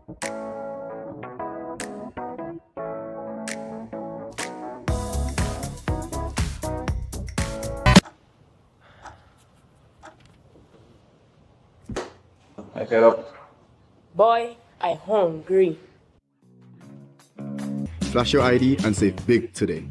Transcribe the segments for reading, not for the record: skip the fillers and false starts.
I get up. Boy, I hungry. Flash your ID and save big today.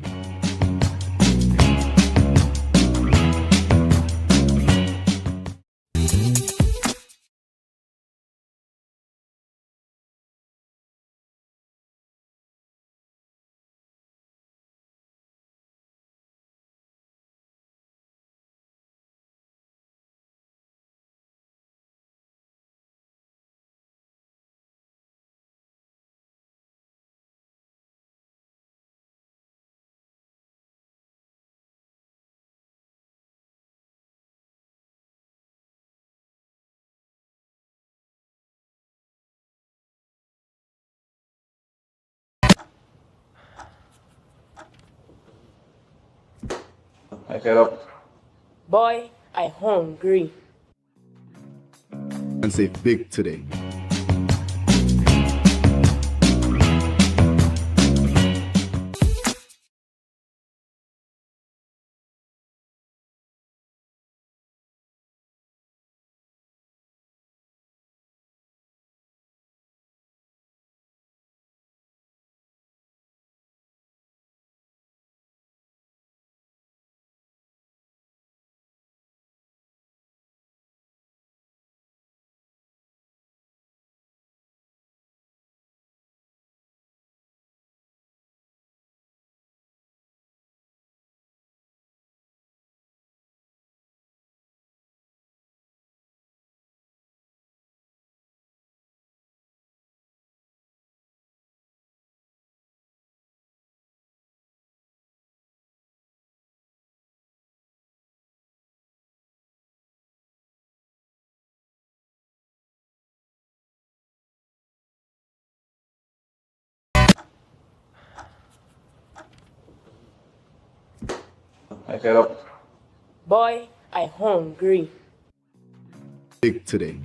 I get up. Boy, I hungry. And save big today. I get up. Boy, I hungry. Big today.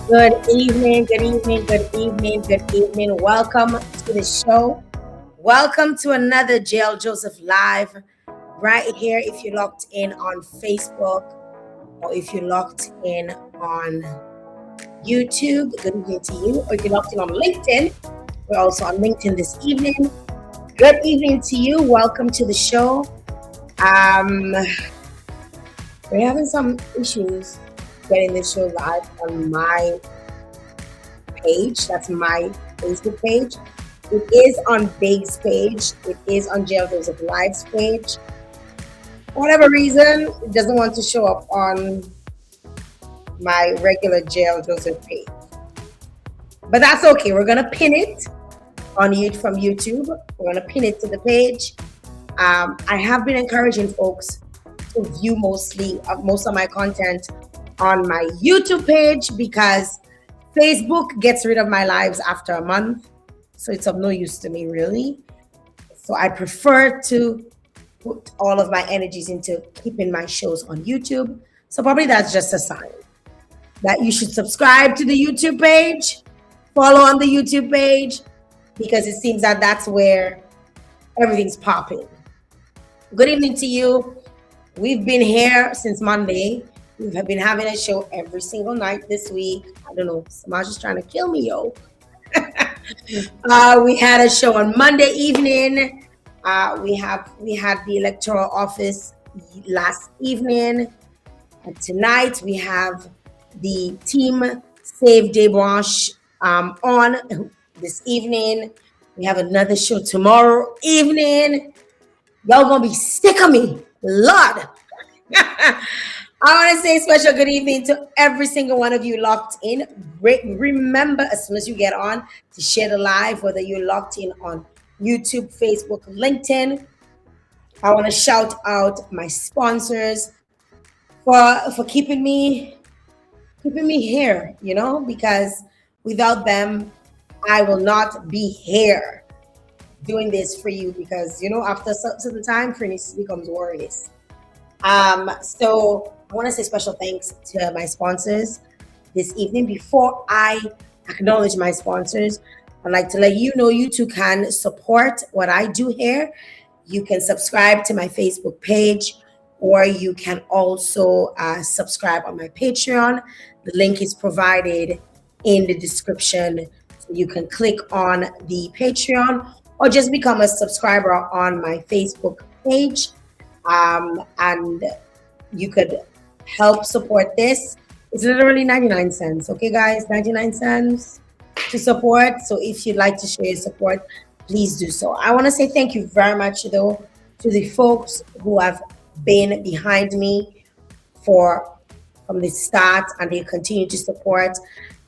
Good evening, good evening, good evening, good evening. Welcome to the show. Welcome to another Jael Joseph Live right here. If you're locked in on Facebook or if you're locked in on YouTube, good evening to you. Or if you're locked in on LinkedIn, we're also on LinkedIn this evening. Good evening to you. Welcome to the show. We're having some issues getting this show live on my page. That's my Facebook page. It is on Big's page. It is on Jael Joseph Live's page. For whatever reason, it doesn't want to show up on my regular Jael Joseph page. But that's okay. We're gonna pin it on from YouTube. We're gonna pin it to the page. I have been encouraging folks to view most of my content on my YouTube page because Facebook gets rid of my lives after a month. So it's of no use to me, really. So I prefer to put all of my energies into keeping my shows on YouTube. So probably that's just a sign that you should subscribe to the YouTube page, follow on the YouTube page, because it seems that that's where everything's popping. Good evening to you. We've been here since Monday. We have been having a show every single night this week. I don't know, Samaj is trying to kill me, yo. We had a show on Monday evening. We had the electoral office last evening. And tonight we have the team Save Debranche on this evening. We have another show tomorrow evening. Y'all gonna be sick of me, Lord. I want to say a special good evening to every single one of you locked in. Remember, as soon as you get on, to share the live, whether you're locked in on YouTube, Facebook, LinkedIn. I want to shout out my sponsors for keeping me here, because without them, I will not be here doing this for you, because after certain time, furnace becomes worries. So I want to say special thanks to my sponsors this evening. Before I acknowledge my sponsors, I'd like to let you know you too can support what I do here. You can subscribe to my Facebook page, or you can also subscribe on my Patreon. The link is provided in the description. So you can click on the Patreon or just become a subscriber on my Facebook page. And you could help support this. It's literally 99 cents. Okay, guys, 99 cents to support. So if you'd like to share your support, please do so. I want to say thank you very much, though, to the folks who have been behind me from the start, and they continue to support.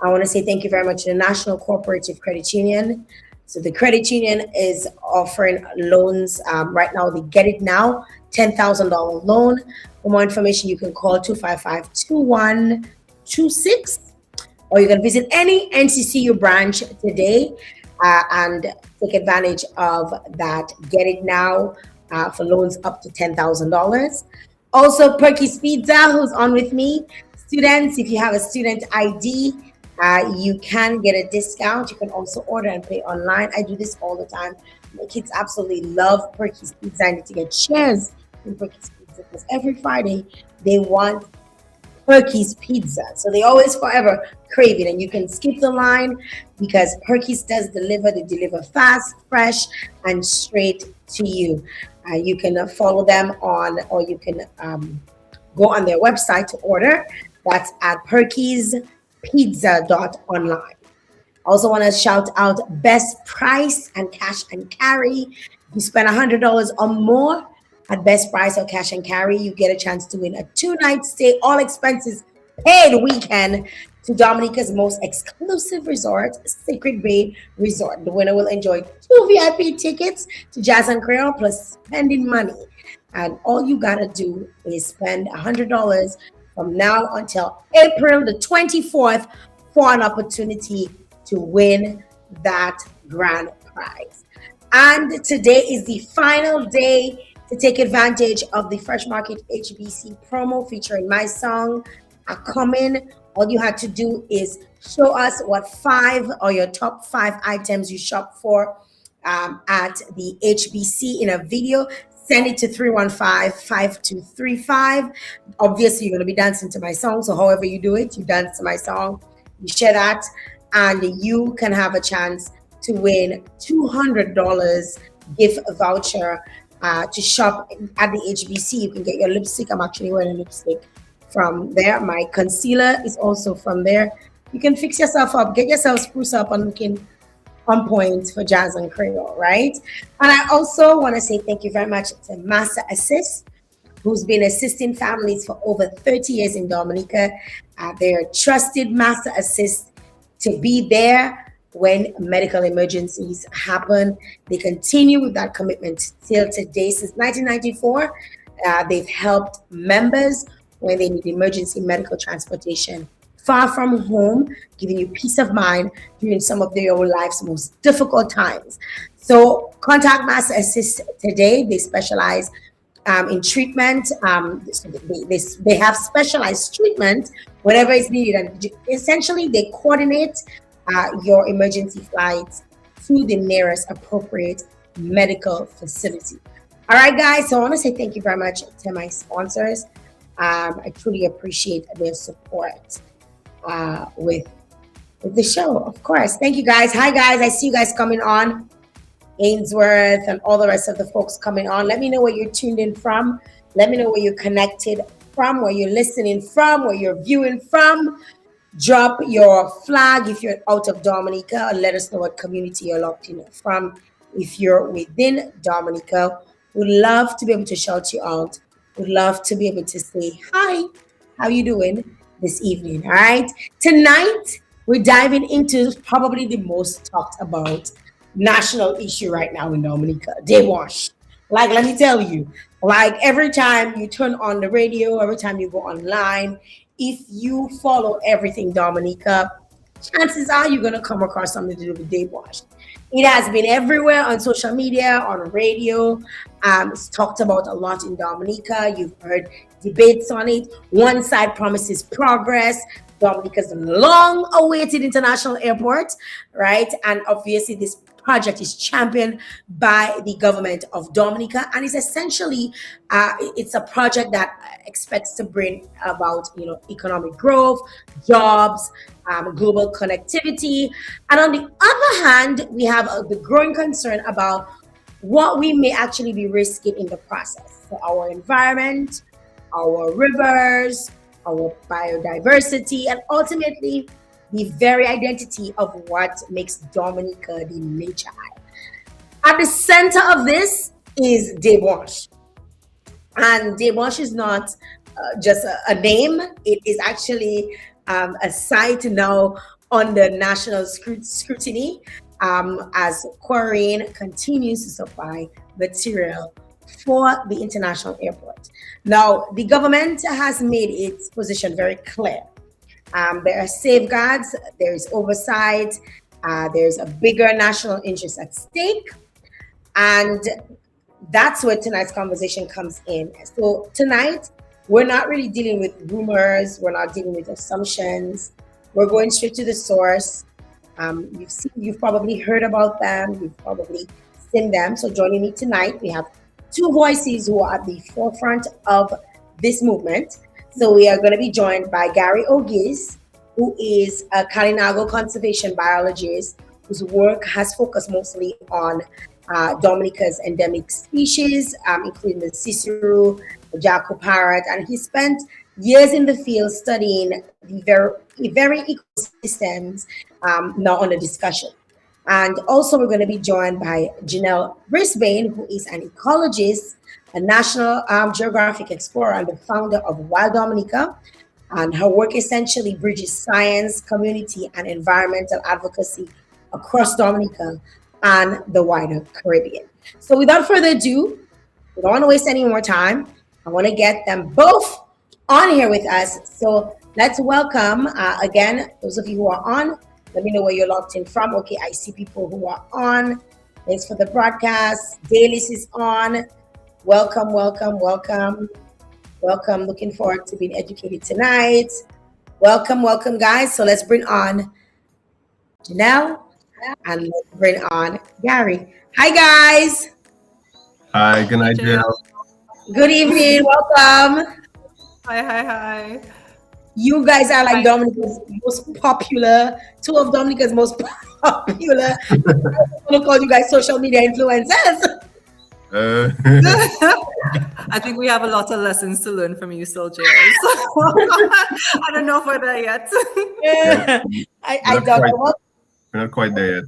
I want to say thank you very much to the National Cooperative Credit Union. So the credit union is offering loans right now. They Get It Now $10,000 loan. For more information, you can call 255-2126, or you can visit any NCCU branch today and take advantage of that Get It Now for loans up to $10,000. Also, Perky's Pizza, who's on with me. Students, if you have a student ID, you can get a discount. You can also order and pay online. I do this all the time. My kids absolutely love Perky's Pizza. I need to get shares in Perky's Pizza because every Friday they want Perky's Pizza. So they always forever crave it. And you can skip the line because Perky's does deliver. They deliver fast, fresh, and straight to you. You can follow them on, or you can go on their website to order. That's at perkyspizza.online. I also want to shout out Best Price and Cash and Carry. If you spend $100 or more at Best Price or Cash and Carry, you get a chance to win a 2-night stay, all expenses paid weekend to Dominica's most exclusive resort, Sacred Bay Resort. The winner will enjoy 2 VIP tickets to Jazz and Creole plus spending money. And all you gotta do is spend $100 from now until April the 24th for an opportunity to win that grand prize. And today is the final day to take advantage of the Fresh Market HBC promo featuring my song, A Comin'. All you had to do is show us what 5 or your top 5 items you shop for at the HBC in a video. Send it to 315-5235. Obviously, you're going to be dancing to my song. So however you do it, you dance to my song. You share that, and you can have a chance to win $200 gift voucher to shop at the HBC. You can get your lipstick. I'm actually wearing a lipstick from there. My concealer is also from there. You can fix yourself up, get yourself spruce up and looking on point for Jazz and Creole, right? And I also want to say thank you very much to Master Assist, who's been assisting families for over 30 years in Dominica. They're trusted Master Assist to be there when medical emergencies happen. They continue with that commitment till today. Since 1994, they've helped members when they need emergency medical transportation far from home, giving you peace of mind during some of their life's most difficult times. So contact Master Assist today. They specialize in treatment. They have specialized treatment whenever it's needed. And essentially, they coordinate your emergency flights to the nearest appropriate medical facility. All right, guys. So I want to say thank you very much to my sponsors. I truly appreciate their support with the show, of course. Thank you, guys. Hi, guys. I see you guys coming on. Ainsworth and all the rest of the folks coming on. Let me know where you're tuned in from. Let me know where you're connected from, where you're listening from, where you're viewing from. Drop your flag if you're out of Dominica, and let us know what community you're locked in from. If you're within Dominica, would love to be able to shout you out. Would love to be able to say hi. How you doing this evening? All right. Tonight we're diving into probably the most talked about national issue right now in Dominica. Day wash. Like, let me tell you, like every time you turn on the radio, every time you go online, if you follow everything Dominica, chances are you're going to come across something to do with day wash. It has been everywhere on social media, on radio. It's talked about a lot in Dominica. You've heard debates on it. One side promises progress. Dominica's long awaited international airport, right? And obviously, this project is championed by the government of Dominica, and it's essentially it's a project that expects to bring about economic growth, jobs, global connectivity, and on the other hand, we have the growing concern about what we may actually be risking in the process. So our environment, our rivers, our biodiversity, and ultimately the very identity of what makes Dominica the nature island. At the center of this is Deos. And Deos is not just a name, it is actually a site now under national scrutiny as quarrying continues to supply material for the international airport. Now, the government has made its position very clear. There are safeguards, there's oversight, there's a bigger national interest at stake, and that's where tonight's conversation comes in. So tonight, we're not really dealing with rumors, we're not dealing with assumptions, we're going straight to the source. You've probably heard about them, you've probably seen them. So joining me tonight, we have two voices who are at the forefront of this movement. So we are going to be joined by Gary Ogies, who is a Kalinago conservation biologist whose work has focused mostly on Dominica's endemic species, including the Cicero, the Jaco parrot, and he spent years in the field studying the very ecosystems now under discussion. And also we're going to be joined by Jael Brisbane, who is an ecologist, a National Geographic explorer, and the founder of Wild Dominica. And her work essentially bridges science, community, and environmental advocacy across Dominica and the wider Caribbean. So without further ado, we don't want to waste any more time. I want to get them both on here with us. So let's welcome, again, those of you who are on. Let me know where you're locked in from. Okay, I see people who are on. Thanks for the broadcast. Dailies is on. Welcome, welcome, welcome. Welcome. Looking forward to being educated tonight. Welcome, welcome, guys. So let's bring on Jael and let's bring on Gary. Hi, guys. Hi, good night, Jael. Good evening. Welcome. Hi. You guys are like Dominica's most popular, two of Dominica's most popular. I'm going to call you guys social media influencers. I think we have a lot of lessons to learn from you still, Jael. So I don't know if we're there yet. Yeah. We're not quite there yet.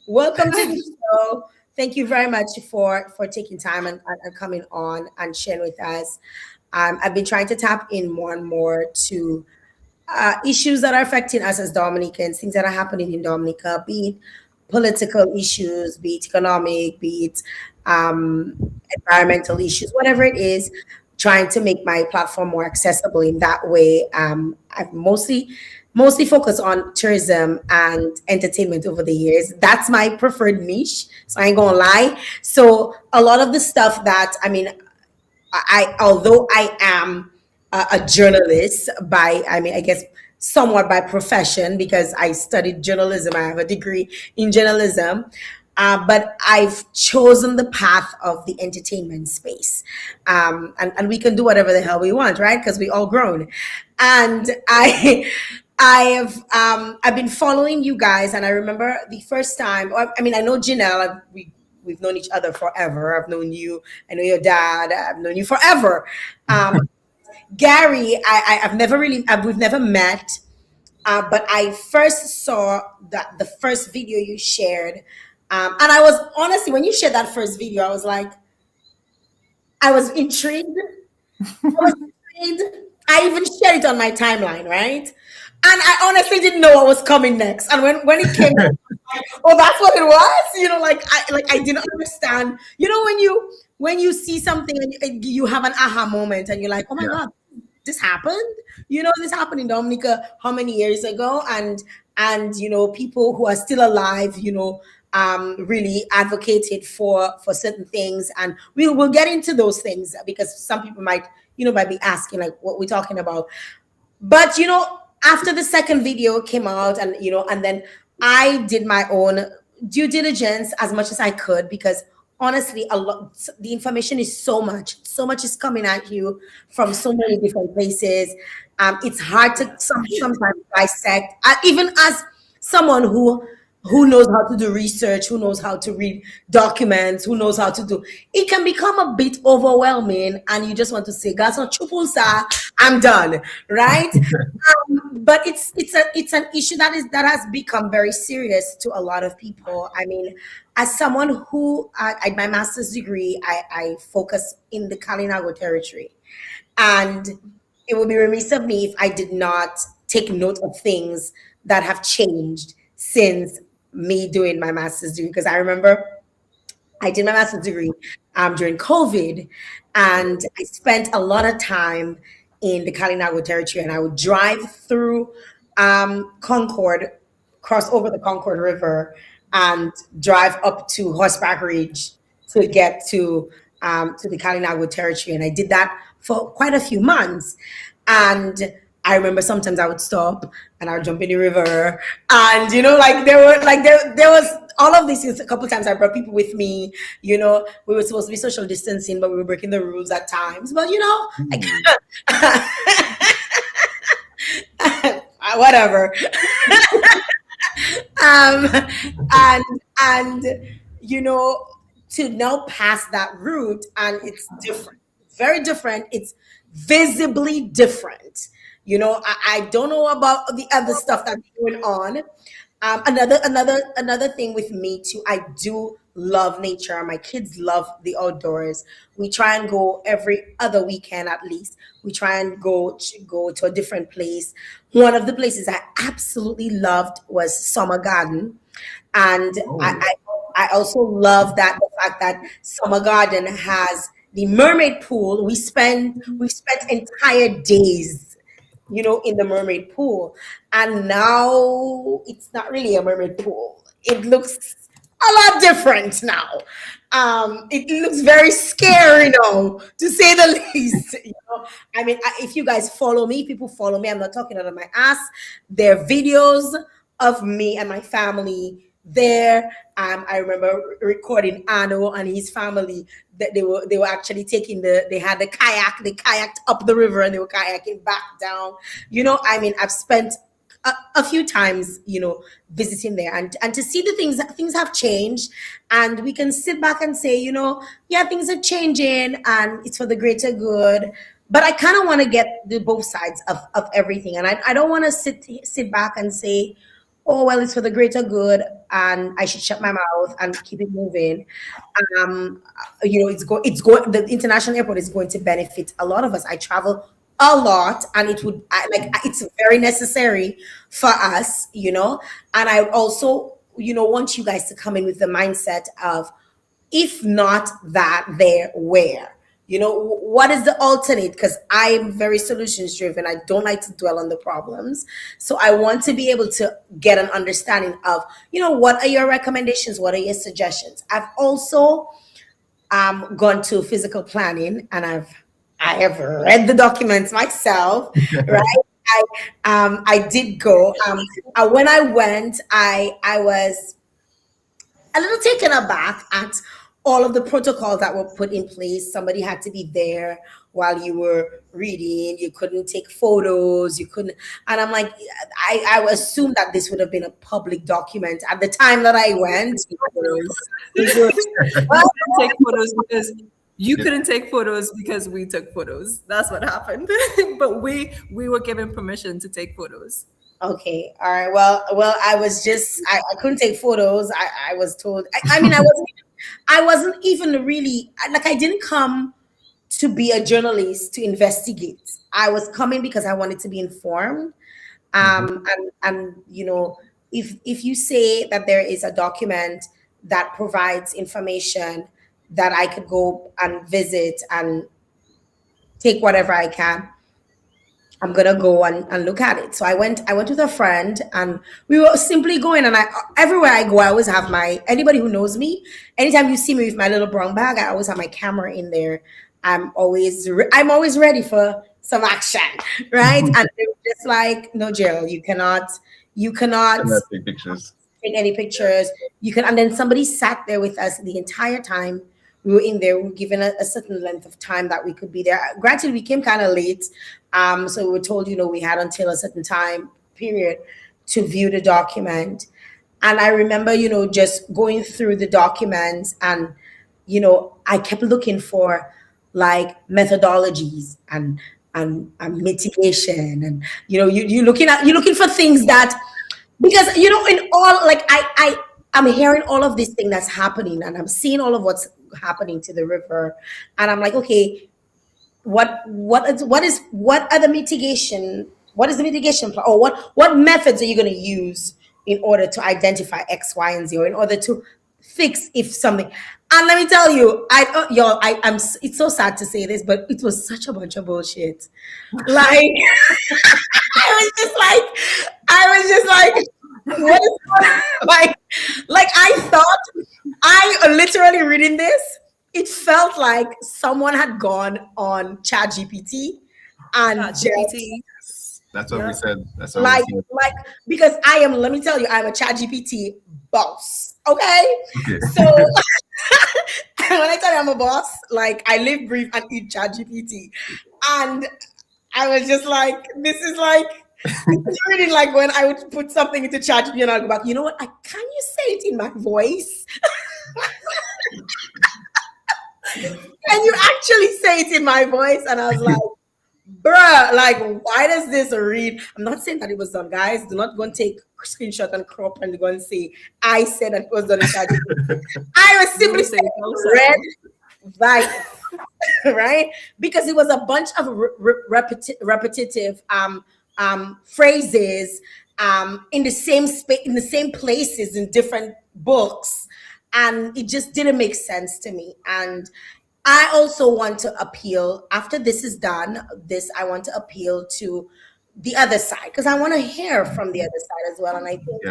Welcome to the show. Thank you very much for taking time and coming on and sharing with us. I've been trying to tap in more and more to issues that are affecting us as Dominicans, things that are happening in Dominica, be it political issues, be it economic, be it environmental issues, whatever it is, trying to make my platform more accessible in that way. I've mostly focused on tourism and entertainment over the years. That's my preferred niche, so I ain't gonna lie. So a lot of the stuff that, although I am a journalist I guess somewhat by profession, because I studied journalism, I have a degree in journalism, but I've chosen the path of the entertainment space, and we can do whatever the hell we want, right? Because we all grown. And I've been following you guys, and I remember the first time. I know Jael, we we've known each other forever. I've known you. I know your dad. I've known you forever. Gary, we've never met, but I first saw the first video you shared, and I was honestly, when you shared that first video, I was like, I was intrigued. I even shared it on my timeline, right? And I honestly didn't know what was coming next. And when it came, I was like, oh, that's what it was. I didn't understand. When you see something and you have an aha moment, and you're like, oh my God, this happened. This happened in Dominica how many years ago, and people who are still alive, really advocated for certain things, and we'll get into those things because some people might be asking like what we're talking about. But after the second video came out, and then I did my own due diligence as much as I could, because honestly, the information is so much is coming at you from so many different places. It's hard to sometimes dissect, even as someone who knows how to do research, who knows how to read documents, who knows how to do it, can become a bit overwhelming, and you just want to say, "God's not triple, sir. I'm done," right? But it's an issue that has become very serious to a lot of people. I mean, as someone who at my master's degree, I focus in the Kalinago territory, and it would be remiss of me if I did not take note of things that have changed since me doing my master's degree. Because I remember I did my master's degree during COVID, and I spent a lot of time in the Kalinago territory, and I would drive through Concord, cross over the Concord River, and drive up to Horseback Ridge to get to the Kalinago territory. And I did that for quite a few months. And I remember sometimes I would stop and I would jump in the river, and there was all of these things. A couple of times I brought people with me. We were supposed to be social distancing, but we were breaking the rules at times. But whatever. To now pass that route, and it's different. It's very different. It's visibly different. I don't know about the other stuff that's going on. Another thing with me too, I do love nature. My kids love the outdoors. We try and go every other weekend at least. We try and go to a different place. One of the places I absolutely loved was Summer Garden, and I also love the fact that Summer Garden has the mermaid pool. We spent entire days in the mermaid pool, and now it's not really a mermaid pool. It looks a lot different now. It looks very scary now, to say the least. I mean, if you guys follow me, people follow me. I'm not talking out of my ass. There are videos of me and my family there. I remember recording Arno and his family, that they were actually taking they had the kayak, they kayaked up the river and they were kayaking back down. I mean, I've spent a few times, visiting there, and to see the things have changed, and we can sit back and say, things are changing and it's for the greater good. But I kind of want to get the both sides of everything, and I don't want to sit back and say, oh, well, it's for the greater good, and I should shut my mouth and keep it moving. The international airport is going to benefit a lot of us. I travel a lot, and it's very necessary for us, and I also, want you guys to come in with the mindset of, if not that, there, where? What is the alternate? Because I'm very solutions driven. I don't like to dwell on the problems. So I want to be able to get an understanding of, what are your recommendations? What are your suggestions? I've also gone to physical planning, and I have read the documents myself, right? I did go. When I went, I was a little taken aback at all of the protocols that were put in place. Somebody had to be there while you were reading. You couldn't take photos. You couldn't. And I'm like, I assumed that this would have been a public document at the time that I went. Well, Take photos because you couldn't take photos because we took photos. That's what happened. But we were given permission to take photos. okay, all right. Well, I was just I couldn't take photos. I was told. I mean, I wasn't even really like I didn't come to be a journalist to investigate. I was coming because I wanted to be informed. And you know, if you say that there is a document that provides information that I could go and visit and take whatever I can, I'm gonna go and look at it. So I went with a friend and we were simply going, and I everywhere I go, I always have my anybody who knows me, anytime you see me with my little brown bag, I always have my camera in there. I'm always ready for some action, right? And they were just like, no, Jael, you cannot Take pictures. take any pictures. You can, and then somebody sat there with us the entire time. We were in there. We were given a certain length of time that we could be there. Granted, we came kind of late, so we were told, you know, we had until a certain time period to view the document. And I remember, you know, just going through the documents, and you know, I kept looking for like methodologies and mitigation, and you know, you're looking for things that, because you know, in all, like I'm hearing all of this thing that's happening, and I'm seeing all of what's happening to the river, and I'm like, okay, what are the mitigation, what is the mitigation plan, or what methods are you going to use in order to identify X, Y, and Z, or in order to fix if something. And let me tell you, I'm. It's so sad to say this, but it was such a bunch of bullshit. Like, I was just like, what is like? I thought, I literally reading this, it felt like someone had gone on ChatGPT and just GPT. That's what we said. That's what like we said. like because I am. Let me tell you, I'm a ChatGPT boss. Okay, Okay. so when I tell you I'm a boss, like I live, breathe, and eat ChatGPT, and I was just like, this is like. It's really like when I would put something into ChatGPT and I'll go back. You know what? Can you say it in my voice? Can you actually say it in my voice? And I was like, bruh, like, why does this read? I'm not saying that it was done, guys. Do not go and take screenshot and crop and go and say, I said that it was done in ChatGPT. I was simply saying red vibe, right? Because it was a bunch of repetitive phrases in the same space, in the same places, in different books, and it just didn't make sense to me. And I also want to appeal, after this is done, I want to appeal to the other side, because I want to hear from the other side as well. And I think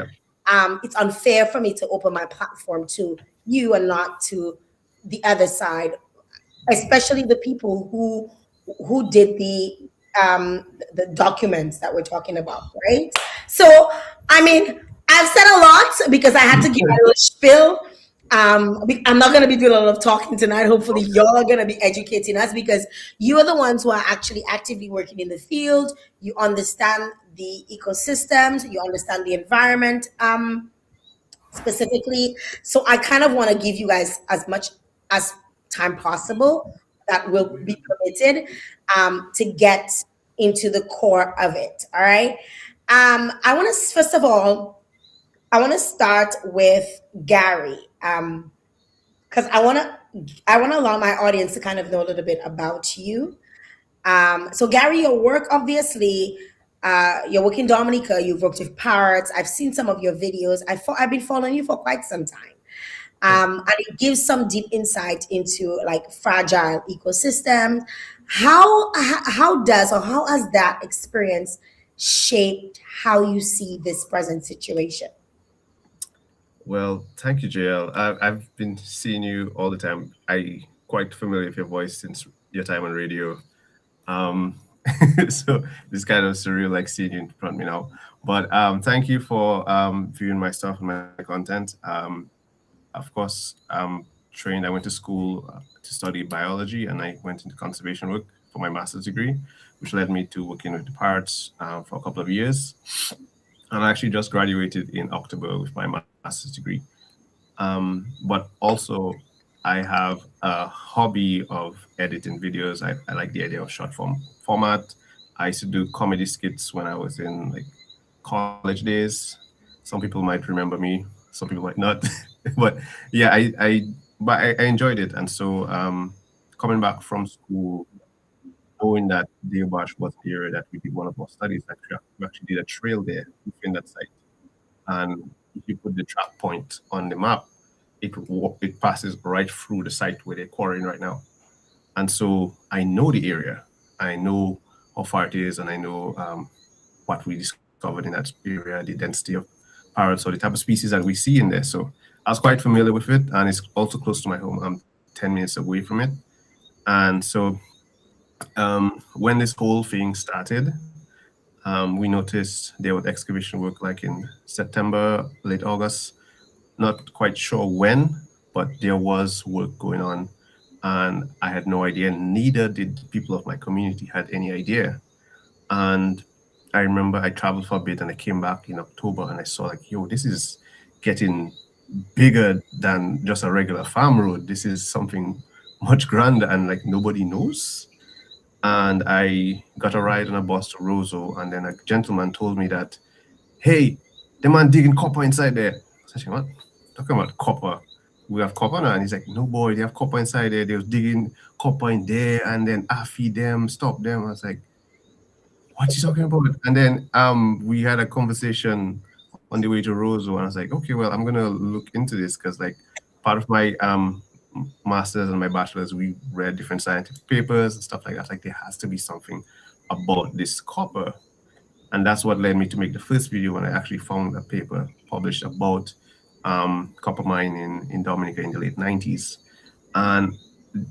it's unfair for me to open my platform to you and not to the other side, especially the people who did the documents that we're talking about, right? So, I mean, I've said a lot because I had to give a little spiel. I'm not going to be doing a lot of talking tonight. Hopefully, y'all are going to be educating us, because you are the ones who are actually actively working in the field. You understand the ecosystems, you understand the environment specifically. So I kind of want to give you guys as much as time possible that will be permitted to get into the core of it. All right. I want to, first of all, I want to start with Gary, because I want to allow my audience to kind of know a little bit about you. So Gary, your work, obviously, you're working in Dominica, you've worked with parrots. I've seen some of your videos. I've been following you for quite some time. And it gives some deep insight into like fragile ecosystems. How has that experience shaped how you see this present situation? Well, thank you, Jael. I've been seeing you all the time. I quite familiar with your voice since your time on radio. So it's kind of surreal, like seeing you in front of me now. But thank you for viewing my stuff and my content. Of course, trained. I went to school to study biology, and I went into conservation work for my master's degree, which led me to working with the parrots for a couple of years. And I actually just graduated in October with my master's degree. But also, I have a hobby of editing videos. I like the idea of short form format. I used to do comedy skits when I was in like college days. Some people might remember me, some people might not. But yeah, I enjoyed it. And so coming back from school, knowing that Deos was the area that we did one of our studies, we actually did a trail there within that site. And if you put the track point on the map, it passes right through the site where they're quarrying right now. And so I know the area. I know how far it is, and I know what we discovered in that area, the density of parrots or the type of species that we see in there. So I was quite familiar with it, and it's also close to my home. I'm 10 minutes away from it. And so when this whole thing started, we noticed there was excavation work like in September, late August. Not quite sure when, but there was work going on, and I had no idea. Neither did people of my community had any idea. And I remember I traveled for a bit, and I came back in October, and I saw like, yo, this is getting bigger than just a regular farm road. This is something much grander, and like nobody knows. And I got a ride on a bus to Roseau, and then a gentleman told me that, hey, the man digging copper inside there. I said, what? Talking about copper. We have copper now. And he's like, no, boy, they have copper inside there. They was digging copper in there, and then I feed them, stop them. I was like, what you talking about? And then we had a conversation on the way to Roseau, and I was like, okay, well, I'm gonna look into this, because like part of my master's and my bachelor's, we read different scientific papers and stuff like that. Like there has to be something about this copper. And that's what led me to make the first video when I actually found a paper published about copper mining in Dominica in the late 90s. And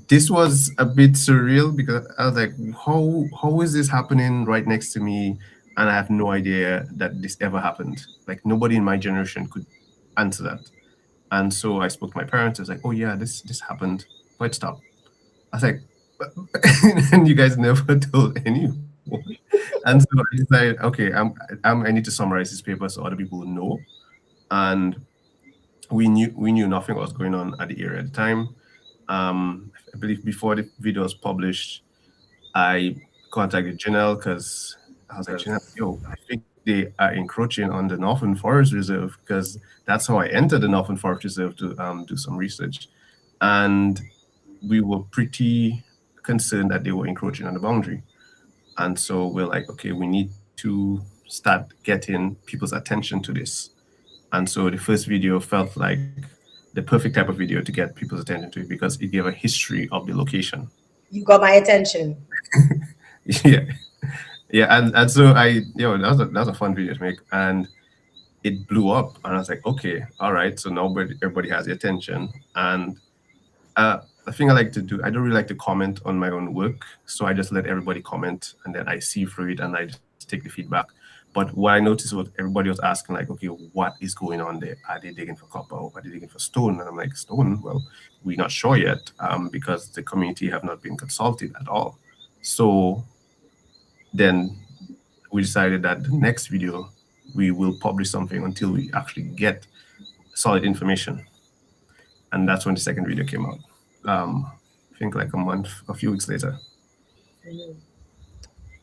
this was a bit surreal, because I was like, how is this happening right next to me? And I have no idea that this ever happened. Like nobody in my generation could answer that. And so I spoke to my parents. I was like, oh yeah, this happened, but it stopped. I was like, and you guys never told anyone. And so I decided, okay, I need to summarize this paper so other people will know. And we knew nothing was going on at the area at the time. I believe before the video was published, I contacted Jael, because I was like, Jael, yo, I think they are encroaching on the Northern Forest Reserve, because that's how I entered the Northern Forest Reserve to do some research. And we were pretty concerned that they were encroaching on the boundary. And so we're like, okay, we need to start getting people's attention to this. And so the first video felt like the perfect type of video to get people's attention to it, because it gave a history of the location. You got my attention. Yeah, and so that was a fun video to make, and it blew up. And I was like, okay, all right, so now everybody has the attention. And the thing I like to do, I don't really like to comment on my own work, so I just let everybody comment, and then I see through it, and I just take the feedback. But what I noticed was everybody was asking, like, okay, what is going on there? Are they digging for copper, or are they digging for stone? And I'm like, stone? Well, we're not sure yet, because the community have not been consulted at all. So then we decided that the next video, we will publish something until we actually get solid information. And that's when the second video came out. I think like a few weeks later.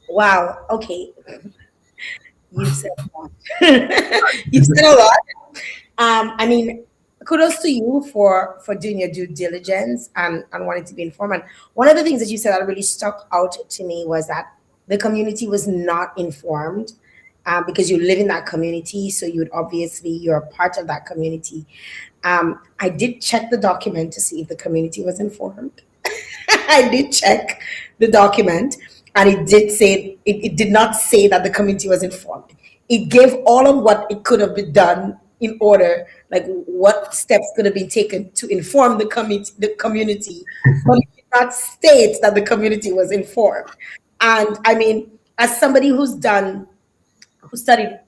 Wow. Okay. You said a lot. You said a lot. I mean, kudos to you for doing your due diligence and wanting to be informed. And one of the things that you said that really stuck out to me was that the community was not informed, because you live in that community. So you're a part of that community. I did check the document to see if the community was informed. I did check the document, and it did say, it did not say that the community was informed. It gave all of what it could have been done in order, like what steps could have been taken to inform the community, but it did not state that the community was informed. And I mean, as somebody who studied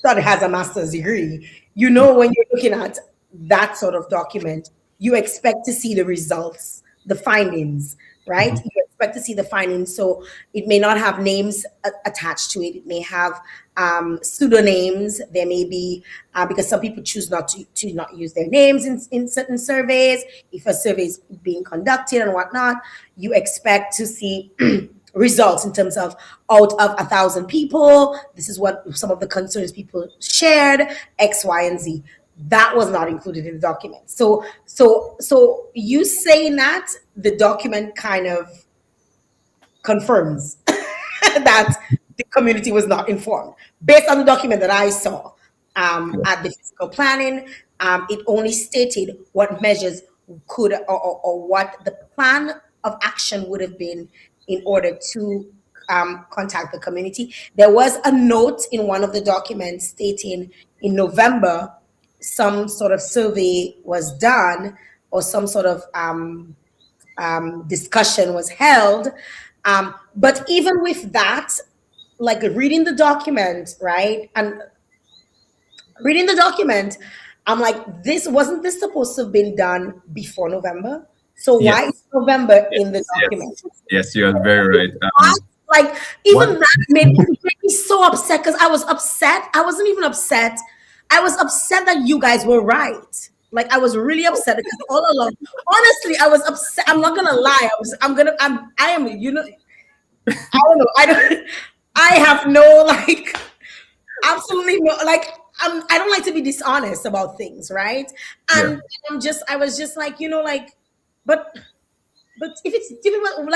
has a master's degree, when you're looking at that sort of document, you expect to see the results, the findings, right? Mhm. You expect to see the findings. So it may not have names attached to it. It may have pseudonyms. There may be, because some people choose not to not use their names in certain surveys. If a survey is being conducted and whatnot, you expect to see results in terms of out of 1,000 people, this is what some of the concerns people shared, X, Y, and Z. That was not included in the document. So you saying that, the document kind of confirms that the community was not informed. Based on the document that I saw at the physical planning, it only stated what measures could or what the plan of action would have been in order to contact the community. There was a note in one of the documents stating in November some sort of survey was done or some sort of discussion was held. But even with that, like reading the document, right? And reading the document, I'm like, this supposed to have been done before November? So why Yes. is November in the Yes. document? Yes, you are very right. Like even What? that made me so upset because I was upset. I wasn't even upset. I was upset that you guys were right. Like I was really upset because all along, honestly, I was upset. I'm not gonna lie. I am, you know, I don't know. I have no like absolutely no like I don't like to be dishonest about things, right? Yeah. And I was just like, you know, like, but if it's difficult,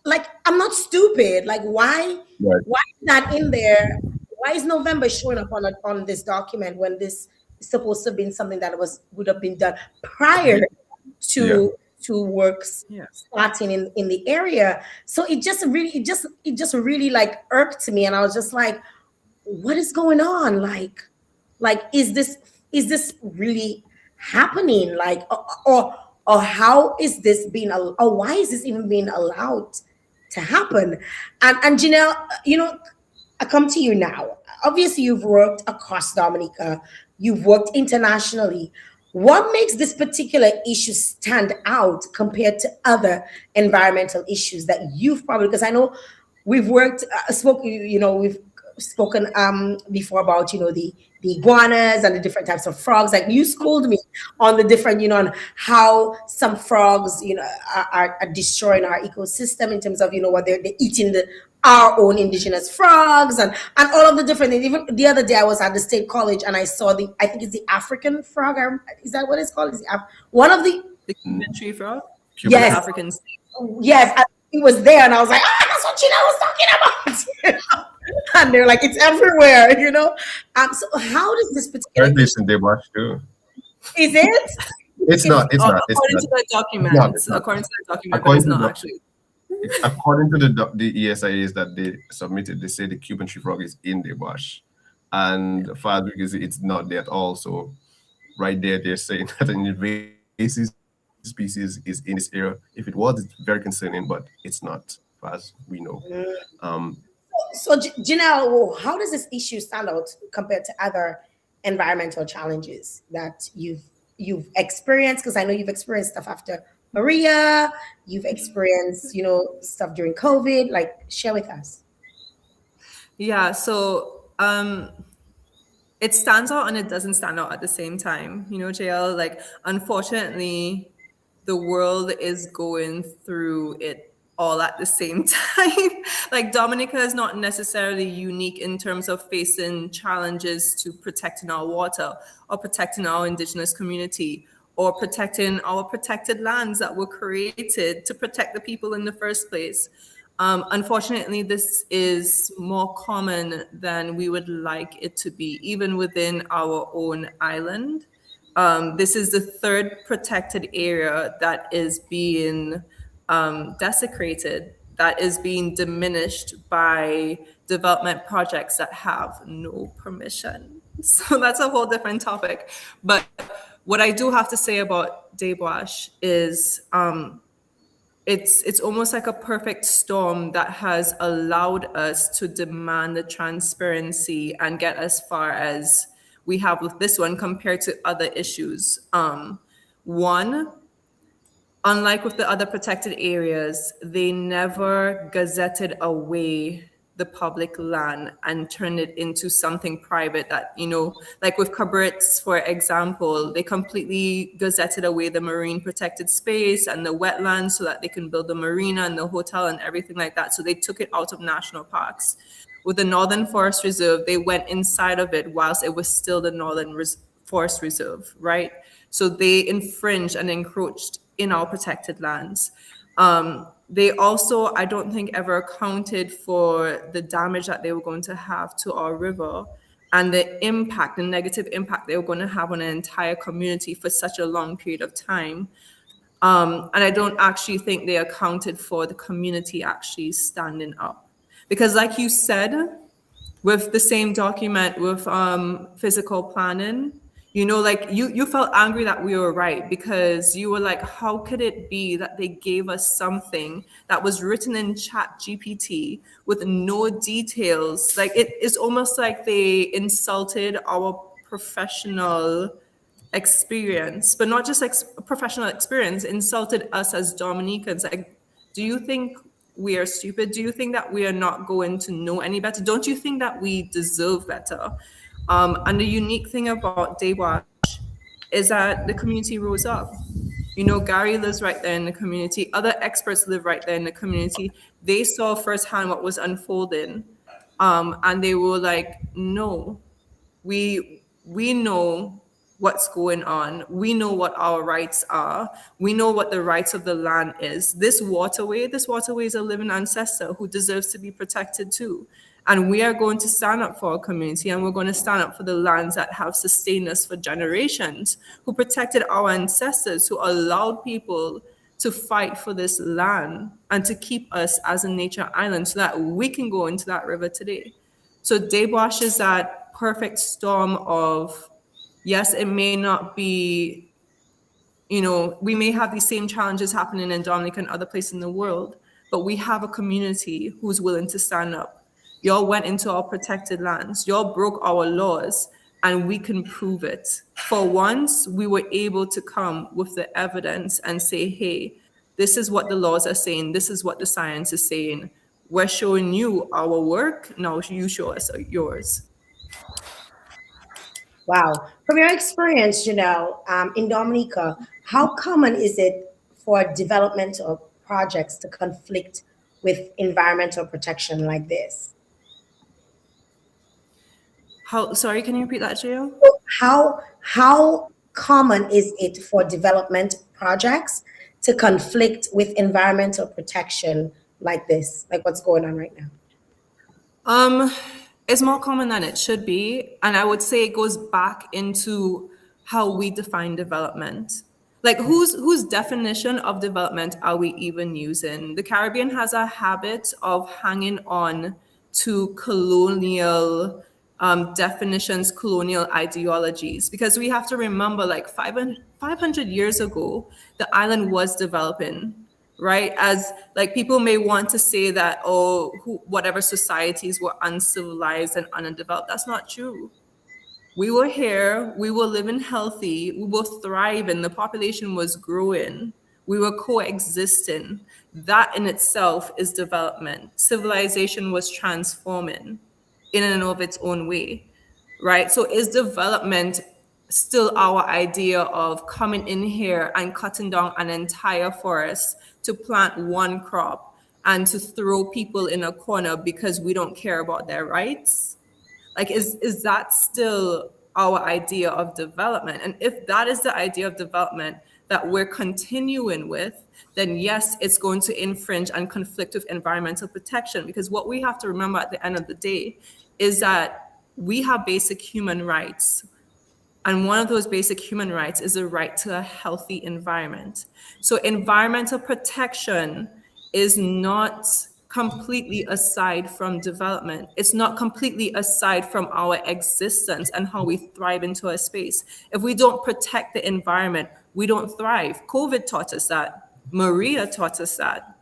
like I'm not stupid. Like Right. why is that in there? Why is November showing up on this document when this is supposed to have been something that would have been done prior Yeah. to works Yeah. starting in the area? So it just really like irked me, and I was just like, what is going on? Like is this really happening? Like or how is this being or why is this even being allowed to happen? And Janelle, you know, I come to you now. Obviously, you've worked across Dominica, you've worked internationally. What makes this particular issue stand out compared to other environmental issues that you've probably, because I know we've we've spoken before about, you know, the iguanas and the different types of frogs. Like you schooled me on the different, you know, on how some frogs, you know, are destroying our ecosystem in terms of, you know, what they're eating our own indigenous frogs and all of the different things. Even the other day I was at the state college and I saw I think it's the African frog. Is that what it's called? Is one of the The Cuban tree frog? Cuban. Yes. African snake. Yes, and it was there, and I was like, that's what Gina was talking about. You know? And they're like, it's everywhere, you know. So how does this particular Apparently it's in Deos too. is it? It's not. It's not. It's According not. to that document, It's not. according to that document, but According it's to not the- actually. According to the ESIAs that they submitted, they say the Cuban tree frog is in the bush, and as far as we can see, it's not there at all. So, right there, they're saying that an invasive species is in this area. If it was, it's very concerning, but it's not, as far as we know. So Janelle, how does this issue stand out compared to other environmental challenges that you've experienced? Because I know you've experienced stuff after Maria, you've experienced, you know, stuff during COVID. Like, share with us. Yeah, so it stands out and it doesn't stand out at the same time. You know, Jael, like unfortunately, the world is going through it all at the same time. Like Dominica is not necessarily unique in terms of facing challenges to protecting our water or protecting our indigenous community or protecting our protected lands that were created to protect the people in the first place. Unfortunately, this is more common than we would like it to be, even within our own island. This is the third protected area that is being desecrated, that is being diminished by development projects that have no permission. So that's a whole different topic. But what I do have to say about Deos is it's almost like a perfect storm that has allowed us to demand the transparency and get as far as we have with this one compared to other issues. One, unlike with the other protected areas, they never gazetted away the public land and turned it into something private that, like with Cabrits, for example, they completely gazetted away the marine protected space and the wetlands so that they can build the marina and the hotel and everything like that. So they took it out of national parks. With the Northern Forest Reserve, they went inside of it whilst it was still the Forest Reserve, right? So they infringed and encroached in our protected lands. They also, I don't think, ever accounted for the damage that they were going to have to our river and the impact, the negative impact they were going to have on an entire community for such a long period of time. And I don't actually think they accounted for the community actually standing up. Because like you said, with the same document with physical planning, like you felt angry that we were right because you were like, how could it be that they gave us something that was written in Chat GPT with no details? Like it's almost like they insulted our professional experience, but not just like professional experience, insulted us as Dominicans. Like, do you think we are stupid? Do you think that we are not going to know any better? Don't you think that we deserve better? And the unique thing about Daywash is that the community rose up. Gary lives right there in the community. Other experts live right there in the community. They saw firsthand what was unfolding. And they were like, no, we know what's going on. We know what our rights are. We know what the rights of the land is. This waterway is a living ancestor who deserves to be protected too. And we are going to stand up for our community, and we're going to stand up for the lands that have sustained us for generations, who protected our ancestors, who allowed people to fight for this land and to keep us as a nature island so that we can go into that river today. So Daywash is that perfect storm of, yes, it may not be, we may have these same challenges happening in Dominica and other places in the world, but we have a community who's willing to stand up. Y'all went into our protected lands. Y'all broke our laws, and we can prove it. For once, we were able to come with the evidence and say, hey, this is what the laws are saying. This is what the science is saying. We're showing you our work. Now you show us yours. Wow. From your experience, in Dominica, how common is it for developmental projects to conflict with environmental protection like this? Sorry, can you repeat that, Jael? How common is it for development projects to conflict with environmental protection like this, like what's going on right now? It's more common than it should be. And I would say it goes back into how we define development. Like whose definition of development are we even using? The Caribbean has a habit of hanging on to colonial definitions, colonial ideologies, because we have to remember, like 500 years ago, the island was developing, right? As like people may want to say that, whatever societies were uncivilized and undeveloped. That's not true. We were here, we were living healthy, we were thriving, the population was growing, we were coexisting. That in itself is development. Civilization was transforming in and of its own way, right? So is development still our idea of coming in here and cutting down an entire forest to plant one crop and to throw people in a corner because we don't care about their rights? Like, is that still our idea of development? And if that is the idea of development that we're continuing with, then yes, it's going to infringe and conflict with environmental protection. Because what we have to remember at the end of the day is that we have basic human rights. And one of those basic human rights is the right to a healthy environment. So environmental protection is not completely aside from development. It's not completely aside from our existence and how we thrive into a space. If we don't protect the environment, we don't thrive. COVID taught us that. Maria taught us that,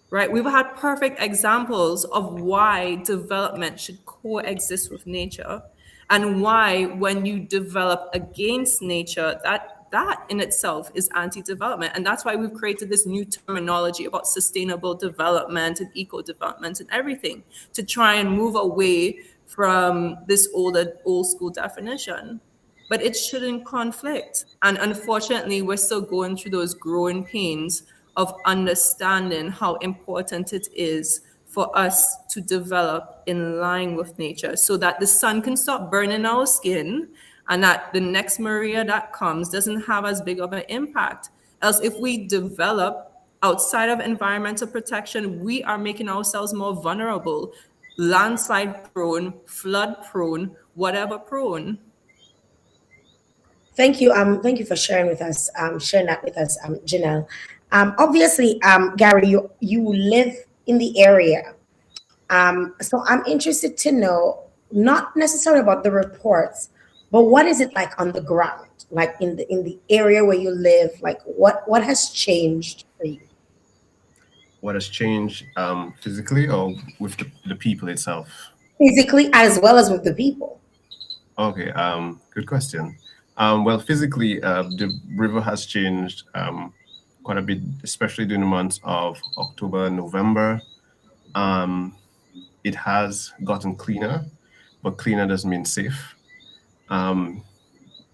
right? We've had perfect examples of why development should coexist with nature, and why when you develop against nature, that that in itself is anti-development. And that's why we've created this new terminology about sustainable development and eco-development and everything, to try and move away from this old school definition. But it shouldn't conflict. And unfortunately, we're still going through those growing pains of understanding how important it is for us to develop in line with nature, so that the sun can stop burning our skin and that the next Maria that comes doesn't have as big of an impact. Else, if we develop outside of environmental protection, we are making ourselves more vulnerable, landslide prone, flood prone, whatever prone. Thank you. Thank you for sharing with us. Sharing that with us, Janelle. Obviously, Gary, you live in the area. So I'm interested to know, not necessarily about the reports, but what is it like on the ground, like in the area where you live? Like what has changed for you? What has changed physically or with the people itself? Physically as well as with the people. Okay, good question. Well, physically, the river has changed quite a bit, especially during the months of October and November. It has gotten cleaner, but cleaner doesn't mean safe.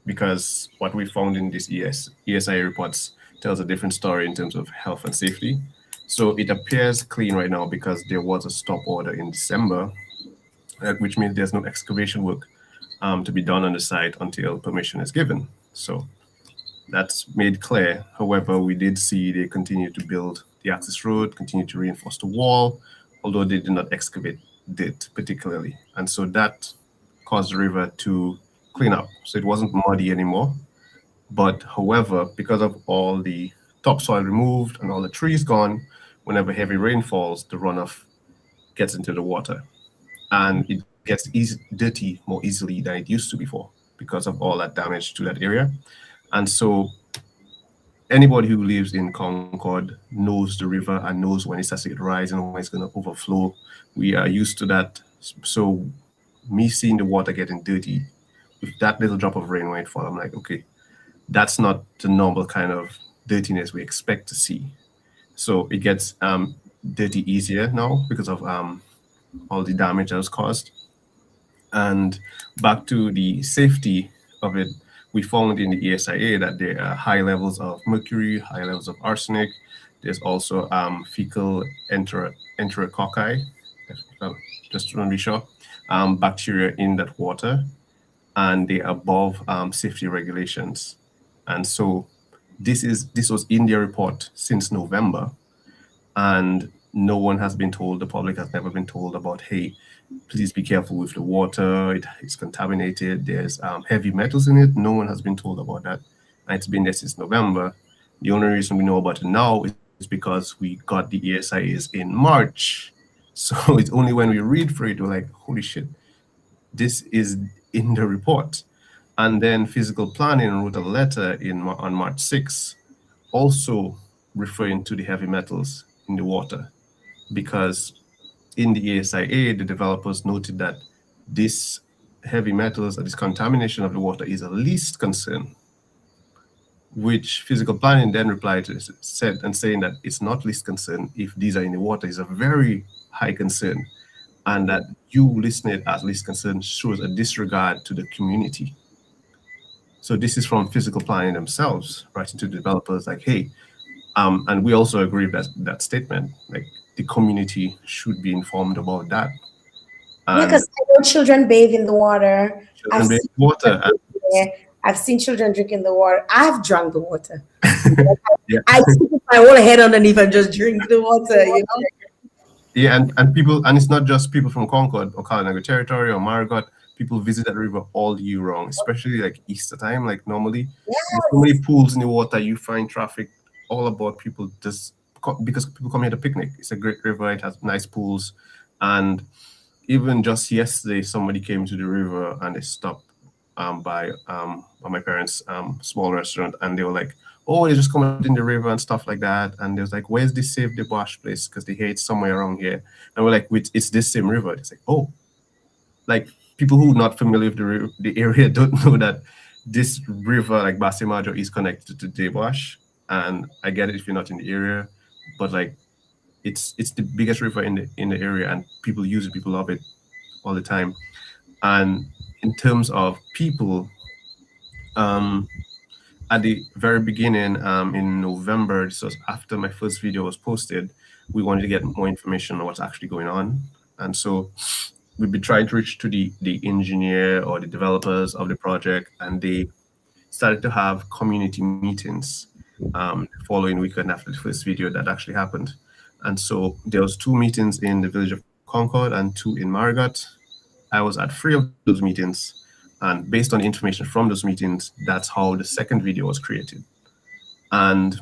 Because what we found in these ESIA reports tells a different story in terms of health and safety. So it appears clean right now because there was a stop order in December, which means there's no excavation work to be done on the site until permission is given. So that's made clear. However, we did see they continue to build the access road, continue to reinforce the wall, although they did not excavate it particularly. And so that caused the river to clean up. So it wasn't muddy anymore. But however, because of all the topsoil removed and all the trees gone, whenever heavy rain falls, the runoff gets into the water. And it gets dirty more easily than it used to before because of all that damage to that area. And so anybody who lives in Concord knows the river and knows when it starts to rise and when it's going to overflow. We are used to that. So me seeing the water getting dirty with that little drop of rain when it falls, I'm like, okay, that's not the normal kind of dirtiness we expect to see. So it gets dirty easier now because of all the damage that was caused. And back to the safety of it, we found in the ESIA that there are high levels of mercury, high levels of arsenic. There's also fecal enterococci, just to be sure, bacteria in that water, and they're above safety regulations. And so this was in their report since November, and no one has been told, the public has never been told about, hey, please be careful with the water, it's contaminated, there's heavy metals in it. No one has been told about that. And it's been there since November. The only reason we know about it now is because we got the ESIAs in March. So it's only when we read through it, we're like, holy shit, this is in the report. And then Physical Planning wrote a letter on March 6th, also referring to the heavy metals in the water, because in the ESIA, the developers noted that this heavy metals and this contamination of the water is a least concern, which Physical Planning then replied to, saying that it's not least concern if these are in the water, is a very high concern, and that you listing it as least concern shows a disregard to the community. So this is from Physical Planning themselves, writing to the developers like, hey, and we also agree with that statement, like the community should be informed about that. Yeah, because I know children bathe in the water. I've seen children drink in the water. I've drunk the water. Yeah. I stick my whole head underneath and just drink the water, you know? Yeah, and people, and it's not just people from Concord or Kalinago Territory or Marigot. People visit that river all year round, especially like Easter time. Like normally, Yes. there's so many pools in the water. You find traffic all about people just because people come here to picnic. It's a great river. It has nice pools, and even just yesterday, somebody came to the river and they stopped by my parents' small restaurant, and they were like, "Oh, they just come out in the river and stuff like that." And they was like, "Where's this Save the Bosch place?" Because they hear it's somewhere around here. And we're like, "It's this same river." It's like, oh, like people who are not familiar with the area don't know that this river, like Basimajo, is connected to Dewash, and I get it if you're not in the area, but like it's the biggest river in the area, and people use it, people love it all the time. And in terms of people, um, at the very beginning, in November, this was after my first video was posted, we wanted to get more information on what's actually going on, and so we've been trying to reach to the engineer or the developers of the project, and they started to have community meetings the following weekend after the first video that actually happened. And so there was 2 meetings in the village of Concord and 2 in Marigot. I was at 3 of those meetings, and based on the information from those meetings, that's how the second video was created. And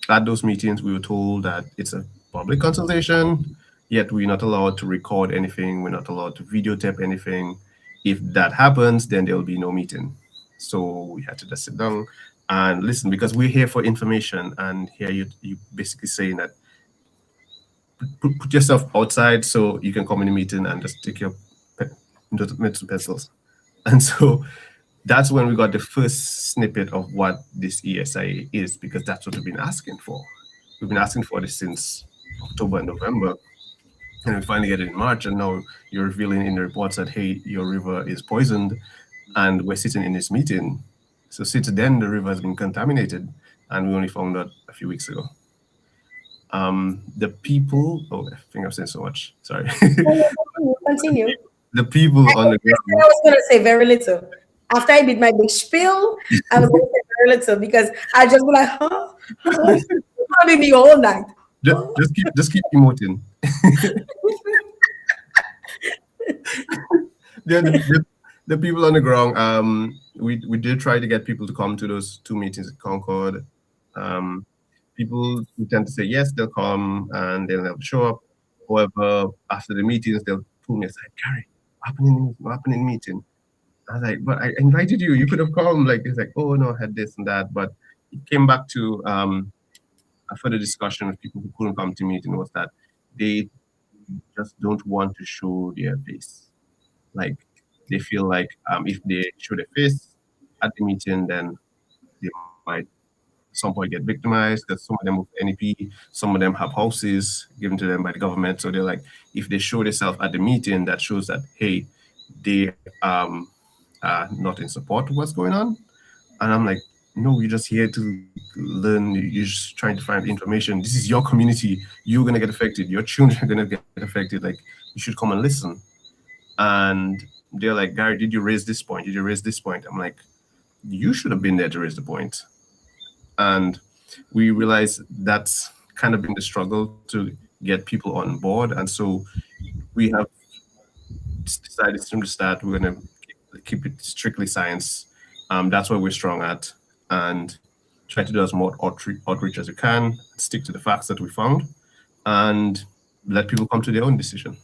at those meetings, we were told that it's a public consultation, yet we're not allowed to record anything, we're not allowed to videotape anything. If that happens, then there'll be no meeting. So we had to just sit down and listen, because we're here for information, and here you basically saying that put yourself outside so you can come in the meeting and just take your some pencils. And so that's when we got the first snippet of what this ESIA is, because that's what we've been asking for. We've been asking for this since October and November, and we finally get it in March, and now you're revealing in the reports that, hey, your river is poisoned, and we're sitting in this meeting. So since then, the river has been contaminated, and we only found out a few weeks ago. The people, oh, I think I've said so much, sorry. Continue. The people on the ground. I was going to say very little. After I did my big spiel, I was going to say very little, because I just be like, huh? Probably the whole night. Just keep emoting. The people on the ground, we did try to get people to come to those 2 meetings at Concord. People who tend to say yes, they'll come and they'll never show up. However, after the meetings, they'll pull me aside, Gary, what happened in the meeting? I was like, but I invited you. You could have come. Like, it's like, oh no, I had this and that. But it came back to a further discussion with people who couldn't come to meeting, was that they just don't want to show their face. Like, they feel like if they show their face at the meeting, then they might at some point get victimized, because some of them with NEP, some of them have houses given to them by the government. So they're like, if they show themselves at the meeting, that shows that, hey, they are not in support of what's going on. And I'm like, no, you're just here to learn. You're just trying to find information. This is your community. You're going to get affected. Your children are going to get affected. Like, you should come and listen. And they're like, Gary, did you raise this point? Did you raise this point? I'm like, you should have been there to raise the point. And we realized that's kind of been the struggle to get people on board. And so we have decided from the start, we're going to keep it strictly science. That's what we're strong at, and try to do as much outreach as we can, stick to the facts that we found, and let people come to their own decision.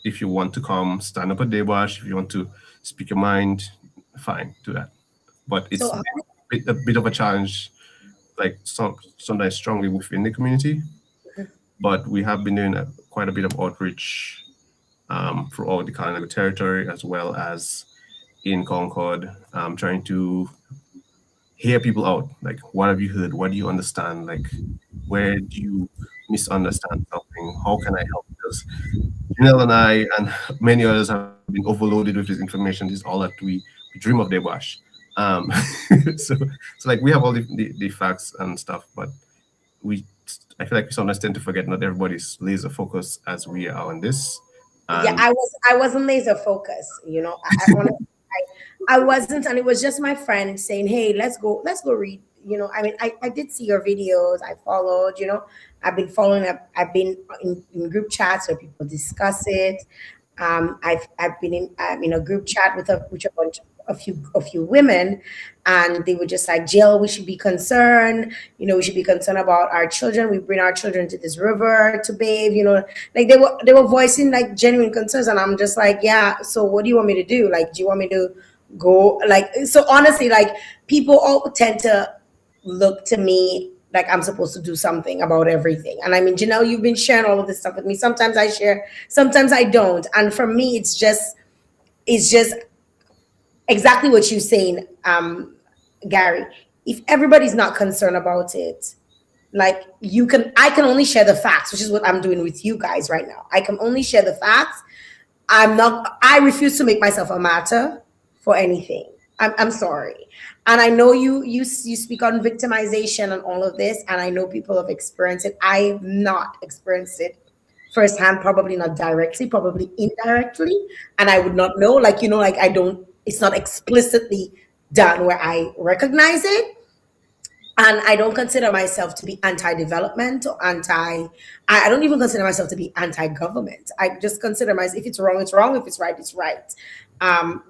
If you want to come, stand up at Dewash. If you want to speak your mind, fine, do that. But it's a bit of a challenge, like sometimes strongly within the community. But we have been doing quite a bit of outreach throughout the Kalinago territory, as well as in Concord, trying to hear people out. Like, what have you heard? What do you understand? Like, where do you misunderstand something? How can I help? Because Janelle and I and many others have been overloaded with this information. This is all that we dream of Dewash. So like, we have all the facts and stuff, but I feel like we sometimes tend to forget not everybody's laser focused as we are on this. Yeah, I wasn't laser focused, I wasn't, and it was just my friend saying, hey, let's go read. I mean, I did see your videos, I followed, I've been following up, I've been in group chats where people discuss it. I've been in a group chat with a few women, and they were just like, Jael, we should be concerned. We should be concerned about our children. We bring our children to this river to bathe. Like they were voicing like genuine concerns, and I'm just like, yeah. So what do you want me to do? Like, do you want me to go? Like, so honestly, like, people all tend to look to me like I'm supposed to do something about everything. And I mean, Janelle, you've been sharing all of this stuff with me. Sometimes I share, sometimes I don't. And for me, it's just exactly what you're saying, Gary. If everybody's not concerned about it, like I can only share the facts, which is what I'm doing with you guys right now. I can only share the facts. I refuse to make myself a martyr for anything. I'm sorry. And I know you speak on victimization and all of this, and I know people have experienced it. I've not experienced it firsthand, probably not directly, probably indirectly. And I would not know, like, like it's not explicitly done where I recognize it. And I don't consider myself to be anti-development or I don't even consider myself to be anti-government. I just consider myself, if it's wrong, it's wrong. If it's right, it's right.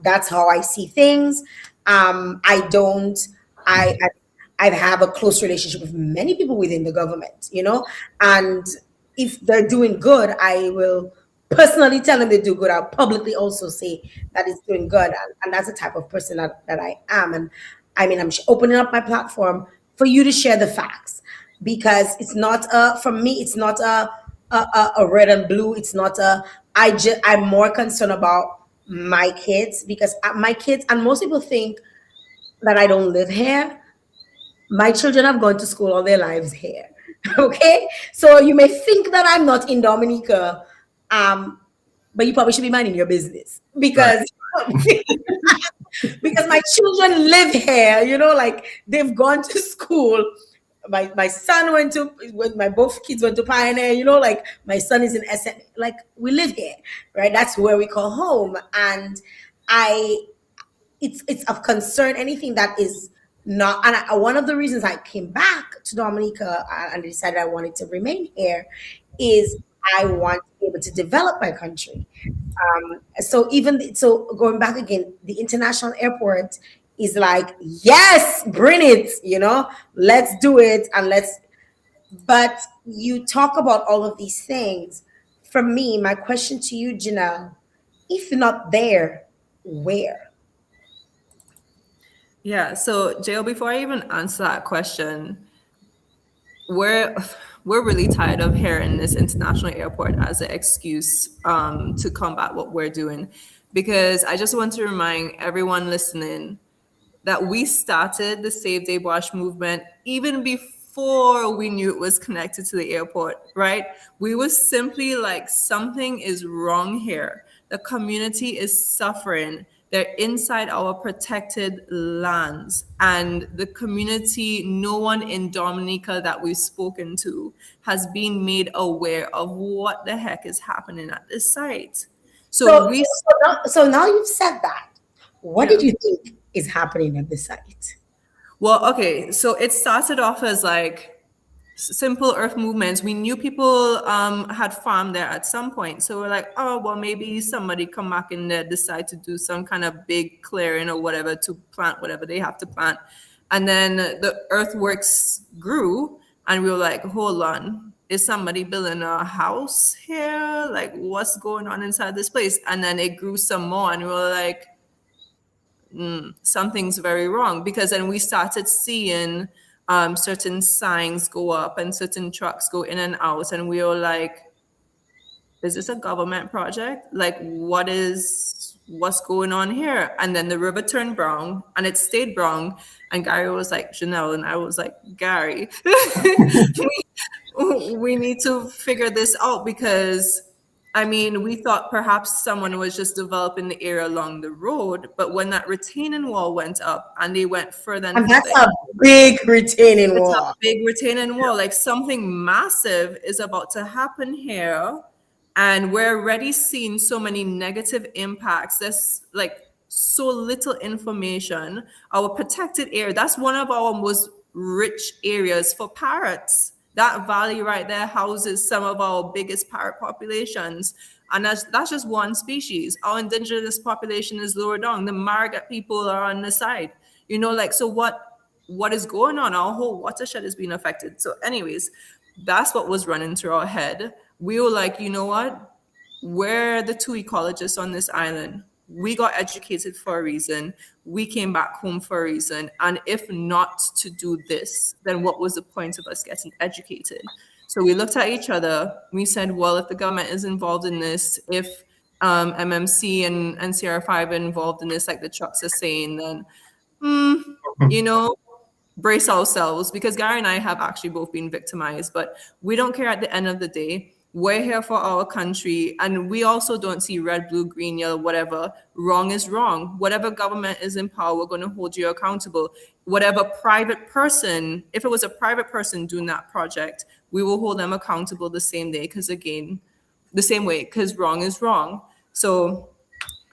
That's how I see things. I don't, I have a close relationship with many people within the government, and if they're doing good, I will personally tell them they do good. I'll publicly also say that it's doing good. And that's the type of person that I am. And I mean, I'm opening up my platform for you to share the facts, because it's not for me, it's not a red and blue. It's not I'm more concerned about my kids, because my kids, and most people think that I don't live here. My children have gone to school all their lives here. Okay, so you may think that I'm not in Dominica, but you probably should be minding your business, because because my children live here. Like, they've gone to school. My son when my both kids went to Pioneer. Like, my son is in SM. Like, we live here, right? That's where we call home. And it's of concern, anything that is not. And one of the reasons I came back to Dominica and decided I wanted to remain here is I want to be able to develop my country. So going back again, the international airport is like, yes, bring it, let's do it. But you talk about all of these things. For me, my question to you, Janelle, if not there, where? Yeah. So, Jael, before I even answer that question, we're really tired of hearing this international airport as an excuse to combat what we're doing, because I just want to remind everyone listening that we started the Save Day Wash movement even before we knew it was connected to the airport, right? We were simply like, something is wrong here. The community is suffering. They're inside our protected lands, and the community, no one in Dominica that we've spoken to has been made aware of what the heck is happening at this site. So now you've said that. What did you think is happening at the site? Well, okay, so it started off as like simple earth movements. We knew people had farmed there at some point, so we're like, oh well, maybe somebody come back in there, decide to do some kind of big clearing or whatever to plant whatever they have to plant. And then the earthworks grew, and we were like, hold on, is somebody building a house here? Like, what's going on inside this place? And then it grew some more, and we were like, something's very wrong, because then we started seeing certain signs go up and certain trucks go in and out, and we were like, is this a government project? Like, what's going on here? And then the river turned brown, and it stayed brown, and Gary was like, Janelle, and I was like, Gary, we need to figure this out, because I mean, we thought perhaps someone was just developing the area along the road, but when that retaining wall went up and they went further and that's a big retaining wall. It's a big retaining wall. Like, something massive is about to happen here, and we're already seeing so many negative impacts. There's like so little information. Our protected area, that's one of our most rich areas for parrots. That valley right there houses some of our biggest parrot populations. And that's just one species. Our indigenous population is lower down. The Margat people are on the side. So what is going on? Our whole watershed is being affected. So anyways, that's what was running through our head. We were like, you know what? We're the two ecologists on this island. We got educated for a reason. We came back home for a reason. And if not to do this, then what was the point of us getting educated? So we looked at each other. We said, well, if the government is involved in this, if MMC and CR5 involved in this, like the trucks are saying, then, you know, brace ourselves, because Gary and I have actually both been victimized, but we don't care at the end of the day. We're here for our country, and we also don't see red, blue, green, yellow, whatever. Wrong is wrong. Whatever government is in power, we're going to hold you accountable. Whatever private person, if it was a private person doing that project, we will hold them accountable the same day, because again, the same way, because wrong is wrong. So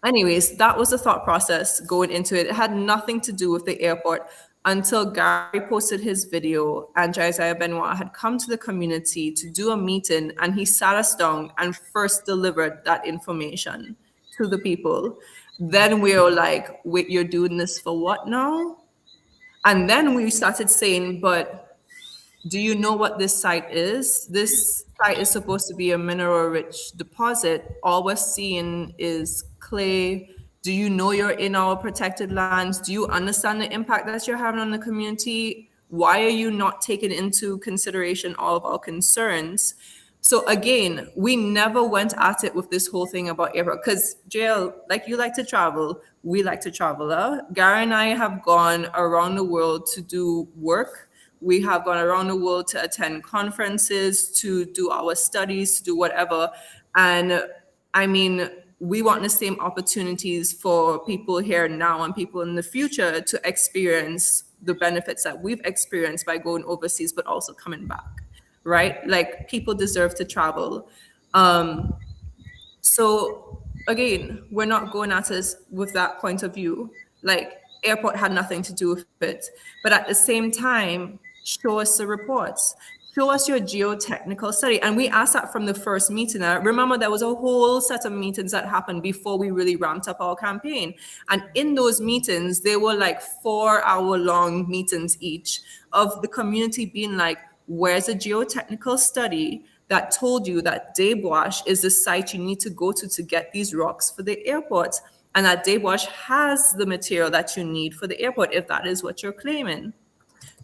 anyways, that was the thought process going into it. It had nothing to do with the airport until Gary posted his video and Jael Benoit had come to the community to do a meeting, and he sat us down and first delivered that information to the people. Then we were like, wait, you're doing this for what now? And then we started saying, but do you know what this site is? This site is supposed to be a mineral-rich deposit. All we're seeing is clay. Do you know you're in our protected lands? Do you understand the impact that you're having on the community? Why are you not taking into consideration all of our concerns? So again, we never went at it with this whole thing about airport, because Jael, like, you like to travel, we like to travel. Gary and I have gone around the world to do work. We have gone around the world to attend conferences, to do our studies, to do whatever. And I mean, we want the same opportunities for people here now and people in the future to experience the benefits that we've experienced by going overseas, but also coming back, right? Like, people deserve to travel. So again, we're not going at this with that point of view. Like, airport had nothing to do with it. But at the same time, show us the reports. Show us your geotechnical study. And we asked that from the first meeting. I remember there was a whole set of meetings that happened before we really ramped up our campaign. And in those meetings, they were like 4-hour-long meetings each, of the community being like, where's a geotechnical study that told you that Deos is the site you need to go to get these rocks for the airport? And that Deos has the material that you need for the airport, if that is what you're claiming.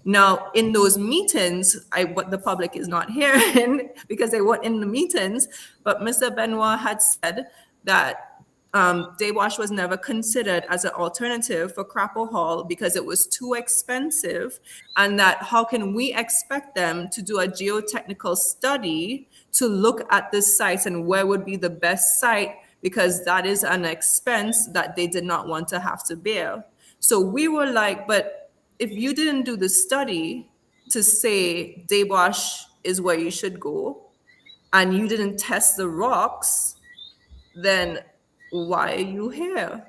Now, in those meetings, what the public is not hearing, because they weren't in the meetings, but Mr. Benoit had said that Deos was never considered as an alternative for Crapo Hall because it was too expensive, and that how can we expect them to do a geotechnical study to look at this site and where would be the best site, because that is an expense that they did not want to have to bear. So we were like, but if you didn't do the study to say Deos is where you should go, and you didn't test the rocks, then why are you here?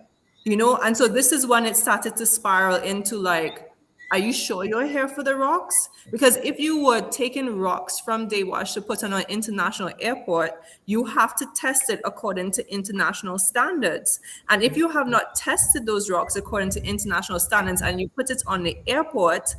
You know? And so this is when it started to spiral into like, are you sure you're here for the rocks? Because if you were taking rocks from Deos to put on an international airport, you have to test it according to international standards. And if you have not tested those rocks according to international standards and you put it on the airport,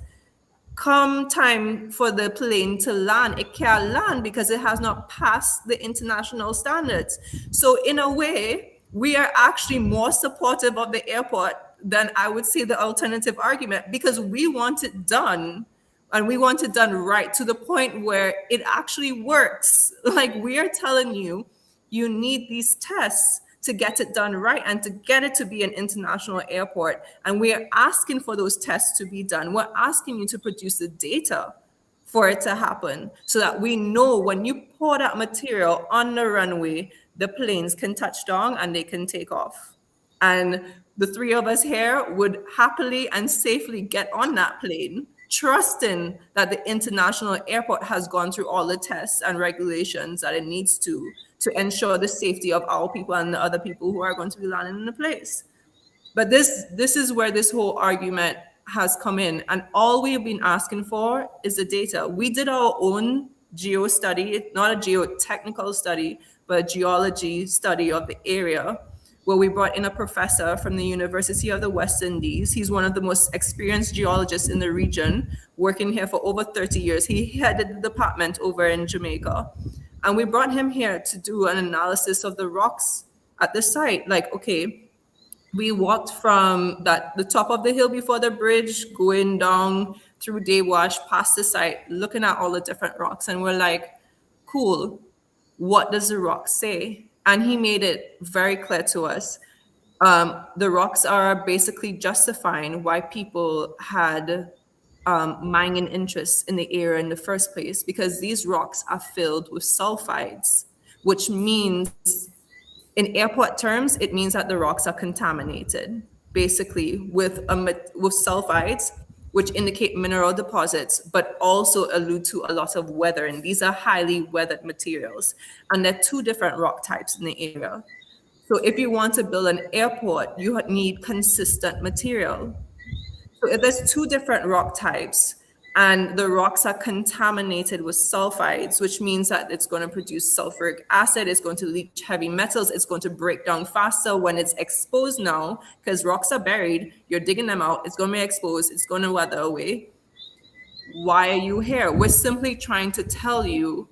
come time for the plane to land, it can't land because it has not passed the international standards. So in a way, we are actually more supportive of the airport than I would say the alternative argument, because we want it done, and we want it done right, to the point where it actually works. Like, we are telling you, you need these tests to get it done right and to get it to be an international airport. And we are asking for those tests to be done. We're asking you to produce the data for it to happen, so that we know when you pour that material on the runway, the planes can touch down and they can take off. And the three of us here would happily and safely get on that plane, trusting that the international airport has gone through all the tests and regulations that it needs to ensure the safety of our people and the other people who are going to be landing in the place. But this is where this whole argument has come in. And all we've been asking for is the data. We did our own geo study, not a geotechnical study, but a geology study of the area, where we brought in a professor from the University of the West Indies. He's one of the most experienced geologists in the region, working here for over 30 years. He headed the department over in Jamaica. And we brought him here to do an analysis of the rocks at the site. Like, okay, we walked from the top of the hill before the bridge, going down through Deos, past the site, looking at all the different rocks. And we're like, cool, what does the rock say? and he made it very clear to us. The rocks are basically justifying why people had mining interests in the area in the first place, because these rocks are filled with sulfides, which means, in airport terms, it means that the rocks are contaminated, basically with sulfides, which indicate mineral deposits, but also allude to a lot of weather. And these are highly weathered materials. And there are two different rock types in the area. So if you want to build an airport, you need consistent material. So if there's two different rock types and the rocks are contaminated with sulfides, which means that it's going to produce sulfuric acid, it's going to leach heavy metals, it's going to break down faster when it's exposed now, because rocks are buried, you're digging them out, it's going to be exposed, it's going to weather away. Why are you here? We're simply trying to tell you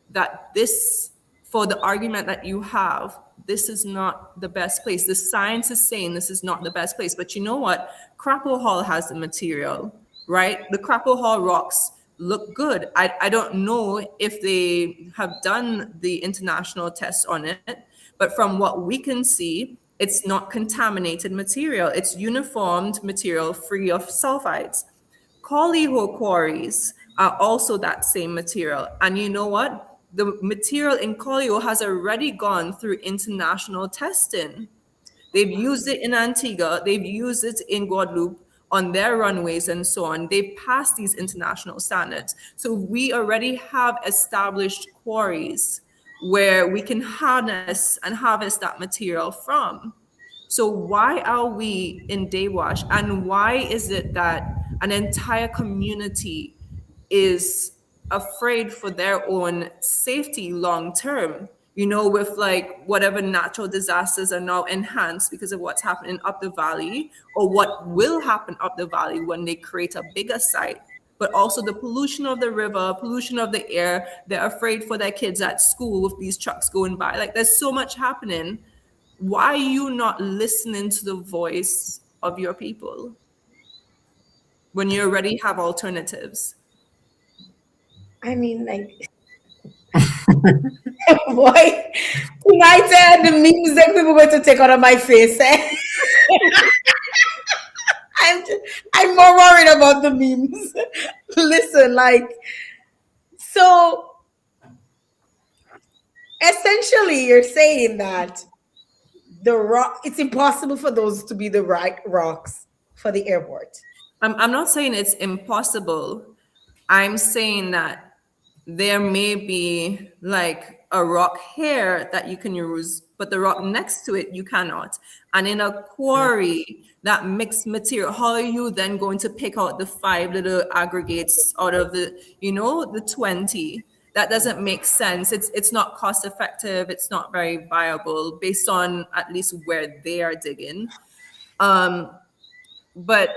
that this, for the argument that you have, this is not the best place. The science is saying this is not the best place. But you know what? Crapple Hall has the material, right? The Crapple Hall rocks look good. I don't know if they have done the international tests on it, but from what we can see, it's not contaminated material. It's uniformed material free of sulfides. Collyho quarries are also that same material. And you know what? The material in Collyho has already gone through international testing. They've used it in Antigua, they've used it in Guadeloupe on their runways and so on. They've passed these international standards. So we already have established quarries where we can harness and harvest that material from. So why are we in Dewash, and why is it that an entire community is afraid for their own safety long term, with like whatever natural disasters are now enhanced because of what's happening up the valley, or what will happen up the valley when they create a bigger site, but also the pollution of the river, pollution of the air. They're afraid for their kids at school with these trucks going by. Like, there's so much happening. Why are you not listening to the voice of your people when you already have alternatives? I mean, like, boy, tonight the memes that people going to take out of my face. I'm more worried about the memes. Listen, like, so essentially, you're saying that it's impossible for those to be the right rocks for the airport. I'm not saying it's impossible. I'm saying that there may be like a rock here that you can use, but the rock next to it, you cannot. And in a quarry, that mixed material, how are you then going to pick out the 5 little aggregates out of the 20? That doesn't make sense. It's not cost effective. It's not very viable based on at least where they are digging. But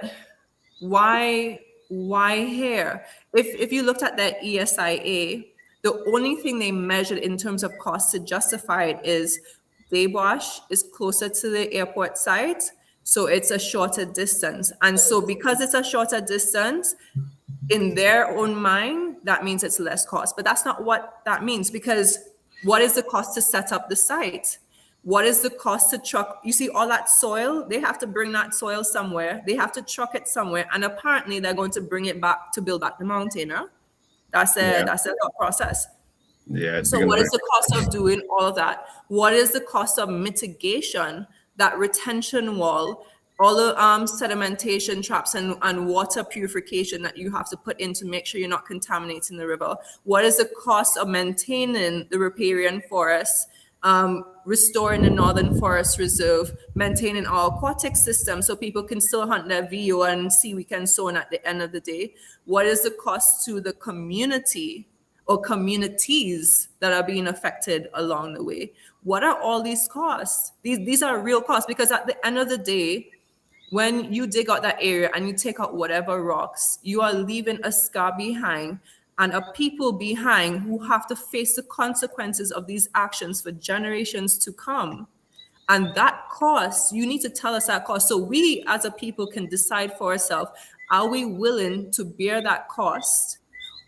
why here? If you looked at that ESIA, the only thing they measured in terms of cost to justify it is Dewash is closer to the airport site, so it's a shorter distance. And so because it's a shorter distance, in their own mind, that means it's less cost. But that's not what that means, because what is the cost to set up the site? What is the cost to truck? You see all that soil, they have to bring that soil somewhere. They have to truck it somewhere. And apparently they're going to bring it back to build back the mountain. Huh? That's a thought process. Yeah. So what is the cost of doing all of that? What is the cost of mitigation, that retention wall, all the sedimentation traps and water purification that you have to put in to make sure you're not contaminating the river? What is the cost of maintaining the riparian forests, restoring the Northern Forest Reserve, maintaining our aquatic system so people can still hunt their VO and seaweed and so on at the end of the day? What is the cost to the community or communities that are being affected along the way? What are all these costs? These are real costs, because at the end of the day, when you dig out that area and you take out whatever rocks, you are leaving a scar behind and a people behind who have to face the consequences of these actions for generations to come. And that cost, you need to tell us that cost, so we as a people can decide for ourselves, are we willing to bear that cost?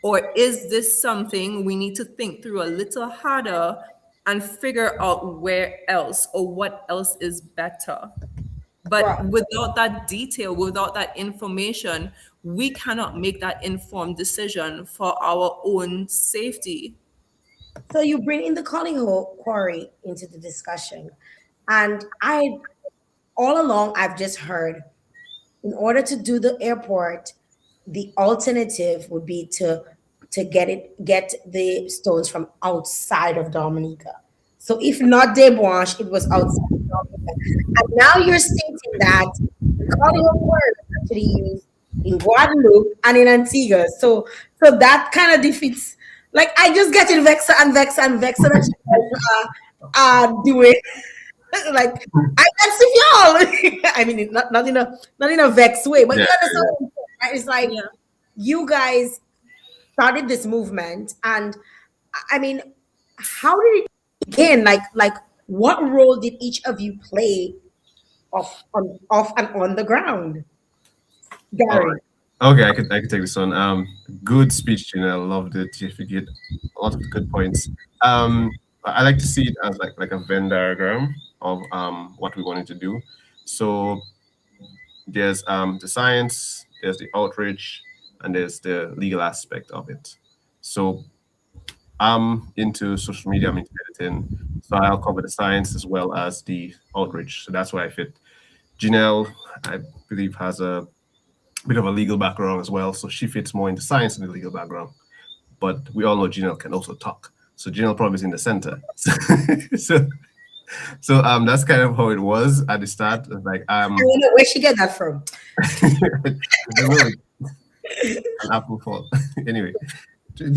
Or is this something we need to think through a little harder and figure out where else or what else is better. But Right. without that detail, without that information, we cannot make that informed decision for our own safety. So you bring in the calling quarry into the discussion. And all along, I've just heard in order to do the airport, the alternative would be to get the stones from outside of Dominica. So if not De Blanche, it was outside of Dominica. And now you're stating that the calling of words is actually used in Guadeloupe and in Antigua. So that kind of defeats. Like I just get in vexer and vexer and vexer that you guys are doing. Like I vex with y'all. I mean, not in a vex way, but Yeah, you understand what I'm saying, right? It's like Yeah. you guys started this movement, and I mean, how did it begin? Like what role did each of you play off and on the ground? all Gary. right. Okay, I could take this one. Good speech, Gina. I loved it. You get a lot of good points. I like to see it as like a Venn diagram of what we wanted to do. So there's the science, there's the outreach, and there's the legal aspect of it. So I'm into social media, I'm into editing, so I'll cover the science as well as the outreach. So that's why I fit. Janelle, I believe, has a bit of a legal background as well, so she fits more into science and the legal background. But we all know Janelle can also talk, so Janelle probably is in the center. so that's kind of how it was at the start. Like I don't know where she get that from. an apple fault. Anyway, the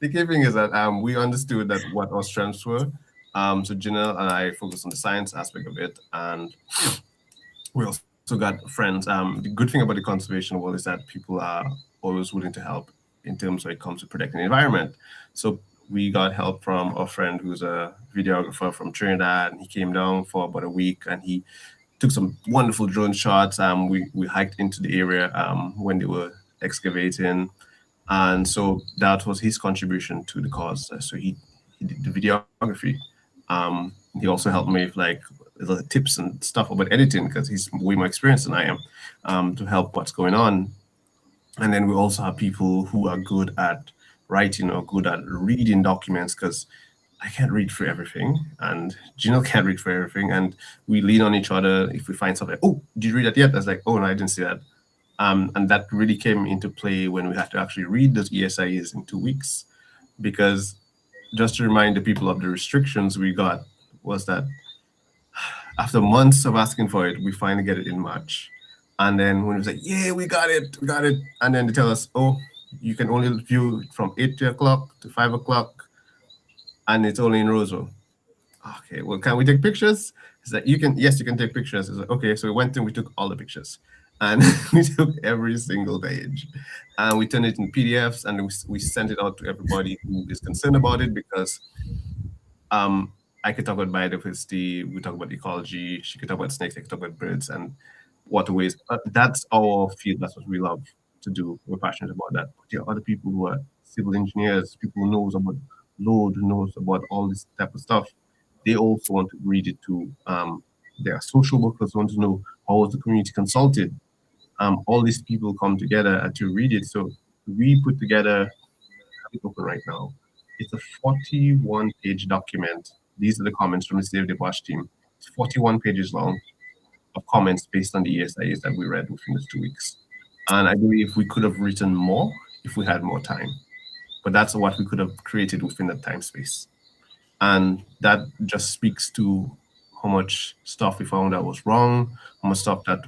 the key thing is that we understood that what our strengths were. So Janelle and I focused on the science aspect of it, and we also got friends. The good thing about the conservation world is that people are always willing to help in terms when it comes to protecting the environment. So we got help from a friend who's a videographer from Trinidad, and he came down for about a week, and he took some wonderful drone shots. We hiked into the area when they were excavating, and so that was his contribution to the cause. So he did the videography. He also helped me with like the tips and stuff about editing because he's way more experienced than I am, to help what's going on. And then we also have people who are good at writing or good at reading documents because I can't read for everything, and Gino can't read for everything, and we lean on each other if we find something. Oh, did you read that yet? I was like, oh no, I didn't see that. And that really came into play when we had to actually read those ESIAs in 2 weeks, because just to remind the people of the restrictions we got was that after months of asking for it, we finally get it in March. And then when it was like, yeah, we got it. And then they tell us, oh, you can only view from 8 o'clock to 5 o'clock, and it's only in Roseville. Okay, well, can we take pictures? It's like, yes, you can take pictures. It's like, okay, so we went and we took all the pictures. And we took every single page, and we turned it in PDFs, and we sent it out to everybody who is concerned about it, because I could talk about biodiversity, we talk about ecology, she could talk about snakes, I could talk about birds and waterways. That's our field, that's what we love to do. We're passionate about that. But there are other people who are civil engineers, people who knows about load, who knows about all this type of stuff. They also want to read it too. There are social workers who want to know how was the community consulted. All these people come together and to read it. So we put together, I have it open right now. It's a 41-page document. These are the comments from the Save the Bush team. It's 41 pages long of comments based on the ESIAs that we read within those 2 weeks. And I believe we could have written more if we had more time. But that's what we could have created within that time space. And that just speaks to how much stuff we found that was wrong, how much stuff that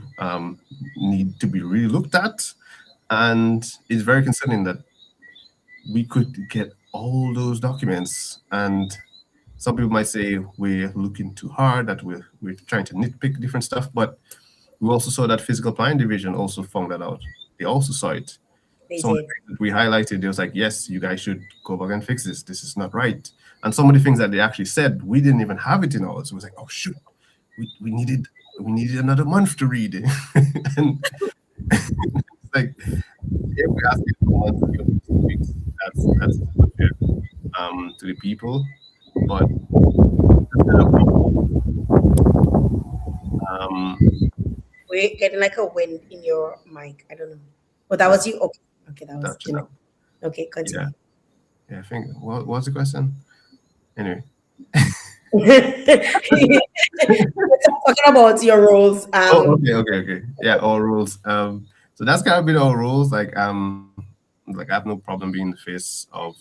need to be really looked at. And it's very concerning that we could get all those documents, and some people might say we're looking too hard, that we're trying to nitpick different stuff, but we also saw that Physical Planning Division also found that out. They also saw it. Some of the things that we highlighted, they was like, yes, you guys should go back and fix this. This is not right. And some of the things that they actually said, we didn't even have it in ours. It was like, oh shoot, we needed another month to read it. And it's like, if we ask you for 1 weeks, that's not fair. to the people. But um, We're getting like a wind in your mic. I don't know. Oh, that that, was you. Okay, okay, that was that Jeanette. Okay, yeah, continue. yeah. I think what was the question? Anyway, We're talking about your roles. oh, okay. Yeah, all rules. So that's kind of been all rules. Like I have no problem being the face of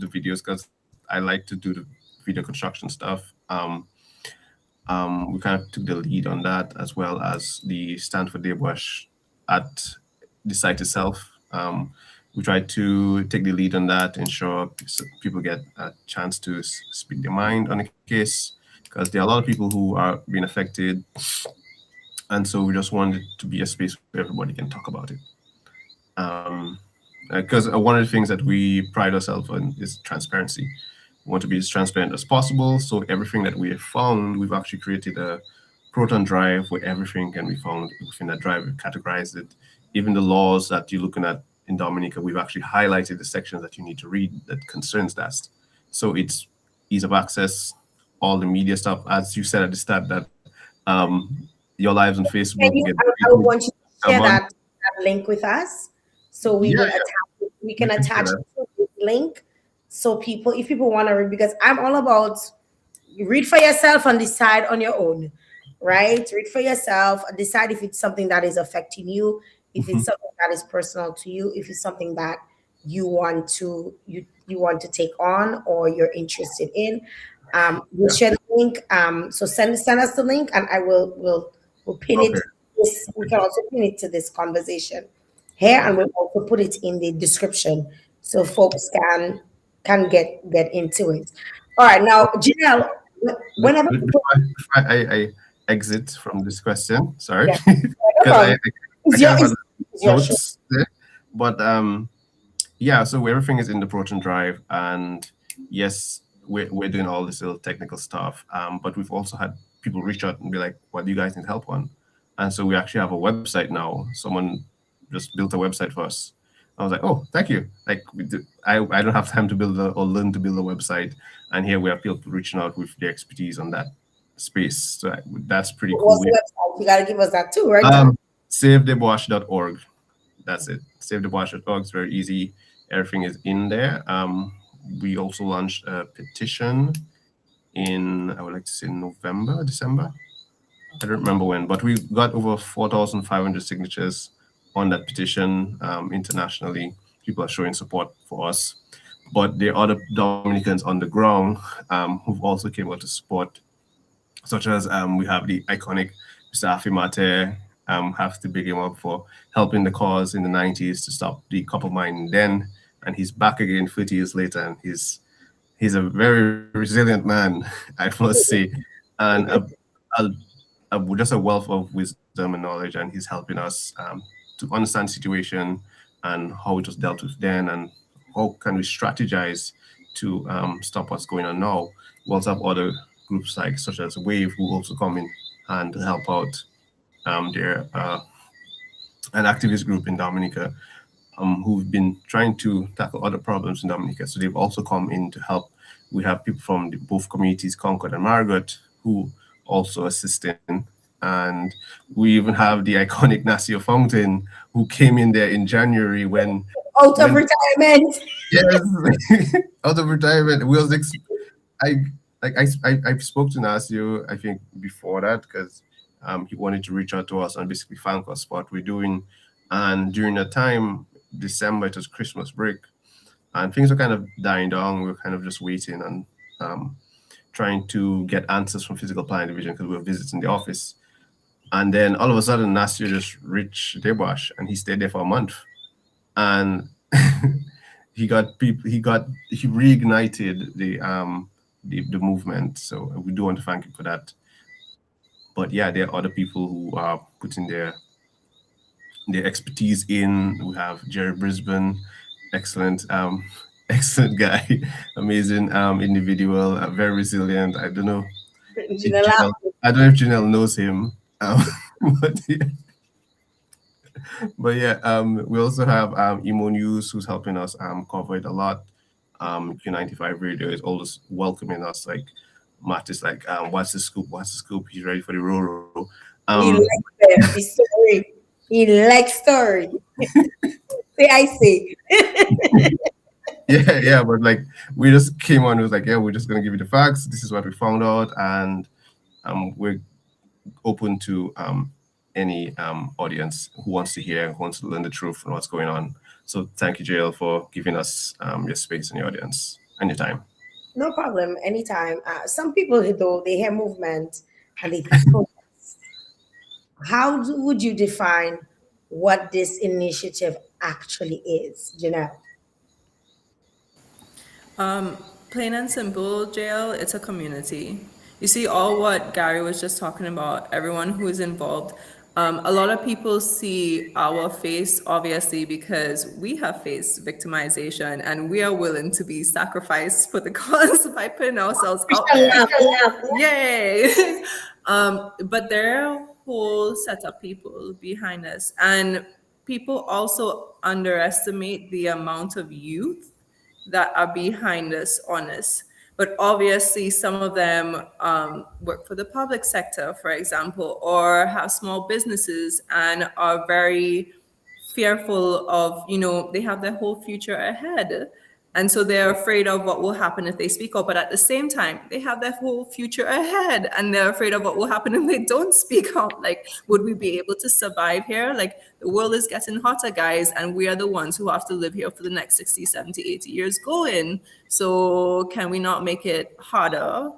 the videos because I like to do the video construction stuff. We kind of took the lead on that as well as the Stanford Daywash at the site itself. We tried to take the lead on that, ensure people get a chance to speak their mind on the case, because there are a lot of people who are being affected, and so we just wanted to be a space where everybody can talk about it. Because one of the things that we pride ourselves on is transparency. We want to be as transparent as possible. So everything that we have found, we've actually created a Proton drive where everything can be found within that drive. We've categorized it. Even the laws that you're looking at in Dominica, we've actually highlighted the sections that you need to read that concerns that. So it's ease of access, all the media stuff. As you said at the start, that your lives on Facebook get I want you to a share month. that link with us, so we Yeah, will yeah, attach. We can we can share attach that. this link, so people, if people want to read, because I'm all about read for yourself and decide on your own, right? Read for yourself and decide if it's something that is affecting you, if it's something that is personal to you, if it's something that you want to take on or you're interested in. We'll Yeah. share the link. So send us the link, and I will pin it. Okay. This, we can also pin it to this conversation here, and we'll also put it in the description so folks can get into it. All right, now Janelle, whenever Before people, I exit from this question, sorry, yeah, no because problem. I It's your, kind of had it's your show. notes there. But yeah, so everything is in the Proton Drive, and yes, we're doing all this little technical stuff. But we've also had people reach out and be like, "What do you guys need help on?" And so we actually have a website now. Someone just built a website for us. I was like, "Oh, thank you!" Like I don't have time to build or learn to build a website, and here we have people reaching out with their expertise on that space. So that's pretty cool. What's the website? You gotta give us that too, right? SaveTheBosch.org. That's it. SaveTheBosch.org is very easy. Everything is in there. We also launched a petition in, I would like to say, November, December. I don't remember when, but we got over 4,500 signatures on that petition internationally. People are showing support for us. But there are other Dominicans on the ground who've also came out to support, such as we have the iconic Mr. Afimate. Have to big him up for helping the cause in the 90s to stop the copper mining then. And he's back again 30 years later, and he's a very resilient man, I must say, and just a wealth of wisdom and knowledge, and he's helping us to understand the situation and how it was dealt with then, and how can we strategize to stop what's going on now. We also have other groups like such as Wave who also come in and help out. They're an activist group in Dominica who've been trying to tackle other problems in Dominica. So they've also come in to help. We have people from both communities, Concord and Margaret, who also assist in. And we even have the iconic Nasio Fountain, who came in there in January when Out of retirement. yes, out of retirement. We was I spoke to Nasio, I think, before that because he wanted to reach out to us and basically thank us for what we're doing. And during that time, December, it was Christmas break, and things were kind of dying down. We were kind of just waiting and trying to get answers from Physical Planning Division because we were visiting the office. And then all of a sudden, Nasir just reached Debosh, and he stayed there for a month. And he reignited the movement. So we do want to thank him for that. But yeah, there are other people who are putting their expertise in. We have Jerry Brisbane, excellent excellent guy, amazing individual, very resilient. I don't know if Janelle knows him. But yeah. But yeah, we also have Emo News who's helping us cover it a lot. Q95 radio is always welcoming us. Like Matt is like, what's the scoop? What's the scoop? He's ready for the row. He likes the story. He likes story. Say I say. Yeah, but like we just came on. It was like, yeah, we're just gonna give you the facts. This is what we found out, and we're open to any audience who wants to hear, who wants to learn the truth and what's going on. So thank you, Jael, for giving us your space and your audience and your time. No problem. Anytime. Some people, though, they hear movement and they think protest. Would you define what this initiative actually is, Janelle? Plain and simple, Jael, it's a community. You see, all what Gary was just talking about, everyone who is involved. A lot of people see our face, obviously, because we have faced victimization and we are willing to be sacrificed for the cause by putting ourselves out there. Yay! But there are a whole set of people behind us. And people also underestimate the amount of youth that are behind us, honest. But obviously, some of them work for the public sector, for example, or have small businesses and are very fearful of, they have their whole future ahead. And so they're afraid of what will happen if they speak up. But at the same time, they have their whole future ahead and they're afraid of what will happen if they don't speak up. Like, would we be able to survive here? Like, the world is getting hotter, guys, and we are the ones who have to live here for the next 60, 70, 80 years going. So can we not make it harder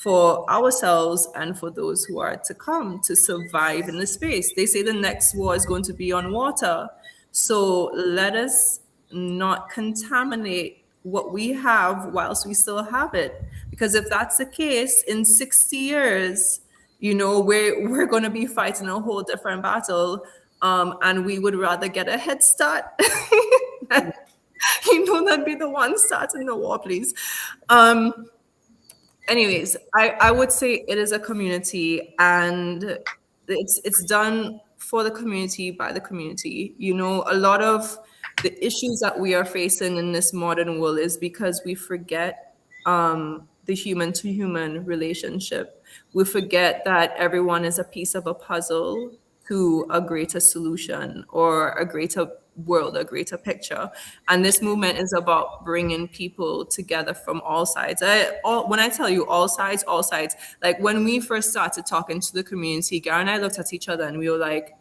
for ourselves and for those who are to come to survive in the space? They say the next war is going to be on water. So let us not contaminate what we have whilst we still have it. Because if that's the case, in 60 years, we're going to be fighting a whole different battle. And we would rather get a head start. That'd be the one starting the war, please. Anyways, I would say it is a community and it's done for the community, by the community. A lot of the issues that we are facing in this modern world is because we forget the human to human relationship. We forget that everyone is a piece of a puzzle to a greater solution or a greater world, a greater picture. And this movement is about bringing people together from all sides. When I tell you all sides, like when we first started talking to the community, Gary and I looked at each other and we were like,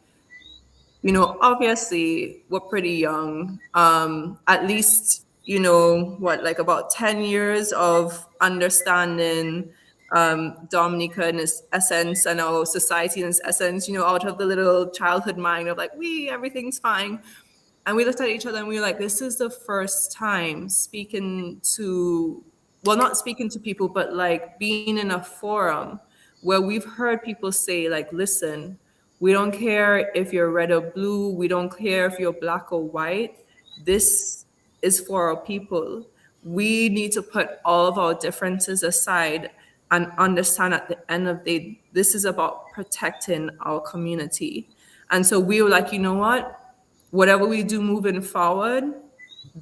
obviously we're pretty young, at least, like about 10 years of understanding Dominica in its essence and our society in its essence, out of the little childhood mind of like, everything's fine. And we looked at each other and we were like, this is the first time not speaking to people, but like being in a forum where we've heard people say like, listen, we don't care if you're red or blue. We don't care if you're black or white. This is for our people. We need to put all of our differences aside and understand at the end of the day, this is about protecting our community. And so we were like, you know what? Whatever we do moving forward,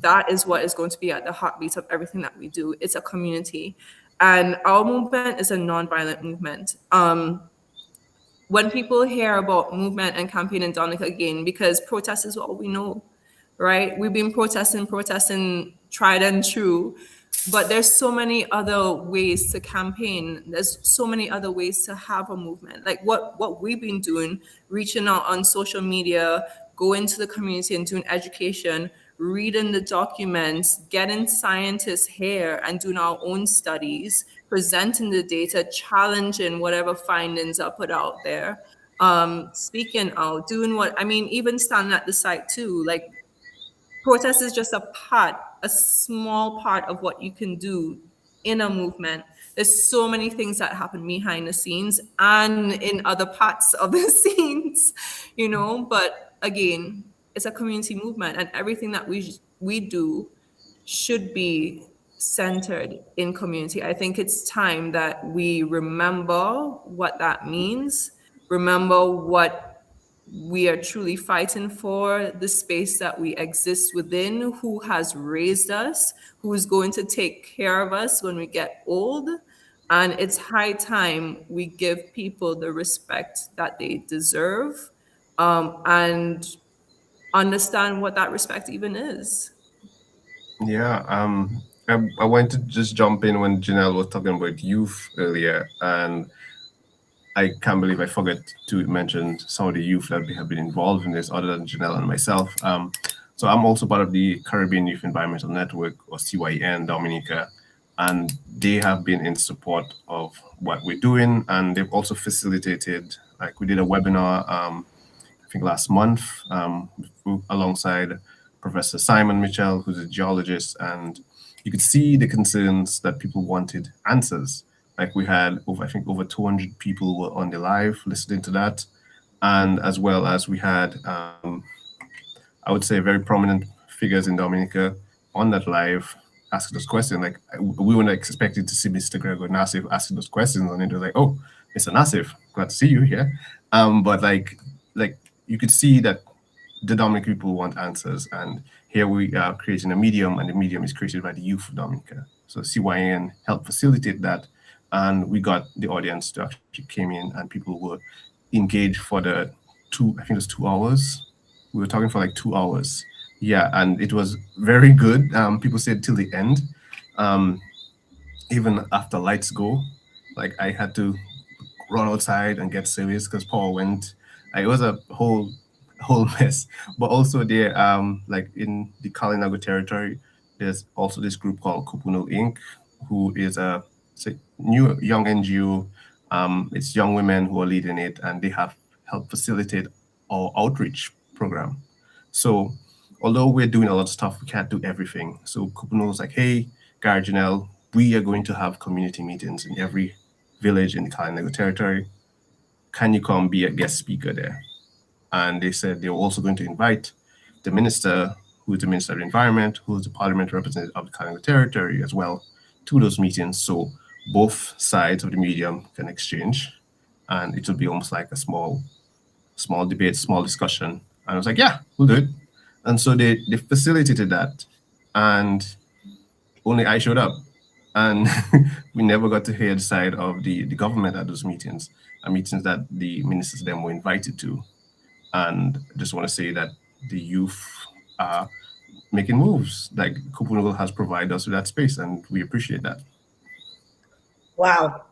that is what is going to be at the heartbeat of everything that we do. It's a community. And our movement is a nonviolent movement. When people hear about movement and campaign in Dominica again, because protest is what we know, right? We've been protesting, tried and true. But there's so many other ways to campaign. There's so many other ways to have a movement. Like what we've been doing, reaching out on social media, going to the community and doing education, reading the documents, getting scientists here and doing our own studies, presenting the data, challenging whatever findings are put out there, speaking out, doing even standing at the site too. Like, protest is just a small part of what you can do in a movement. There's so many things that happen behind the scenes and in other parts of the scenes, but again, it's a community movement and everything that we do should be centered in community. I think it's time that we remember what that means, remember what we are truly fighting for the space that we exist within, who has raised us, who is going to take care of us when we get old. And it's high time we give people the respect that they deserve, and understand what that respect even is. Yeah, I wanted to just jump in when Janelle was talking about youth earlier, and I can't believe I forgot to mention some of the youth that have been involved in this, other than Janelle and myself. So I'm also part of the Caribbean Youth Environmental Network, or CYN Dominica, and they have been in support of what we're doing, and they've also facilitated. Like we did a webinar, I think last month, alongside Professor Simon Mitchell, who's a geologist, and you could see the concerns that people wanted answers. Like we had over, I think over 200 people were on the live listening to that, and as well as we had, I would say, very prominent figures in Dominica on that live asking those questions. Like we weren't expecting to see Mr. Gregor Nassif asking those questions, and it was like, oh, Mr. Nassif, glad to see you here. But like you could see that the Dominican people want answers, and here we are creating a medium, and the medium is created by the youth of Dominica. So CYN helped facilitate that, and we got the audience to actually came in, and people were engaged for the I think it was 2 hours. We were talking for like 2 hours. Yeah, and it was very good. People said till the end, even after lights go, like I had to run outside and get serious because power went. It was a whole mess. But also there, like in the Kalinago territory, there's also this group called Kupuno Inc., who is it's a new young NGO. It's young women who are leading it, and they have helped facilitate our outreach program. So although we're doing a lot of stuff, we can't do everything. So Kupuno was like, hey, Gary, Janelle, we are going to have community meetings in every village in the Kalinago territory. Can you come be a guest speaker there? And they said they were also going to invite the minister, who is the Minister of the Environment, who is the parliament representative of the Kalinago territory as well, to those meetings. So both sides of the medium can exchange, and it will be almost like a small debate, small discussion. And I was like, yeah, we'll do it. And so they facilitated that, and only I showed up. And we never got to hear the side of the government at those meetings, meetings that the ministers then were invited to. And I just want to say that the youth are making moves. Like Kupuno has provided us with that space, and we appreciate that. Wow.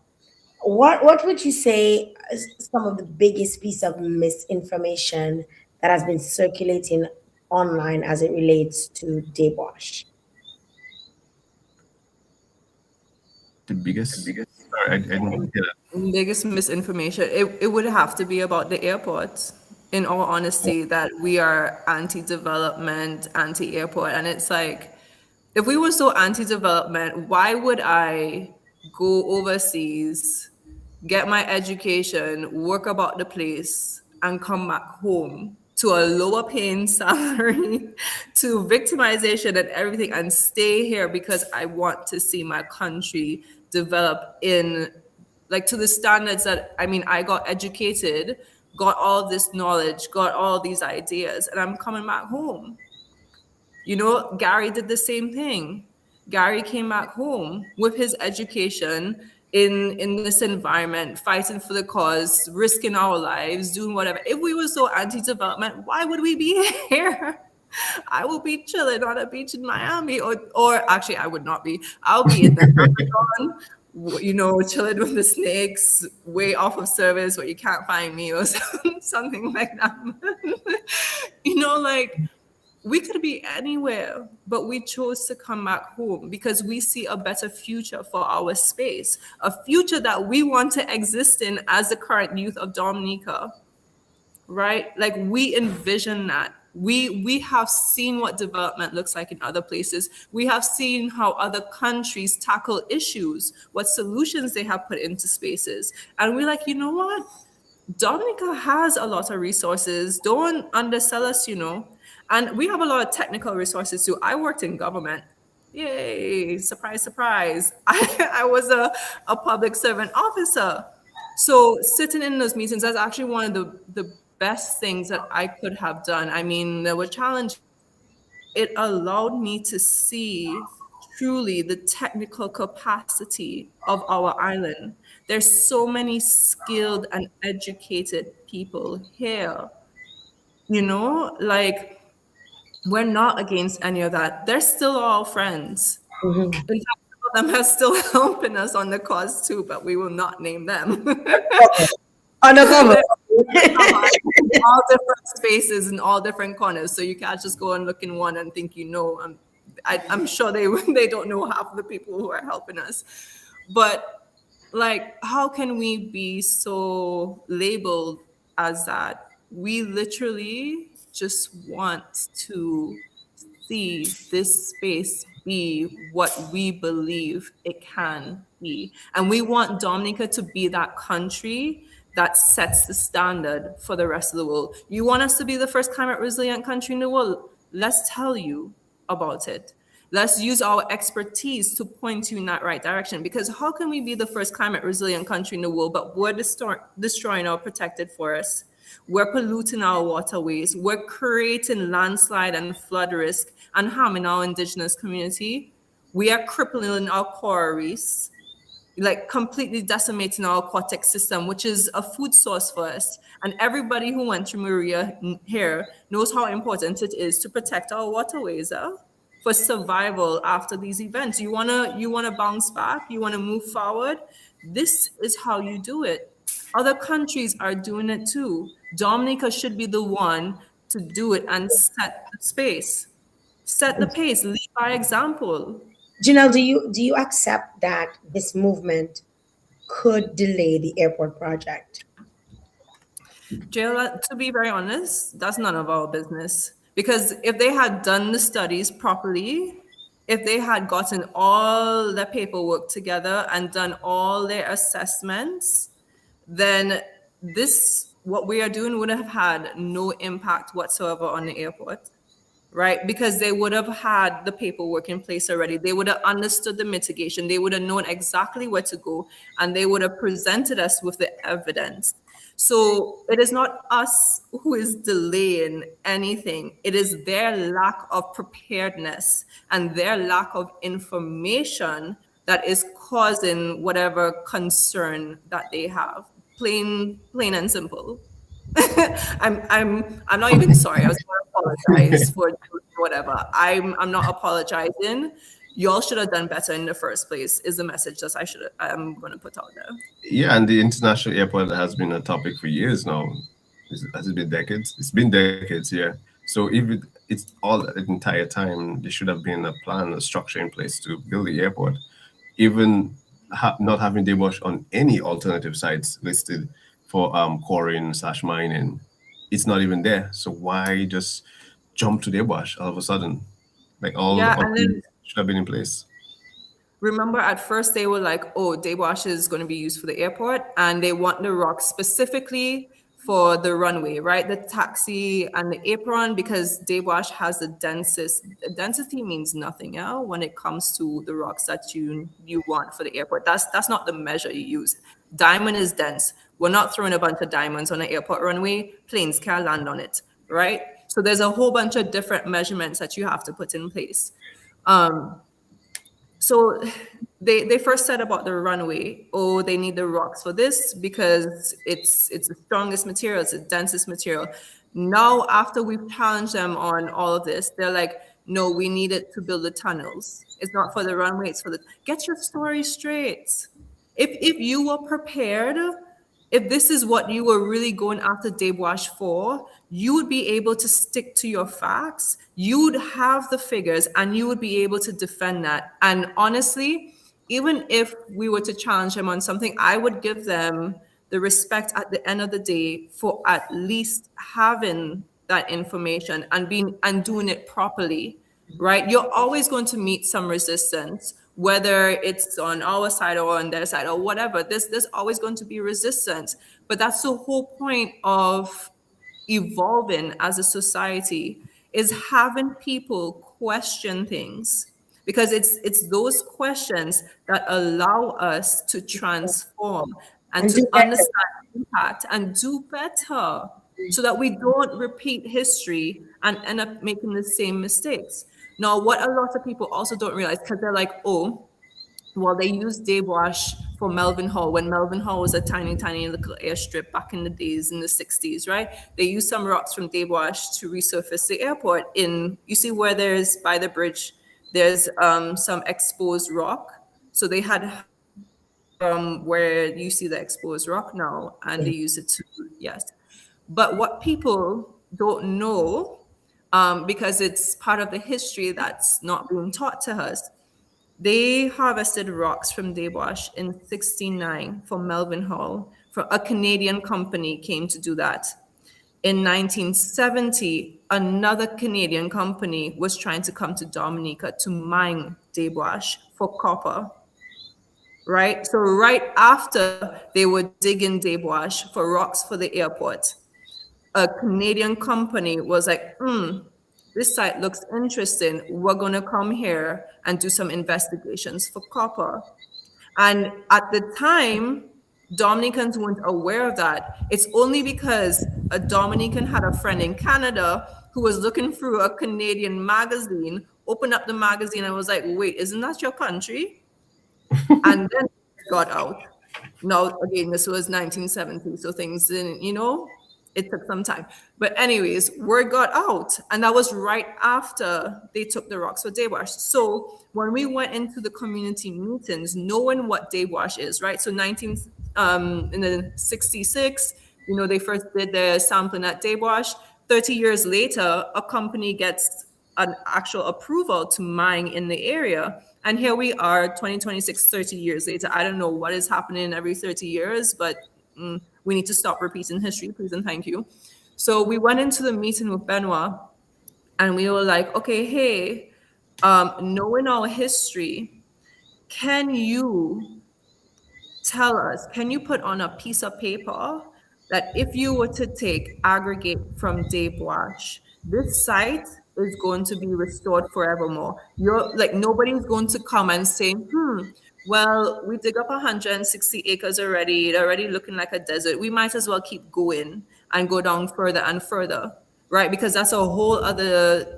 What would you say is some of the biggest piece of misinformation that has been circulating online as it relates to Dewash? The biggest. Sorry, I didn't hear that. Biggest misinformation, it would have to be about the airport, in all honesty, that we are anti-development, anti-airport. And it's like, if we were so anti-development, why would I go overseas, get my education, work about the place, and come back home to a lower paying salary, to victimization and everything, and stay here because I want to see my country develop in, like, to the standards that, I mean, I got educated, got all this knowledge, got all these ideas, and I'm coming back home. You know, Gary did the same thing. Gary came back home with his education in this environment, fighting for the cause, risking our lives, doing whatever. If we were so anti-development, why would we be here? I will be chilling on a beach in Miami, or actually, I would not be. I'll be in the Amazon, you know, chilling with the snakes, way off of service where you can't find me, or something like that. You know, like, we could be anywhere, but we chose to come back home because we see a better future for our space, a future that we want to exist in as the current youth of Dominica, right? Like, we envision that. We have seen what development looks like in other places. We have seen how other countries tackle issues, what solutions they have put into spaces. And we're like, you know what? Dominica has a lot of resources. Don't undersell us, you know. And we have a lot of technical resources too. I worked in government. Yay, surprise, surprise. I was a public servant officer. So sitting in those meetings, that's actually one of the best things that I could have done. I mean, there were challenges. It allowed me to see truly the technical capacity of our island. There's so many skilled and educated people here, like we're not against any of that. They're still all friends. Mhm. In fact, some of them are still helping us on the cause too, but we will not name them. Undercover. All different spaces in all different corners, so you can't just go and look in one and think I'm sure they don't know half of the people who are helping us. But like, how can we be so labeled as that? We literally just want to see this space be what we believe it can be. And we want Dominica to be that country that sets the standard for the rest of the world. You want us to be the first climate resilient country in the world? Let's tell you about it. Let's use our expertise to point you in that right direction. Because how can we be the first climate resilient country in the world, but we're destroying our protected forests? We're polluting our waterways. We're creating landslide and flood risk and harming our indigenous community. We are crippling our coral reefs, like completely decimating our aquatic system, which is a food source for us. And everybody who went through Maria here knows how important it is to protect our waterways for survival after these events. You wanna bounce back, you wanna move forward. This is how you do it. Other countries are doing it too. Dominica should be the one to do it and set the space, set the pace, lead by example. Janelle, do you accept that this movement could delay the airport project? Jael, to be very honest, that's none of our business. Because if they had done the studies properly, if they had gotten all the paperwork together and done all their assessments, then what we are doing would have had no impact whatsoever on the airport, right? Because they would have had the paperwork in place already. They would have understood the mitigation. They would have known exactly where to go, and they would have presented us with the evidence. So it is not us who is delaying anything. It is their lack of preparedness and their lack of information that is causing whatever concern that they have. Plain and simple. I'm not even sorry. I was going to apologize for whatever. I'm not apologizing. Y'all should have done better in the first place, is the message that I'm going to put out there. Yeah, and the international airport has been a topic for years now. Has it been decades? It's been decades, yeah. So if it's all the entire time, there should have been a plan, a structure in place to build the airport. Even not having Deos on any alternative sites listed for quarrying/mining, it's not even there. So why just jump to Deos all of a sudden? Like all should have been in place. Remember, at first they were like, "Oh, Deos is going to be used for the airport, and they want the rock specifically for the runway, right? The taxi and the apron, because Deos has the densest. Density means nothing, yeah, when it comes to the rocks that you want for the airport. That's not the measure you use. Diamond is dense. We're not throwing a bunch of diamonds on an airport runway. Planes can't land on it, right? So there's a whole bunch of different measurements that you have to put in place. So they first said about the runway, oh, they need the rocks for this because it's the strongest material, it's the densest material. Now, after we've challenged them on all of this, they're like, no, we need it to build the tunnels. It's not for the runway, it's for the... Get your story straight. If you were prepared, if this is what you were really going after Deos for, you would be able to stick to your facts, you would have the figures, and you would be able to defend that. And honestly, even if we were to challenge them on something, I would give them the respect at the end of the day for at least having that information and doing it properly, right? You're always going to meet some resistance, whether it's on our side or on their side or whatever. There's always going to be resistance, but that's the whole point of evolving as a society, is having people question things, because it's those questions that allow us to transform and to understand impact and do better. so that we don't repeat history and end up making the same mistakes. Now, what a lot of people also don't realize, because they're like, oh, well, they used Dewash for Melvin Hall when Melvin Hall was a tiny, tiny little airstrip back in the days in the 60s, right? They used some rocks from Dewash to resurface the airport. You see where there's by the bridge, there's some exposed rock. So they had where you see the exposed rock now, and they use it to, yes. But what people don't know, because it's part of the history that's not being taught to us, they harvested rocks from Dewash in 1969 from Melvin Hall. For a Canadian company came to do that. In 1970, another Canadian company was trying to come to Dominica to mine Dewash for copper. Right? So right after they were digging Dewash for rocks for the airport, a Canadian company was like, this site looks interesting. We're going to come here and do some investigations for copper. And at the time, Dominicans weren't aware of that. It's only because a Dominican had a friend in Canada who was looking through a Canadian magazine, opened up the magazine and was like, wait, isn't that your country? And then it got out. Now, again, this was 1970, so things didn't, it took some time. But anyways, word got out, and that was right after they took the rocks for Dewash. So when we went into the community meetings, knowing what Dewash is, right? So in the 66, they first did the sampling at Dewash. 30 years later, a company gets an actual approval to mine in the area. And here we are, 2026, 30 years later. I don't know what is happening every 30 years, but we need to stop repeating history, please and thank you. So we went into the meeting with Benoit, and we were like, okay, hey, knowing our history, can you tell us, can you put on a piece of paper that if you were to take aggregate from Dewash, this site is going to be restored forevermore? You're like, nobody's going to come and say, well, we dig up 160 acres already. It's already looking like a desert. We might as well keep going and go down further and further, right? Because that's a whole other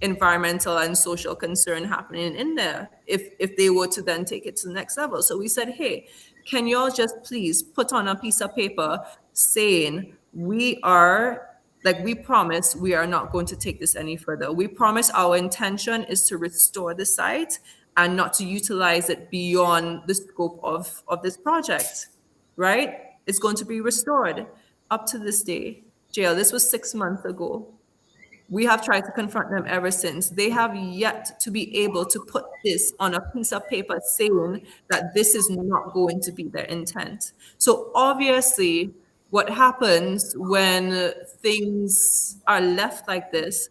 environmental and social concern happening in there if they were to then take it to the next level. So we said, hey, can y'all just please put on a piece of paper saying we promise we are not going to take this any further. We promise our intention is to restore the site and not to utilize it beyond the scope of this project, right? It's going to be restored up to this day. Jael, this was 6 months ago. We have tried to confront them ever since. They have yet to be able to put this on a piece of paper saying that this is not going to be their intent. So obviously, what happens when things are left like this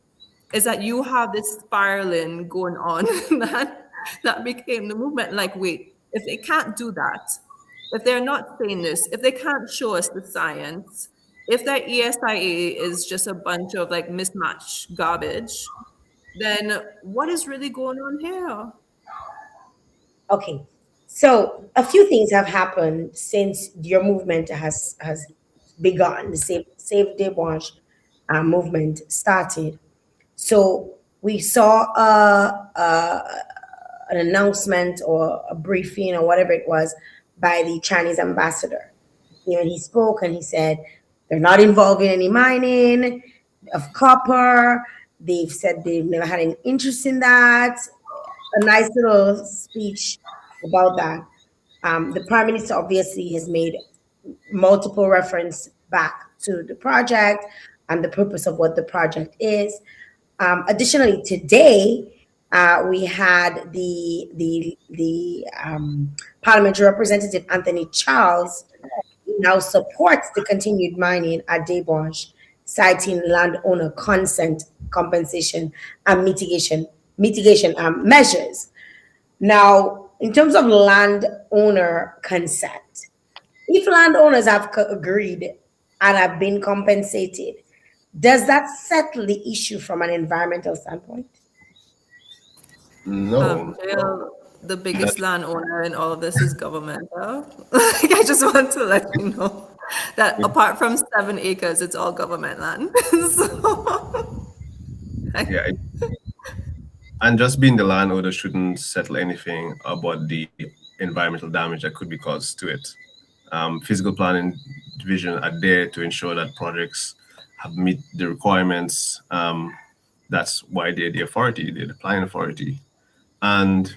is that you have this spiraling going on that became the movement. Like, wait, if they can't do that, if they're not saying this, if they can't show us the science, if their ESIA is just a bunch of like mismatched garbage, then what is really going on here? Okay, so a few things have happened since your movement has begun. The Save Dewash movement started. So we saw an announcement or a briefing or whatever it was by the Chinese ambassador. And he spoke and he said they're not involved in any mining of copper. They've said they've never had any interest in that. A nice little speech about that. The Prime Minister obviously has made multiple reference back to the project and the purpose of what the project is. Additionally, today we had the parliamentary representative Anthony Charles now supports the continued mining at Dewash, citing landowner consent, compensation, and mitigation measures. Now, in terms of landowner consent, if landowners have agreed and have been compensated, does that settle the issue from an environmental standpoint? No. The biggest landowner in all of this is government. Huh? I just want to let you know. that apart from 7 acres, it's all government land. So, Yeah, and just being the landowner shouldn't settle anything about the environmental damage that could be caused to it. Physical planning division are there to ensure that projects have meet the requirements. That's why they're the authority, they're the planning authority. And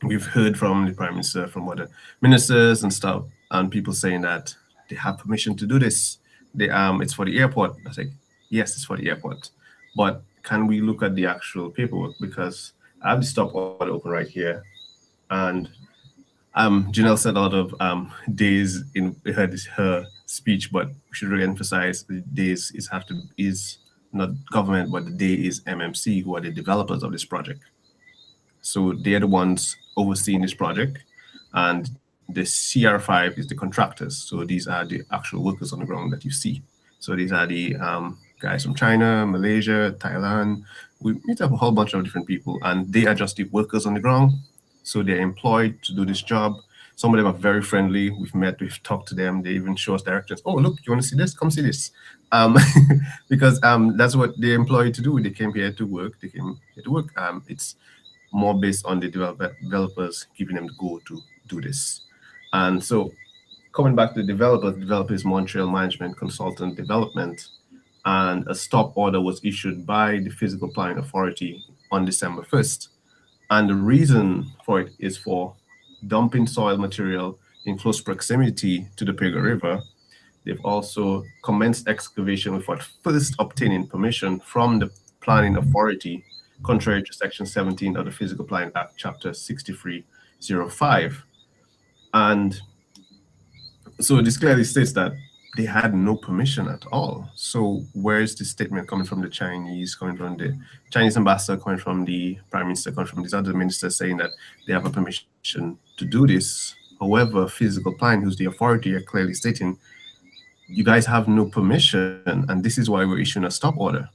we've heard from the prime minister, from other ministers and stuff, and people saying that they have permission to do this. It's for the airport. I was like, yes, it's for the airport, but can we look at the actual paperwork? Because I have the stop order open right here, and Janelle said a lot of days in her speech, but we should really emphasize the days is not government, but the day is MMC, who are the developers of this project. So they're the ones overseeing this project, and the CR5 is the contractors. So these are the actual workers on the ground that you see. So these are the guys from China, Malaysia, Thailand. We meet up a whole bunch of different people, and they are just the workers on the ground. So they're employed to do this job. Some of them are very friendly. We've talked to them. They even show us directions. Oh, look, you want to see this? Come see this. Because that's what they're employed to do. They came here to work. They came here to work. It's more based on the developers giving them the go to do this. And so coming back to the developers Montreal Management Consultant Development, and a stop order was issued by the Physical Planning Authority on December 1st. And the reason for it is for dumping soil material in close proximity to the Pega River. They've also commenced excavation without first obtaining permission from the planning authority, contrary to Section 17 of the Physical Planning Act, Chapter 6305. And so this clearly states that they had no permission at all. So where is this statement coming from? The Chinese, coming from the Chinese ambassador, coming from the prime minister, coming from these other ministers, saying that they have a permission to do this? However, Physical Planning, who's the authority, are clearly stating, you guys have no permission, and this is why we're issuing a stop order.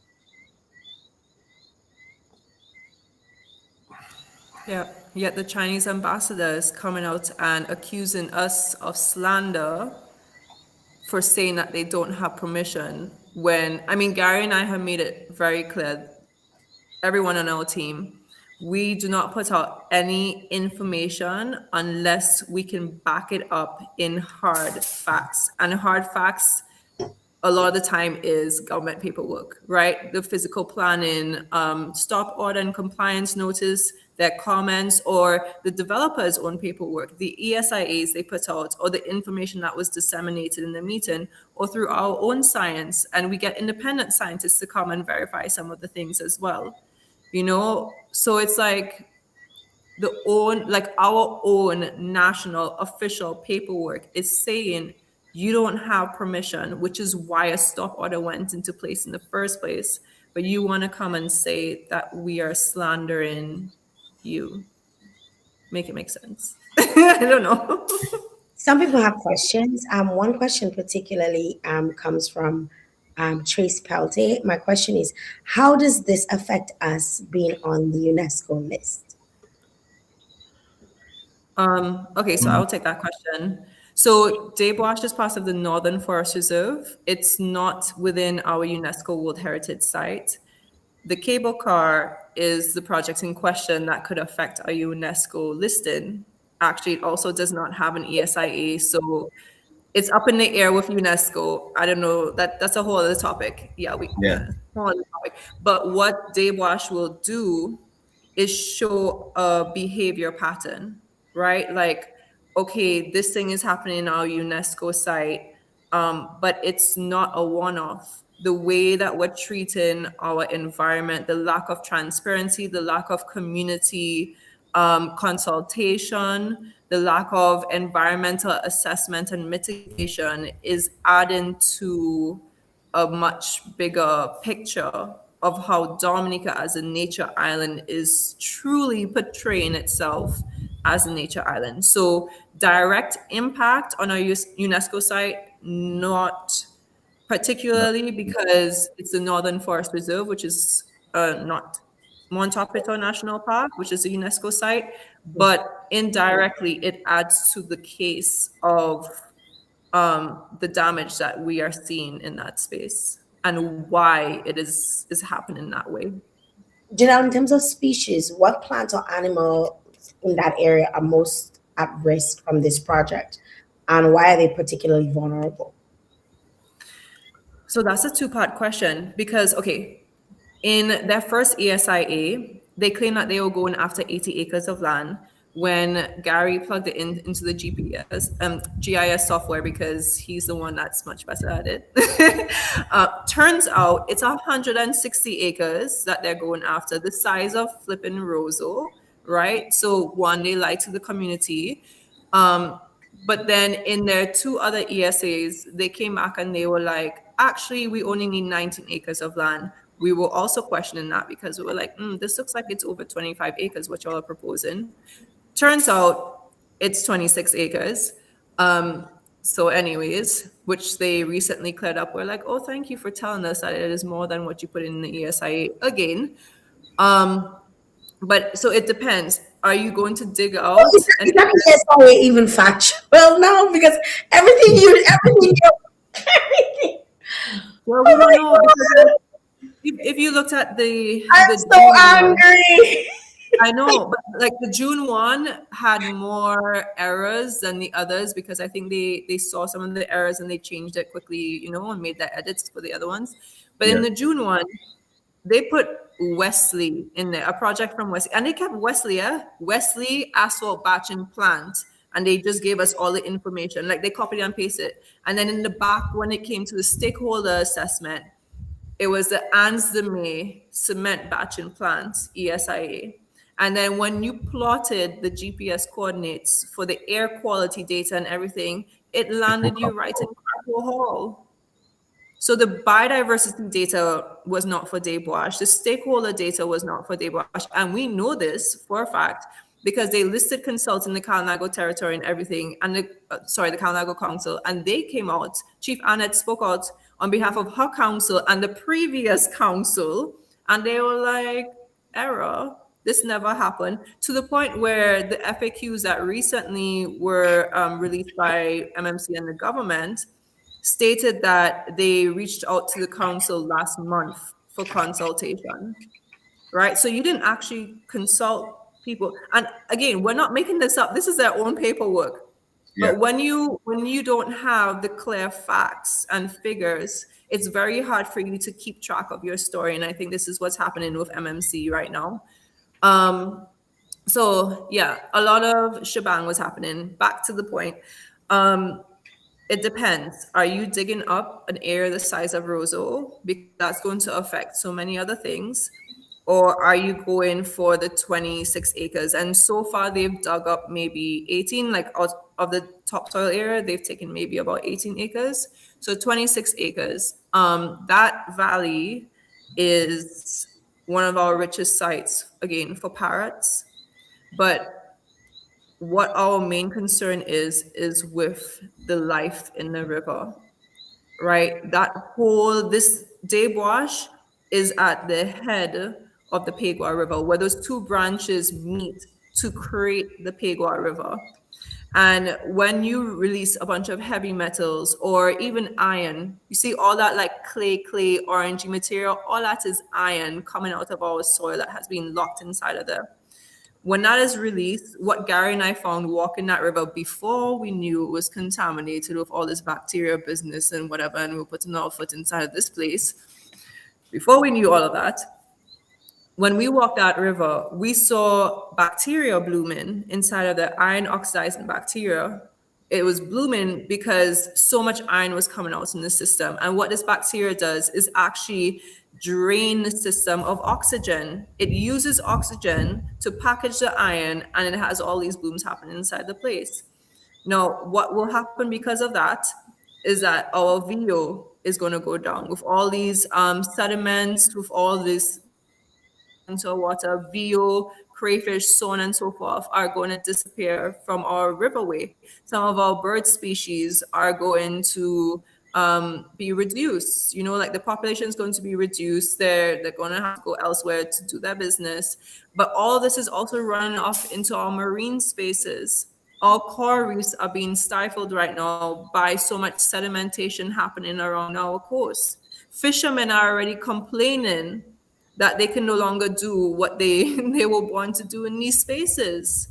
yeah, yet the Chinese ambassador is coming out and accusing us of slander for saying that they don't have permission, when, I mean, Gary and I have made it very clear, everyone on our team, we do not put out any information unless we can back it up in hard facts. And hard facts, a lot of the time, is government paperwork, right? The physical planning, stop order and compliance notice, their comments, or the developer's own paperwork, the ESIAs they put out, or the information that was disseminated in the meeting, or through our own science. And we get independent scientists to come and verify some of the things as well. You know, so it's like our own national official paperwork is saying you don't have permission, which is why a stop order went into place in the first place. But you want to come and say that we are slandering you. Make it make sense. I don't know. Some people have questions. One question particularly comes from Trace Pelte. My question is, how does this affect us being on the UNESCO list? Okay, so I'll take that question. So Deos is part of the Northern Forest Reserve. It's not within our UNESCO World Heritage Site. The cable car is the project in question that could affect our UNESCO listing. Actually, it also does not have an ESIA, so it's up in the air with UNESCO. I don't know, that's a whole other topic. Whole other topic. But what Deos will do is show a behavior pattern, right? Like, okay, this thing is happening in our UNESCO site, but it's not a one-off. The way that we're treating our environment, the lack of transparency, the lack of community consultation, the lack of environmental assessment and mitigation is adding to a much bigger picture of how Dominica as a nature island is truly portraying itself as a nature island. So direct impact on our UNESCO site, not particularly, because it's the Northern Forest Reserve, which is not Montopito National Park, which is a UNESCO site, but indirectly it adds to the case of the damage that we are seeing in that space and why it is happening that way. Janelle, in terms of species, what plant or animal in that area are most at risk from this project, and why are they particularly vulnerable? So that's a two-part question because, okay, in their first ESIA, they claimed that they were going after 80 acres of land when Gary plugged it into the GIS software because he's the one that's much better at it. Turns out it's 160 acres that they're going after, the size of flipping Roseau, right? So one, they lied to the community. But then in their two other ESAs, they came back and they were like, actually, we only need 19 acres of land. We were also questioning that because we were like, this looks like it's over 25 acres, what y'all are proposing. Turns out it's 26 acres. So anyways, which they recently cleared up. We're like, oh, thank you for telling us that it is more than what you put in the ESIA again. But so it depends. Are you going to dig out? Is that ESIA even factual now? Because everything everything. Well, we don't know because if you looked at I'm so angry. I know, but like the June one had more errors than the others because I think they saw some of the errors and they changed it quickly, and made the edits for the other ones. But in the June one, they put Wesley in there, a project from Wesley, and they kept Wesley asphalt batching plant, and they just gave us all the information, like they copied and pasted. And then in the back, when it came to the stakeholder assessment, it was the Ans de May cement batching plant, ESIA. And then when you plotted the GPS coordinates for the air quality data and everything, it landed you right in Crystal Hall. So the biodiversity data was not for Deos. The stakeholder data was not for Deos. And we know this for a fact because they listed consults in the Kalinago territory and everything, and the Kalinago Council, and they came out, Chief Annette spoke out on behalf of her council and the previous council, and they were like, error, this never happened, to the point where the FAQs that recently were released by MMC and the government stated that they reached out to the council last month for consultation, right? So you didn't actually consult people. And again, we're not making this up. This is their own paperwork. Yeah. But when you don't have the clear facts and figures, it's very hard for you to keep track of your story. And I think this is what's happening with MMC right now. So yeah, a lot of shebang was happening. Back to the point. It depends. Are you digging up an area the size of Roseau? Because that's going to affect so many other things. Or are you going for the 26 acres? And so far they've dug up maybe 18, like out of the topsoil area, they've taken maybe about 18 acres. So 26 acres. That valley is one of our richest sites, again, for parrots. But what our main concern is with the life in the river, right? This Deos is at the head of the Pegua River, where those two branches meet to create the Pegua River. And when you release a bunch of heavy metals or even iron, you see all that like clay, orangey material, all that is iron coming out of our soil that has been locked inside of there. When that is released, what Gary and I found walking that river before we knew it was contaminated with all this bacteria business and whatever, and we were putting our foot inside of this place, before we knew all of that, when we walked that river, we saw bacteria blooming inside of the iron oxidizing bacteria. It was blooming because so much iron was coming out in the system. And what this bacteria does is actually drain the system of oxygen. It uses oxygen to package the iron, and it has all these blooms happening inside the place. Now, what will happen because of that is that our VO is going to go down with all these sediments, with all this into water, VO, crayfish, so on and so forth, are going to disappear from our riverway. Some of our bird species are going to be reduced. Like the population is going to be reduced. They're going to have to go elsewhere to do their business. But all of this is also running off into our marine spaces. Our coral reefs are being stifled right now by so much sedimentation happening around our coast. Fishermen are already complaining that they can no longer do what they, they were born to do in these spaces,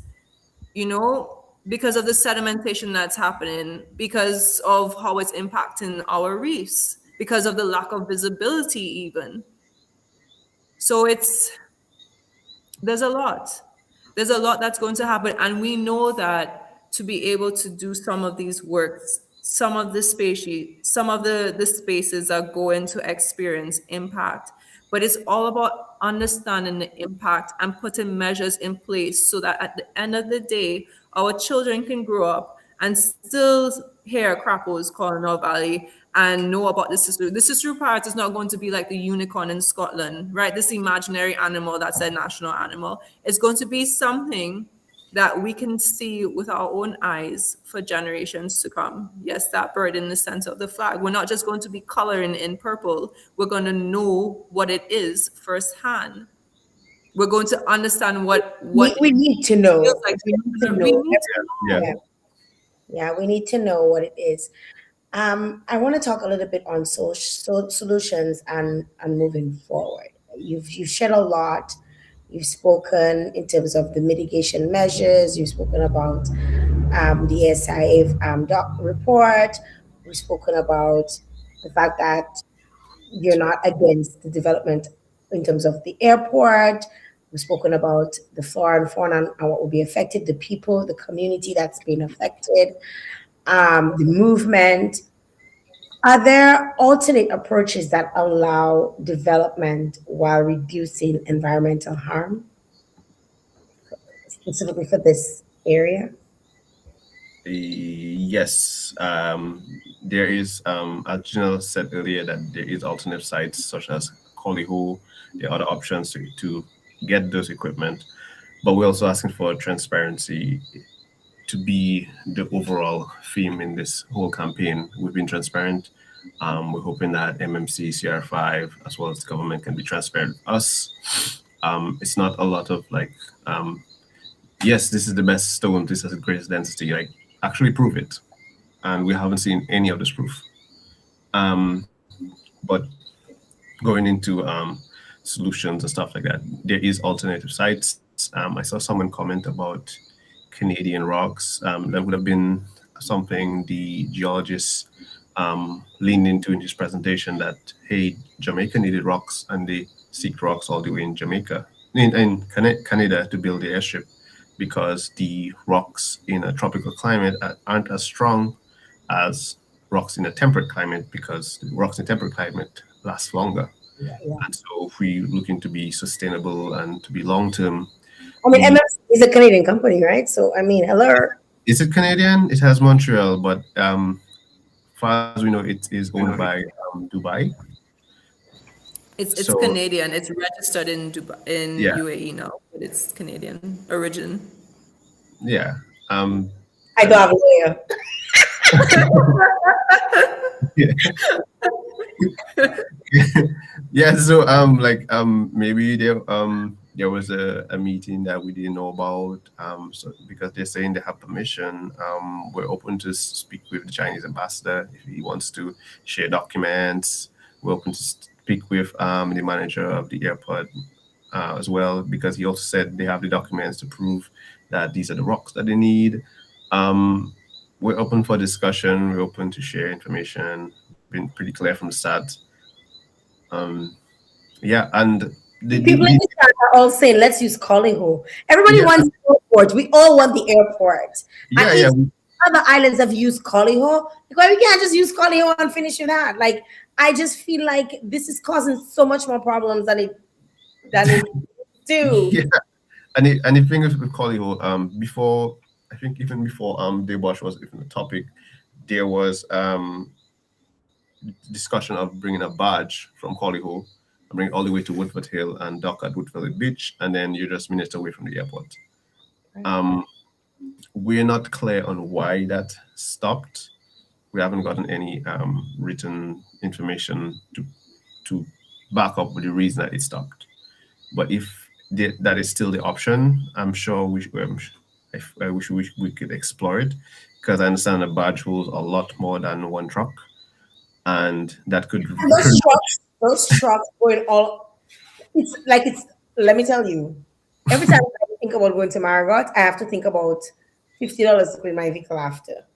you know, because of the sedimentation that's happening, because of how it's impacting our reefs, because of the lack of visibility even. So there's a lot. There's a lot that's going to happen. And we know that to be able to do some of these works, some of the species, some of the spaces are going to experience impact. But it's all about understanding the impact and putting measures in place so that at the end of the day, our children can grow up and still hear Crappos calling our valley and know about the Sister. The Sister parrot is not going to be like the unicorn in Scotland, right? This imaginary animal that's a national animal. It's going to be something that we can see with our own eyes for generations to come. Yes, that bird in the center of the flag. We're not just going to be coloring in purple. We're going to know what it is firsthand. We're going to understand what We need to know. feels like. We need to We know. need to know. Yeah. Yeah, we need to know what it is. I want to talk a little bit on solutions and moving forward. You've shared a lot. You've spoken in terms of the mitigation measures. You've spoken about the SIA report. We've spoken about the fact that you're not against the development in terms of the airport. We've spoken about the flora and fauna and what will be affected, the people, the community that's been affected, the movement. Are there alternate approaches that allow development while reducing environmental harm, specifically for this area? Yes, there is, as Janelle said earlier, that there is alternative sites such as Coliho. There are other options to get those equipment, but we're also asking for transparency to be the overall theme in this whole campaign. We've been transparent. We're hoping that MMC, CR5, as well as the government can be transparent with us. It's not a lot of like, yes, this is the best stone, this has the greatest density, like actually prove it. And we haven't seen any of this proof. But going into solutions and stuff like that, there is alternative sites. I saw someone comment about Canadian rocks. That would have been something the geologists leaned into in his presentation, that, hey, Jamaica needed rocks and they seeked rocks all the way in Jamaica, in Canada, to build the airstrip, because the rocks in a tropical climate aren't as strong as rocks in a temperate climate, because the rocks in temperate climate last longer. Yeah. And so if we're looking to be sustainable and to be long-term. I mean, MMC is a Canadian company, right? So, I mean, hello. Is it Canadian? It has Montreal, but far as we know, it is owned by Dubai. It's So- Canadian. It's registered in Dubai, in Yeah. UAE now, but it's Canadian origin. Yeah. I don't have a lawyer. Yeah. Yeah. So maybe there was a meeting that we didn't know about. So because they're saying they have permission, we're open to speak with the Chinese ambassador if he wants to share documents. We're open to speak with the manager of the airport as well, because he also said they have the documents to prove that these are the rocks that they need. We're open for discussion. We're open to share information. Been pretty clear from the start. Yeah, and People in the chat are all saying, let's use Coliho. Everybody Yeah. wants the airport. We all want the airport. yeah, And yeah, if other islands have used Coliho, like, why we can't just use Coliho and finish with that? Like, I just feel like this is causing so much more problems than it do. yeah. And the thing with Coliho, before, I think even before Deos was even a topic, there was discussion of bringing a barge from Coliho and bring it all the way to Woodford Hill and dock at Woodford Beach, and then you're just minutes away from the airport. We're not clear on why that stopped. We haven't gotten any written information to back up with the reason that it stopped. But if that is still the option, I'm sure I wish we could explore it, because I understand the badge holds a lot more than one truck, and that could And those trucks going all, it's like it's, let me tell you, every time I think about going to Marriott, I have to think about $50 to clean my vehicle after.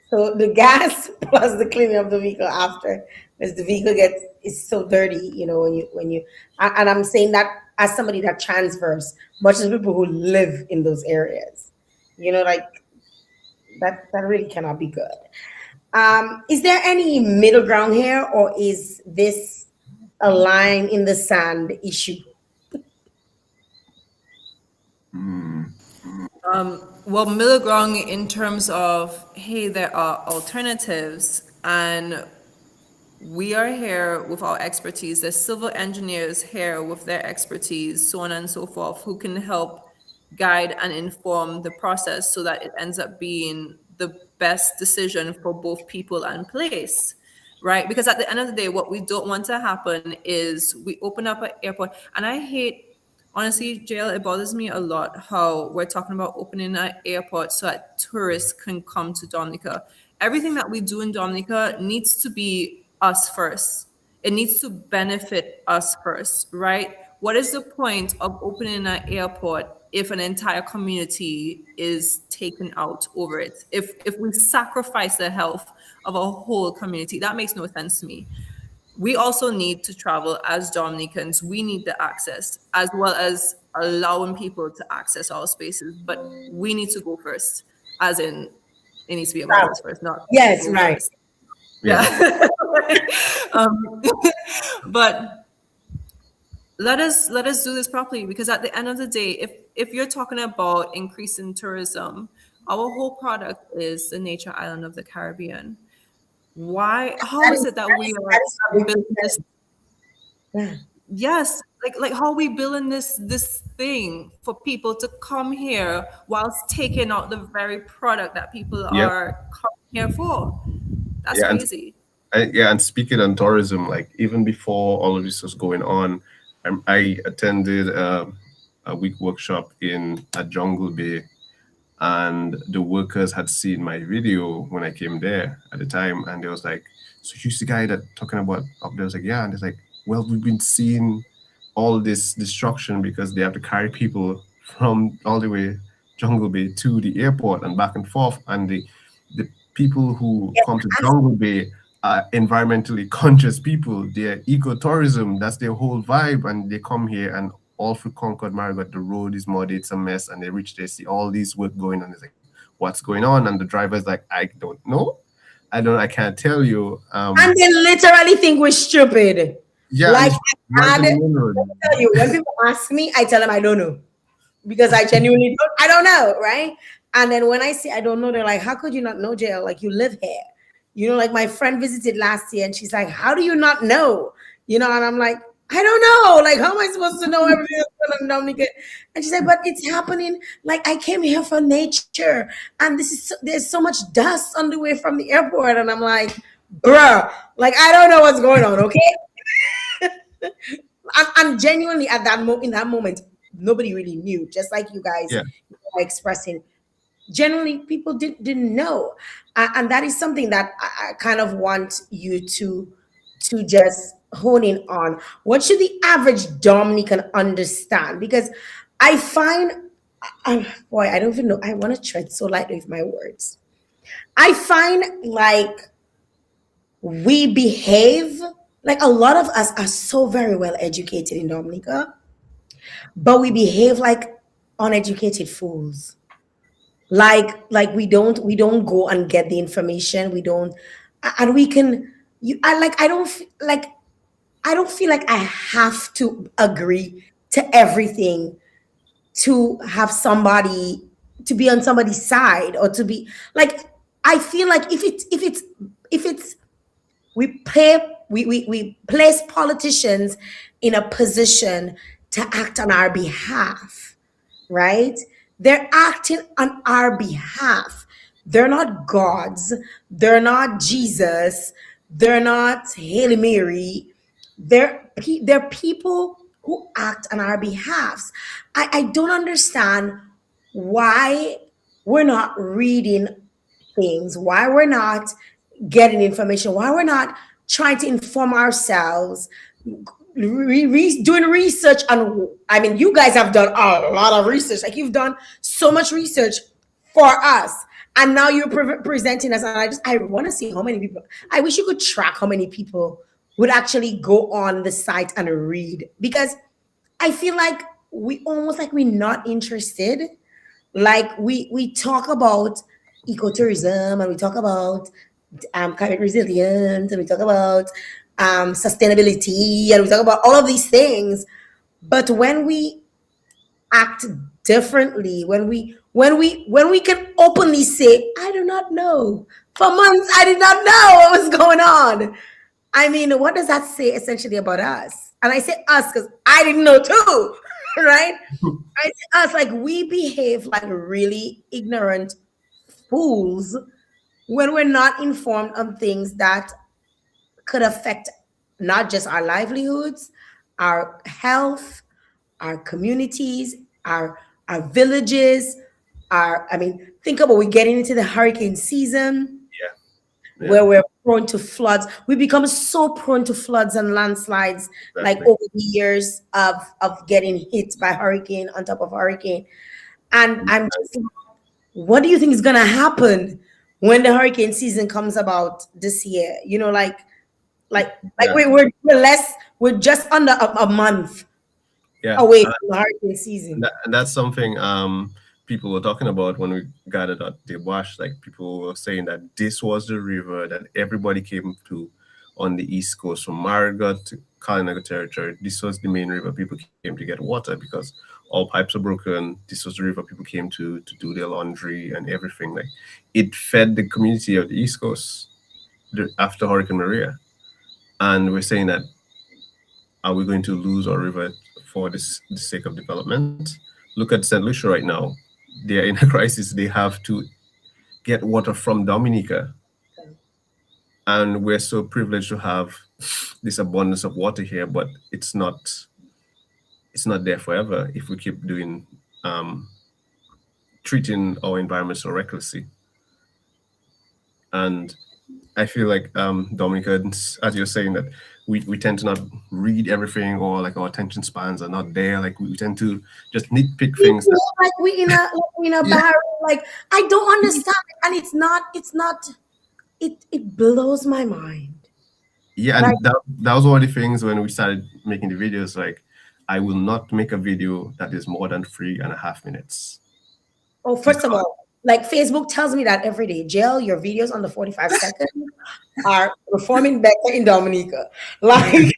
So the gas plus the cleaning of the vehicle after, because the vehicle gets is so dirty, when you and I'm saying that as somebody that transfers, much as people who live in those areas, like that really cannot be good. Is there any middle ground here, or is this a line in the sand issue? Well, middle ground in terms of, hey, there are alternatives, and we are here with our expertise. There's civil engineers here with their expertise, so on and so forth, who can help guide and inform the process so that it ends up being the best decision for both people and place, right? Because at the end of the day, what we don't want to happen is we open up an airport, and I hate, honestly, Jael, it bothers me a lot how we're talking about opening an airport so that tourists can come to Dominica. Everything that we do in Dominica needs to be us first. It needs to benefit us first, right? What is the point of opening an airport if an entire community is taken out over it? If we sacrifice the health of a whole community, that makes no sense to me. We also need to travel as Dominicans. We need the access, as well as allowing people to access our spaces. But we need to go first, as in it needs to be about us first, not Yes, go right. first. Yeah. But let us do this properly, because at the end of the day, if you're talking about increasing tourism, our whole product is the nature island of the Caribbean. How is it that we are that is a big building this? Yeah. Yes, like how are we building this thing for people to come here whilst taking out the very product that people Yep. are coming here for? That's Yeah, crazy. and speaking on tourism, like even before all of this was going on, I attended a week workshop in at Jungle Bay, and the workers had seen my video when I came there at the time, and they was like, "So you see the guy that talking about up there?" I was like, "Yeah," and it's like, "Well, we've been seeing all this destruction because they have to carry people from all the way Jungle Bay to the airport and back and forth, and the people who come to Jungle Bay are environmentally conscious people. They're ecotourism. That's their whole vibe, and they come here and." All through Concord, Marriott, the road is muddy, it's a mess, and they reach there, see all these work going on. It's like, what's going on? And the driver's like, I don't know. I can't tell you. And they literally think we're stupid. Yeah, Like, right in let the middle. me tell you, when people ask me, I tell them I don't know, because I genuinely I don't know, right? And then when I say I don't know, they're like, "How could you not know, Jael? Like, you live here." Like my friend visited last year, and she's like, "How do you not know?" And I'm like, "I don't know. Like, how am I supposed to know everything that's going on in Dominica?" And she said, "But it's happening. Like, I came here for nature, and there's so much dust on the way from the airport." And I'm like, "Bruh, like, I don't know what's going on, okay?" And genuinely at in that moment, nobody really knew. Just like you guys Yeah. are expressing, generally people didn't know, and that is something that I kind of want you to just hone in on. What should the average Dominican understand? Because I find, boy, I don't even know. I want to tread so lightly with my words. I find like we behave like a lot of us are so very well educated in Dominica, but we behave like uneducated fools. Like we don't go and get the information. We don't, and we can. I don't feel like I have to agree to everything to have somebody, to be on somebody's side, or to be like, I feel like if it's we place politicians in a position to act on our behalf, right? They're acting on our behalf. They're not gods. They're not Jesus. They're not Hail Mary. They're people who act on our behalves. I don't understand why we're not reading things, why we're not getting information, why we're not trying to inform ourselves, doing research on. I mean, you guys have done a lot of research. Like you've done so much research for us, and now you're presenting us. And I want to see how many people. I wish you could track how many people would actually go on the site and read, because I feel like we almost like we're not interested. Like we talk about ecotourism, and we talk about climate resilience, and we talk about sustainability, and we talk about all of these things. But when we act differently, when we can openly say, I do not know. For months I did not know what was going on. I mean, what does that say essentially about us? And I say us because I didn't know too, right? I say us, like we behave like really ignorant fools when we're not informed on things that could affect not just our livelihoods, our health, our communities, our villages, our. I mean, think about we getting into the hurricane season Yeah. where we're prone to floods. We become so prone to floods and landslides, like Exactly. over the years of getting hit by hurricane on top of hurricane. And I'm just like, what do you think is gonna happen when the hurricane season comes about this year? You know, like Yeah. we're just under a month Yeah. away from the hurricane season. And that's something people were talking about when we gathered at the wash. Like people were saying that this was the river that everybody came to on the east coast from Marigot to Kalinago territory. This was the main river people came to get water because all pipes were broken. This was the river people came to do their laundry and everything. Like it fed the community of the east coast after Hurricane Maria. And we're saying that, are we going to lose our river for the sake of development? Look at St. Lucia right now. They're in a crisis. They have to get water from Dominica. And we're so privileged to have this abundance of water here, but it's not there forever if we keep doing treating our environment so recklessly. And I feel like Dominicans, as you're saying, that we tend to not read everything, or like our attention spans are not there. Like we tend to just nitpick You things. feel like we in a Yeah. barrel. Like I don't understand it, and it's not. It blows my mind. Yeah, and Like, that was one of the things when we started making the videos. Like, I will not make a video that is more than 3.5 minutes. oh, first of all, like Facebook tells me that every day. Jael, your videos on the 45 seconds are performing better in Dominica. Like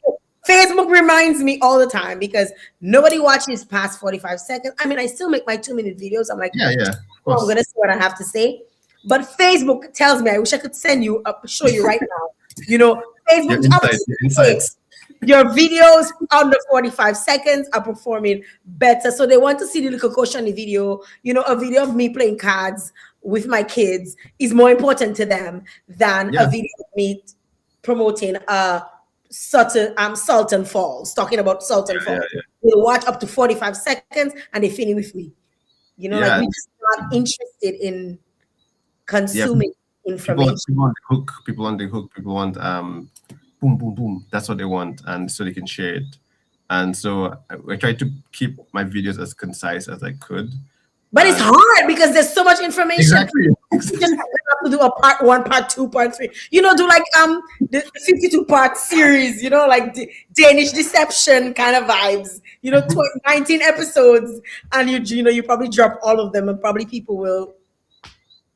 Facebook reminds me all the time because nobody watches past 45 seconds. I mean, I still make my 2-minute videos. I'm like, Yeah, of oh, I'm course. gonna see what I have to say. But Facebook tells me, I wish I could send you up, show you right now. You know, Your Facebook tells insights, your me insights. your videos under 45 seconds are performing better. So they want to see the little caution video. You know, a video of me playing cards with my kids is more important to them than Yeah. a video of me promoting Sultan Falls, talking about Sultan Yeah, Falls. yeah. They watch up to 45 seconds and they finish with me. You know, like Yeah. we're just not interested in Yeah. consuming People, information. people want the hook. People want the hook. People want boom, boom, boom. That's what they want, and so they can share it. And so I tried to keep my videos as concise as I could. But it's hard because there's so much information. Exactly. You just have to do a part 1, part 2, part 3. You know, do like the 52-part series. You know, like the Danish Deception kind of vibes. You know, 19 episodes, and you probably drop all of them, and probably people will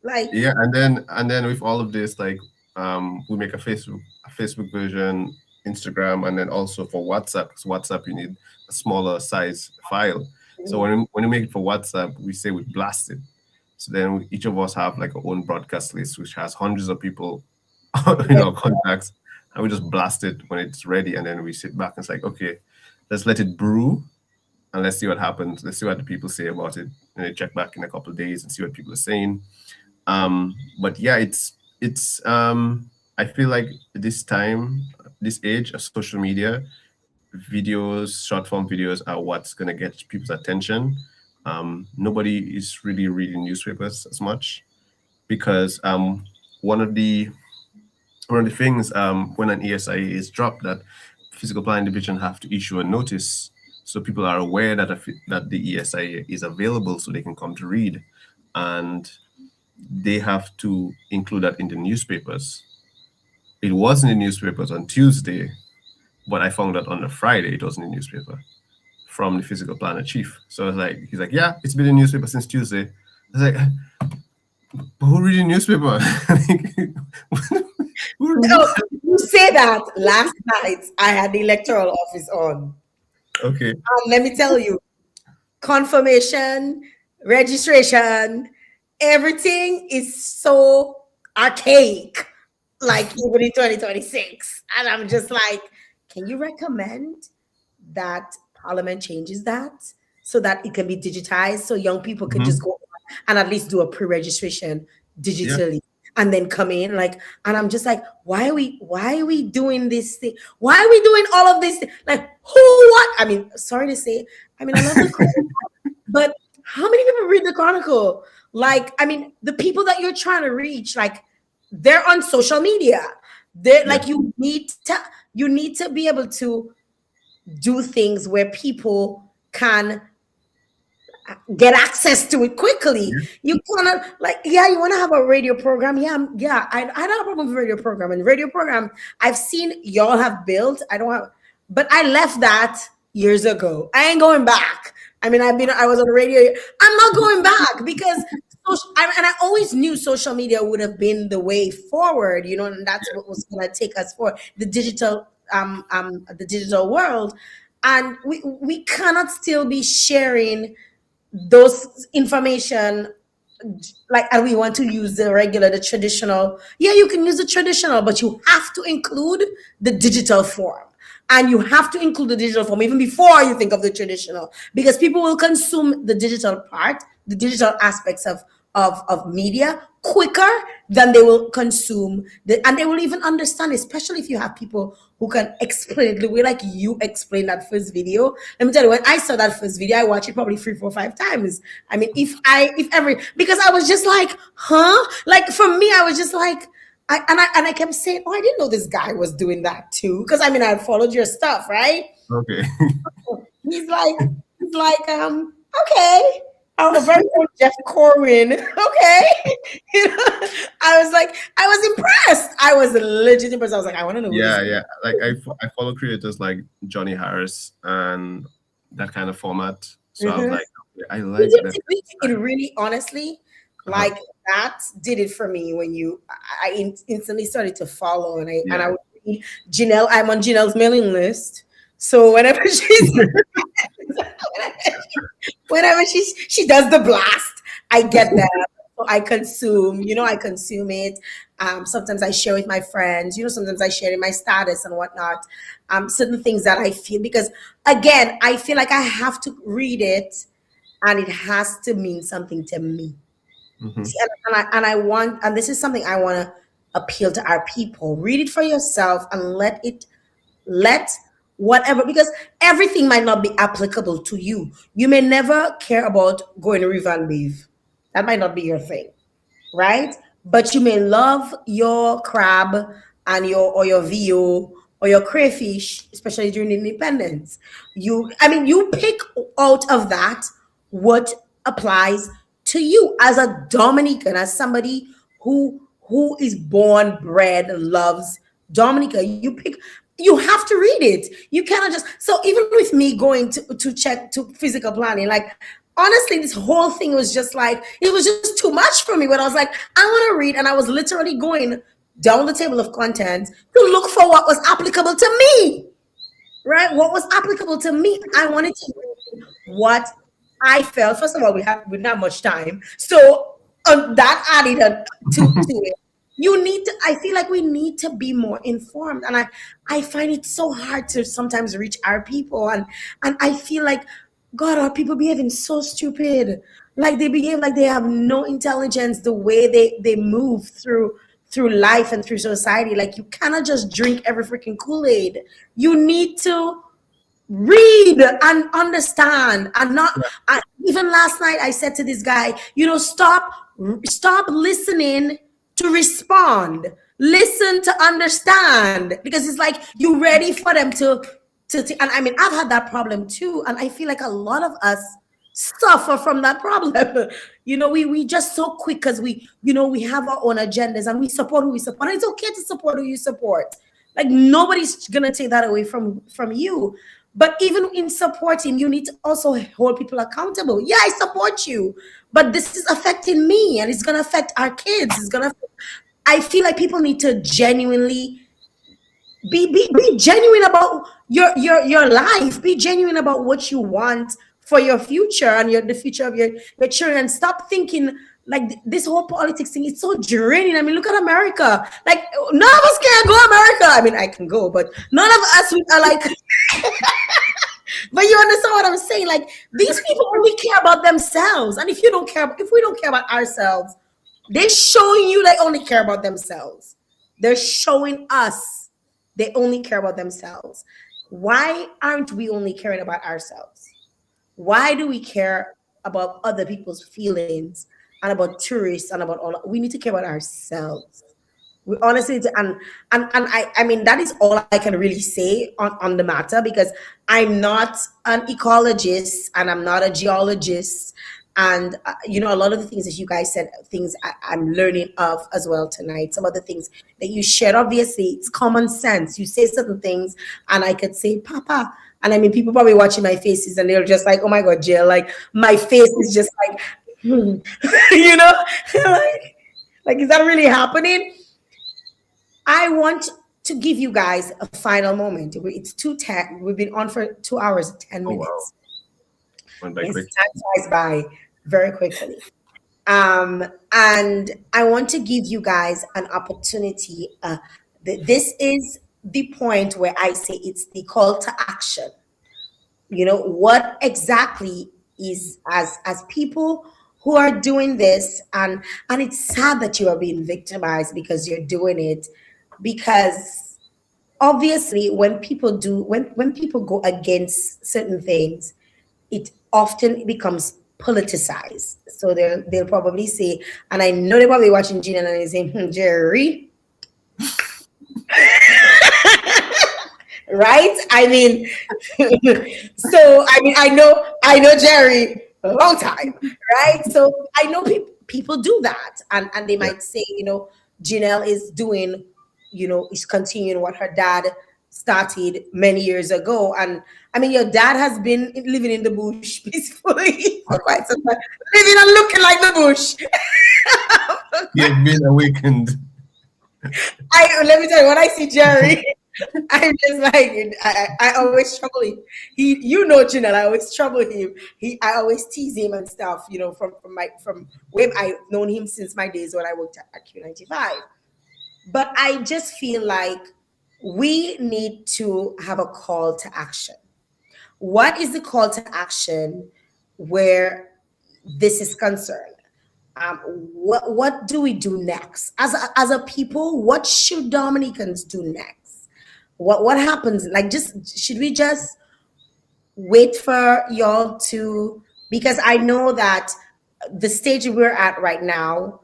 like. Yeah, and then with all of this, like we make a Facebook version, Instagram, and then also for WhatsApp. Because WhatsApp you need a smaller size file. So when we make it for WhatsApp, we say we blast it. So then each of us have like our own broadcast list, which has hundreds of people, contacts, and we just blast it when it's ready, and then we sit back and it's like, okay, let's let it brew, and let's see what happens. Let's see what the people say about it, and then check back in a couple of days and see what people are saying. But yeah, it's I feel like this age of social media, videos, short form videos are what's gonna get people's attention. nobody is really reading newspapers as much because one of the things when an ESIA is dropped, that physical planning division have to issue a notice so people are aware that that the ESIA is available so they can come to read, and they have to include that in the newspapers. It was in the newspapers on Tuesday, but I found out on the Friday it was in the newspaper from the physical planner chief. So I was like, he's like, yeah, it's been in the newspaper since Tuesday. I was like, but who read the newspaper? No, you say that. Last night I had the electoral office on. Okay. Let me tell you, confirmation, registration, everything is so archaic, like even in 2026. And I'm just like, can you recommend that Parliament changes that so that it can be digitized so young people can just go and at least do a pre-registration digitally and then come in, like, and I'm just like, why are we doing this thing? Why are we doing all of this? Like, who, what? I mean, sorry to say, I mean, I love the Chronicle, but how many people read the Chronicle? Like, I mean, the people that you're trying to reach, like, they're on social media. They're like, you need to be able to do things where people can get access to it quickly. You cannot, like, you want to have a radio program. I don't have a problem with radio program. And radio program, I've seen y'all have built. I don't have, but I left that years ago. I ain't going back. I mean, I was on the radio. I'm not going back because I always knew social media would have been the way forward, and that's what was going to take us forward, the digital world. And we cannot still be sharing those information like, and we want to use the traditional. Yeah, you can use the traditional, but you have to include the digital form. And you have to include the digital form even before you think of the traditional, because people will consume the digital part, the digital aspects of media quicker than they will consume and they will even understand, especially if you have people who can explain it the way like you explained that first video. Let me tell you, when I saw that first video, I watched it probably 3, 4, 5 times. I mean, because I was just like, like, for me, I was just like, I kept saying, I didn't know this guy was doing that too, because I mean, I followed your stuff, right? Okay. he's like okay. Our very own Jeff Corwin. Okay. I was impressed. I was legit impressed. I was like, I want to know. Yeah. Like I follow creators like Johnny Harris and that kind of format. So I was like, okay, I like that. It really, honestly, like that did it for me when I instantly started to follow and I would read Janelle. I'm on Janelle's mailing list. So whenever she does the blast, I get that. So I consume it. Sometimes I share with my friends, sometimes I share in my status and whatnot. Certain things that I feel, because again, I feel like I have to read it and it has to mean something to me. And this is something I want to appeal to our people. Read it for yourself and let whatever, because everything might not be applicable to you. You may never care about going to River and Beef. That might not be your thing, right? But you may love your crab and your VO or your crayfish, especially during independence. You pick out of that what applies to you as a Dominican, as somebody who is born, bred, loves Dominica. You have to read it. You cannot just, so even with me going to check to physical planning, like, honestly, this whole thing was just like, it was just too much for me. But I was like, I want to read. And I was literally going down the table of content to look for what was applicable to me, right? What was applicable to me. I wanted to read what I felt. First of all, we didn't have much time. So that added to it. I feel like we need to be more informed. And I find it so hard to sometimes reach our people. And I feel like, God, our people behaving so stupid. Like, they behave like they have no intelligence, the way they move through life and through society. Like, you cannot just drink every freaking Kool-Aid. You need to read and understand, and not even last night I said to this guy, stop listening to respond, listen to understand, because it's like you ready for them to and I mean, I've had that problem too, and I feel like a lot of us suffer from that problem. We just so quick because we have our own agendas and we support who we support. And it's okay to support who you support. Like, nobody's gonna take that away from you. But even in supporting, you need to also hold people accountable. Yeah, I support you, but this is affecting me, and it's gonna affect our kids. I feel like people need to genuinely be genuine about your life. Be genuine about what you want for your future and the future of your children. Stop thinking like this whole politics thing. It's so draining. I mean, look at America. Like, none of us can go America. I mean, I can go, but none of us are like. But you understand what I'm saying? Like, these people only care about themselves, and if we don't care about ourselves, they're showing you they only care about themselves. They're showing us they only care about themselves. Why aren't we only caring about ourselves? Why do we care about other people's feelings and about tourists and about all? We need to care about ourselves. We honestly, and I mean, that is all I can really say on the matter, because I'm not an ecologist and I'm not a geologist. And, a lot of the things that you guys said, things I'm learning of as well tonight. Some of the things that you shared, obviously, it's common sense. You say certain things and I could say, Papa. And I mean, people probably watching my faces and they're just like, oh my God, Jael, like my face is just like, like, is that really happening? I want to give you guys a final moment. It's 2:10. We've been on for 2 hours and 10 minutes. Wow. Went by quick. Time flies by very quickly. And I want to give you guys an opportunity. This is the point where I say it's the call to action. What exactly is, as people who are doing this, and it's sad that you are being victimized because you're doing it, because obviously when people go against certain things, it often becomes politicized. So they'll probably say, and I know they're probably watching Gina and they're saying, Jerry. Right? I mean, so I mean, I know Jerry a long time, right? So I know people do that, and they might say, Janelle is doing, is continuing what her dad started many years ago. And I mean, your dad has been living in the bush peacefully for quite some time, living and looking like the bush. You've been awakened. Let me tell you, when I see Jerry, I'm just like, I always trouble him. Janelle, I always trouble him. I always tease him and stuff, from when I've known him since my days when I worked at Q95. But I just feel like we need to have a call to action. What is the call to action where this is concerned? What do we do next? As a people, what should Dominicans do next? What happens? Like, should we just wait for y'all to, because I know that the stage we're at right now,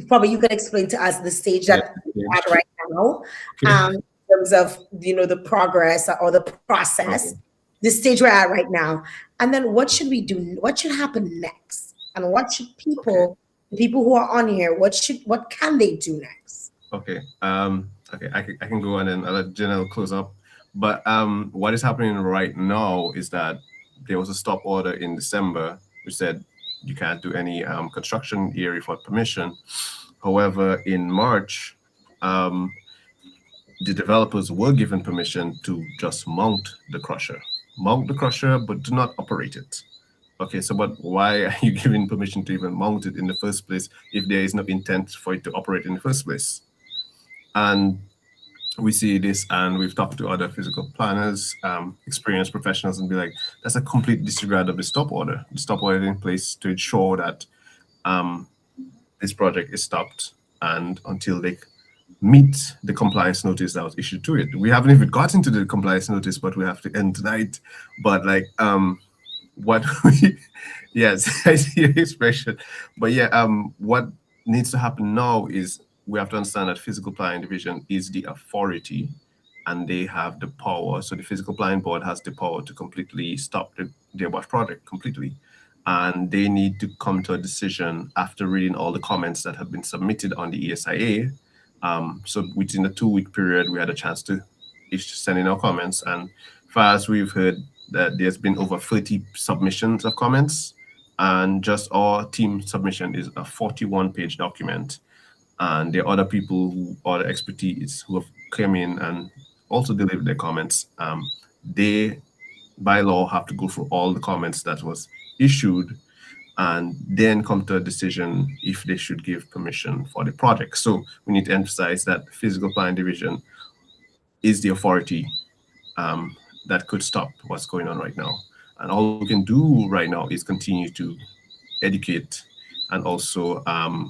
probably you can explain to us the stage that we're at right now, in terms of, the progress or the process, the stage we're at right now. And then what should we do? What should happen next? And what should the people who are on here, what can they do next? Okay. I can go and then I'll let Janelle close up. But what is happening right now is that there was a stop order in December which said you can't do any construction here without permission. However, in March, the developers were given permission to just mount the crusher, but do not operate it. Okay, so but why are you giving permission to even mount it in the first place if there is no intent for it to operate in the first place? And we see this, and we've talked to other physical planners, experienced professionals, and be like, that's a complete disregard of the stop order. The stop order in place to ensure that this project is stopped, and until they meet the compliance notice that was issued to it. We haven't even gotten to the compliance notice, but we have to end tonight. But like, what we, yes, I see your expression. But yeah, what needs to happen now is we have to understand that physical planning division is the authority and they have the power. So the physical planning board has the power to completely stop the Deos project completely. And they need to come to a decision after reading all the comments that have been submitted on the ESIA. So within a 2-week period, we had a chance to send in our comments. And far as we've heard, that there's been over 30 submissions of comments, and just our team submission is a 41-page document. And there are other people who are the expertise who have come in and also delivered their comments. They, by law, have to go through all the comments that was issued and then come to a decision if they should give permission for the project. So we need to emphasize that physical planning division is the authority that could stop what's going on right now. And all we can do right now is continue to educate and also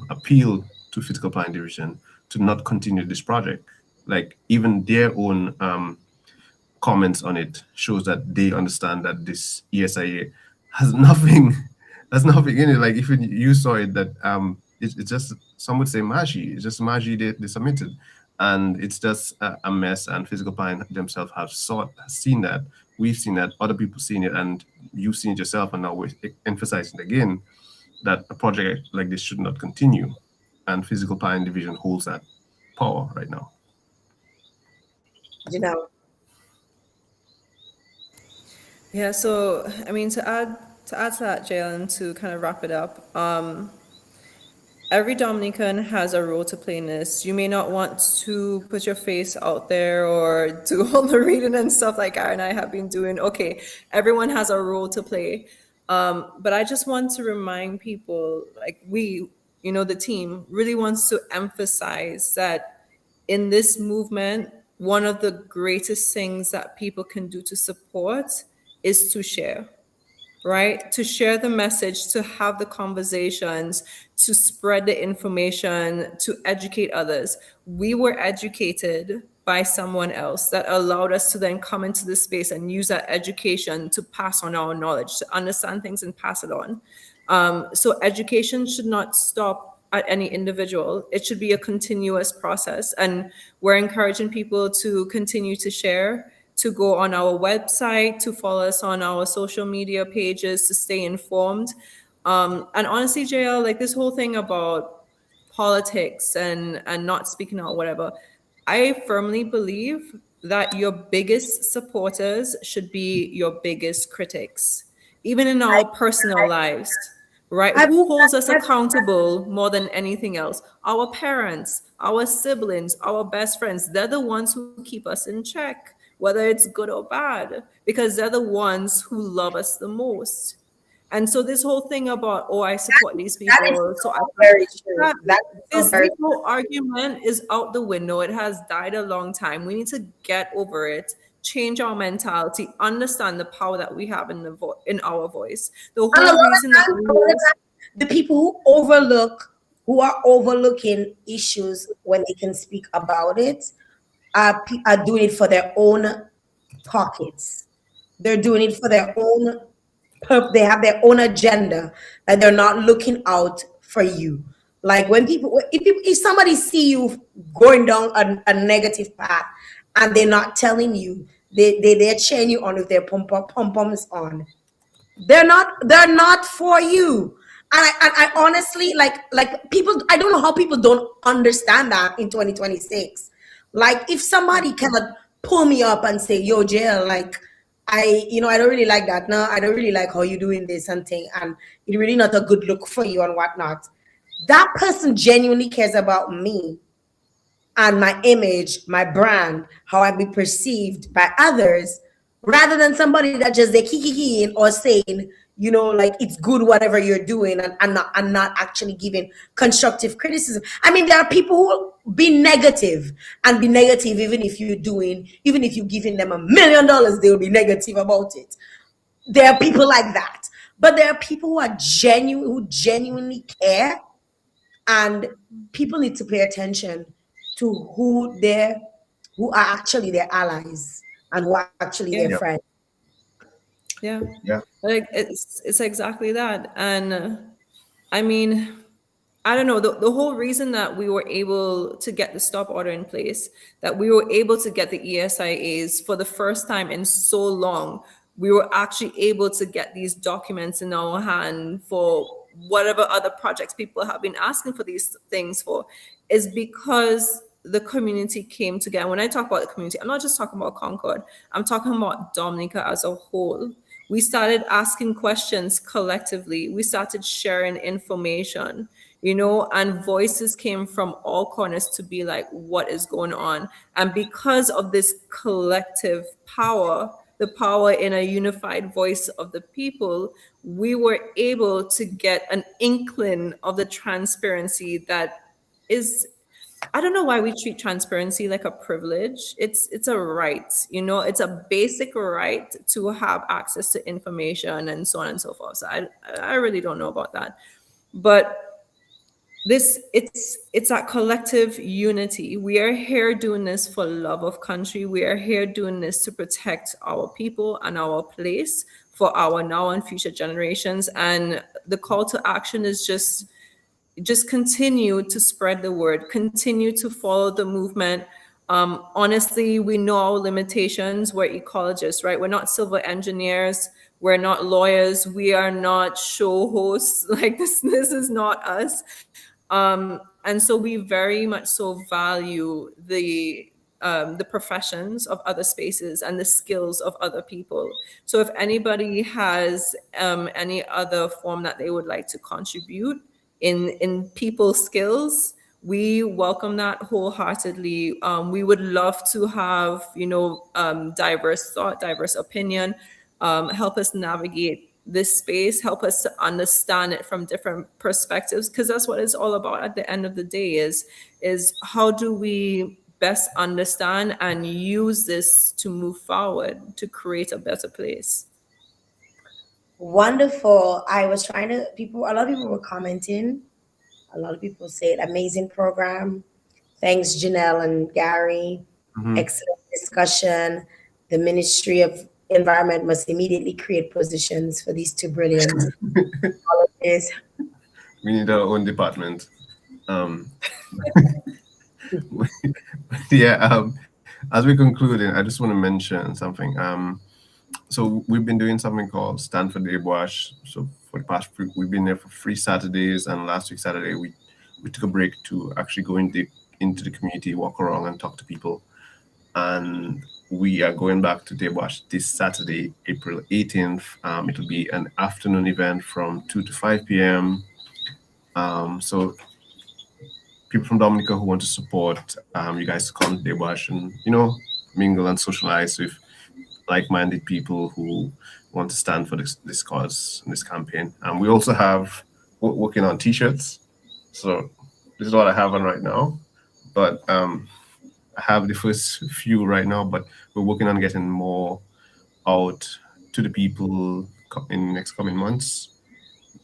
appeal to physical planning division to not continue this project. Like even their own comments on it shows that they understand that this ESIA has nothing in it. Like if you saw it, that it's just, some would say magi. It's just magi they submitted, and it's just a mess. And physical planning themselves have seen that. We've seen that. Other people seen it, and you've seen it yourself. And now we're emphasizing again that a project like this should not continue, and physical planning division holds that power right now. You know. Yeah, so I mean, to add to that, Jael, and to kind of wrap it up, every Dominican has a role to play in this. You may not want to put your face out there or do all the reading and stuff like Gary and I have been doing. Okay, everyone has a role to play. But I just want to remind people, like we, the team really wants to emphasize that in this movement, one of the greatest things that people can do to support is to share. Right? To share the message, to have the conversations, to spread the information, to educate others. We were educated by someone else that allowed us to then come into this space and use that education to pass on our knowledge, to understand things and pass it on. So education should not stop at any individual. It should be a continuous process. And we're encouraging people to continue to share, to go on our website, to follow us on our social media pages, to stay informed. And honestly, Jael, like this whole thing about politics and not speaking out, whatever, I firmly believe that your biggest supporters should be your biggest critics, even in our personal lives, right? Who holds us accountable more than anything else? Our parents, our siblings, our best friends. They're the ones who keep us in check, whether it's good or bad, because they're the ones who love us the most. And so this whole thing about, I support these people. So very true. This whole argument is out the window. It has died a long time. We need to get over it, change our mentality, understand the power that we have in our voice. The whole reason that the people who are overlooking issues when they can speak about it, are doing it for their own pockets. They're doing it for their own they have their own agenda, and they're not looking out for you. Like when if somebody see you going down a negative path and they're not telling you, they're cheering you on with their pom-poms on. They're not for you. And I honestly like people, I don't know how people don't understand that in 2026. Like if somebody cannot pull me up and say, yo, Jael, like I don't really like that. No, I don't really like how you're doing this and thing, and it's really not a good look for you and whatnot. That person genuinely cares about me and my image, my brand, how I be perceived by others, rather than somebody that just they kiki or saying, like it's good whatever you're doing and not actually giving constructive criticism. I mean, there are people who will be negative even if you're giving them $1 million, they'll be negative about it. There are people like that. But there are people who genuinely care, and people need to pay attention to who are actually their allies and who are actually their Yeah. Yep. friends. Yeah. Yeah. Like it's exactly that. And I mean, I don't know, the whole reason that we were able to get the stop order in place, that we were able to get the ESIAs for the first time in so long, we were actually able to get these documents in our hand for whatever other projects people have been asking for these things for, is because the community came together. When I talk about the community, I'm not just talking about Concord, I'm talking about Dominica as a whole. We started asking questions collectively. We started sharing information, and voices came from all corners to be like, what is going on? And because of this collective power, the power in a unified voice of the people, we were able to get an inkling of the transparency that is, I don't know why we treat transparency like a privilege. It's a right, it's a basic right to have access to information and so on and so forth. So I really don't know about that. But it's that collective unity. We are here doing this for love of country. We are here doing this to protect our people and our place for our now and future generations. And the call to action is just continue to spread the word, continue to follow the movement. Honestly, we know our limitations. We're ecologists, right? We're not civil engineers. We're not lawyers. We are not show hosts. Like this is not us. And so we very much so value the professions of other spaces and the skills of other people. So if anybody has any other form that they would like to contribute in people skills, we welcome that wholeheartedly. We would love to have, diverse thought, diverse opinion, help us navigate this space, help us to understand it from different perspectives, because that's what it's all about at the end of the day is how do we best understand and use this to move forward to create a better place. Wonderful. I was trying to a lot of people were commenting. A lot of people said amazing program. Thanks, Janelle and Gary. Mhm. Excellent discussion. The Ministry of Environment must immediately create positions for these two brilliant colleges. We need our own department. Um, yeah. As we conclude, I just want to mention something. So we've been doing something called Stanford Day Wash. So for the past, we've been there for 3 Saturdays, and last week Saturday we took a break to actually go into the community, walk around, and talk to people. And we are going back to Day Wash this Saturday, April 18th. It'll be an afternoon event from 2 to 5 p.m. So people from Dominica who want to support you guys to come to Day Wash and mingle and socialize with like-minded people who want to stand for this cause and this campaign. We also have working on T-shirts. So this is what I have on right now, but I have the first few right now. But we're working on getting more out to the people in the next coming months.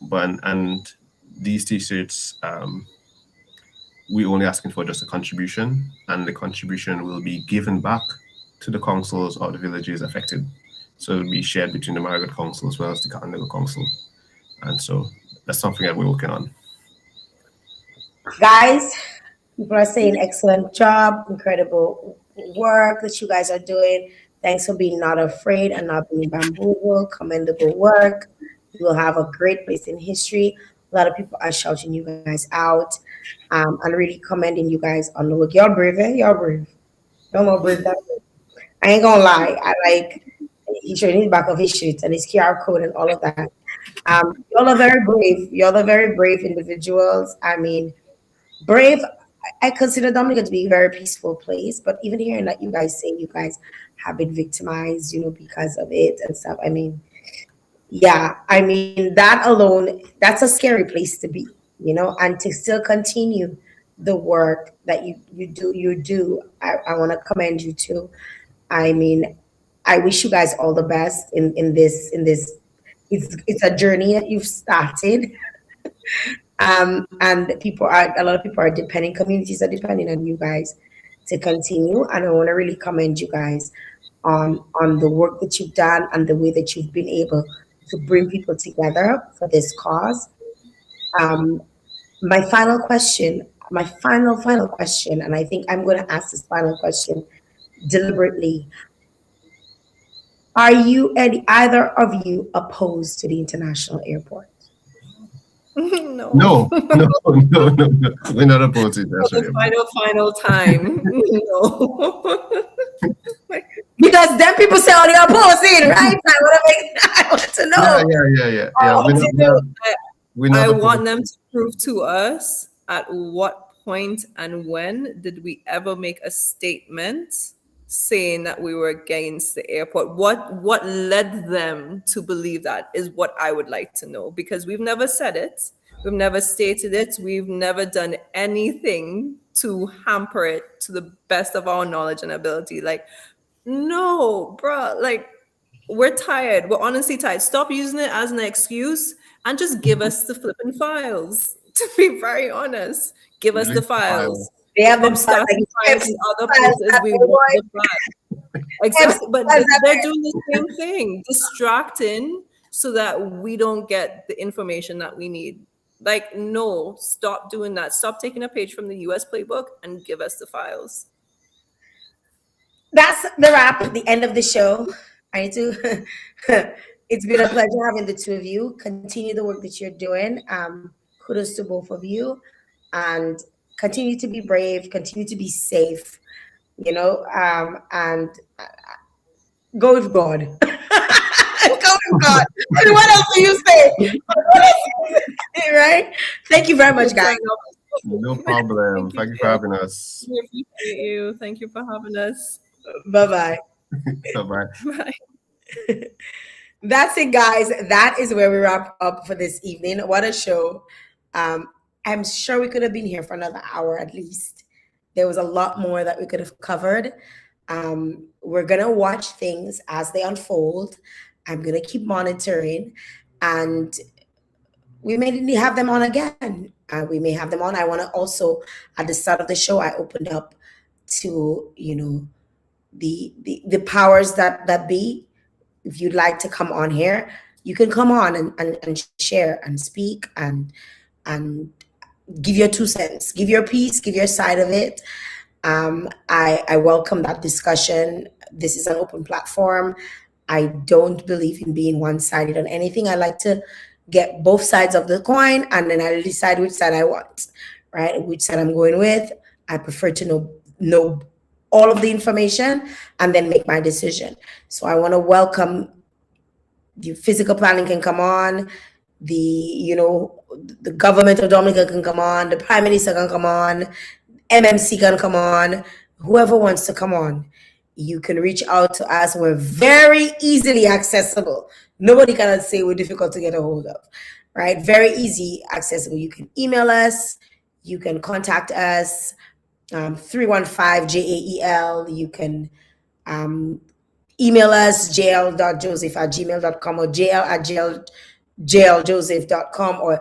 And these T-shirts, we're only asking for just a contribution, and the contribution will be given back to the councils or the villages affected. So it'll be shared between the Margaret Council as well as the Canada Council. And so that's something that we're working on. Guys, people are saying excellent job, incredible work that you guys are doing. Thanks for being not afraid and not being bamboozled. Commendable work. You will have a great place in history. A lot of people are shouting you guys out and really commending you guys on the work. Y'all brave, eh? Y'all brave. No more brave than me. I ain't gonna lie. I like he showing his back of his shit and his QR code and all of that. Y'all are very brave. Y'all are very brave individuals. I mean, brave. I consider Dominica to be a very peaceful place, but even hearing that you guys say you guys have been victimized, because of it and stuff. I mean, yeah, I mean that alone, that's a scary place to be, and to still continue the work that you do. I want to commend you too. I mean, I wish you guys all the best in this. It's a journey that you've started. And a lot of people are depending, communities are depending on you guys to continue. And I want to really commend you guys on the work that you've done and the way that you've been able to bring people together for this cause. Um, my final question, my final question, and I think I'm going to ask this final question deliberately. Are you either of you opposed to the international airport? No. No, no, no, no, no. We're not opposed to it. That's For the right. final time. No. Because then people say, "Oh, they're opposing, right?" I want to know. Yeah. Oh, We're not I opposed. want them to prove to us at what point and when did we ever make a statement saying that we were against the airport? What led them to believe that is what I would like to know, because we've never said it, we've never stated it, we've never done anything to hamper it to the best of our knowledge and ability. Like, no, bruh, like, we're tired. We're honestly tired. Stop using it as an excuse and just give us the flipping files. To be very honest, give us the files. they have From them starting like, files in other places, we want the files. Exactly, but they're doing the same thing, distracting so that we don't get the information that we need. Like, no, stop doing that. Stop taking a page from the US playbook and give us the files. That's the wrap, the end of the show. I need to. It's been a pleasure having the two of you. Continue the work that you're doing. Kudos to both of you, and continue to be brave. Continue to be safe. And go with God. Go with God. I mean, what else do you say? Right? Thank you very much, guys. No problem. Thank you for having us. We appreciate you. Thank you for having us. Bye-bye. Bye-bye. Bye. That's it, guys. That is where we wrap up for this evening. What a show. I'm sure we could have been here for another hour at least. There was a lot more that we could have covered. We're going to watch things as they unfold. I'm going to keep monitoring. And we may have them on again. We may have them on. I want to also, at the start of the show, I opened up to, the powers that be. If you'd like to come on here, you can come on and share and speak and give your 2 cents, give your piece, give your side of it. I welcome that discussion. This is an open platform. I don't believe in being one-sided on anything. I like to get both sides of the coin, and then I decide which side I want, right? Which side I'm going with. I prefer to know all of the information and then make my decision. So I want to welcome the physical planning can come on, the government of Dominica can come on, the Prime Minister can come on, MMC can come on, whoever wants to come on. You can reach out to us. We're very easily accessible. Nobody can say we're difficult to get a hold of, right? Very easy accessible. You can email us. You can contact us. 315 JAEL. You can email us jael.joseph@gmail.com or jael@jaeljoseph.com or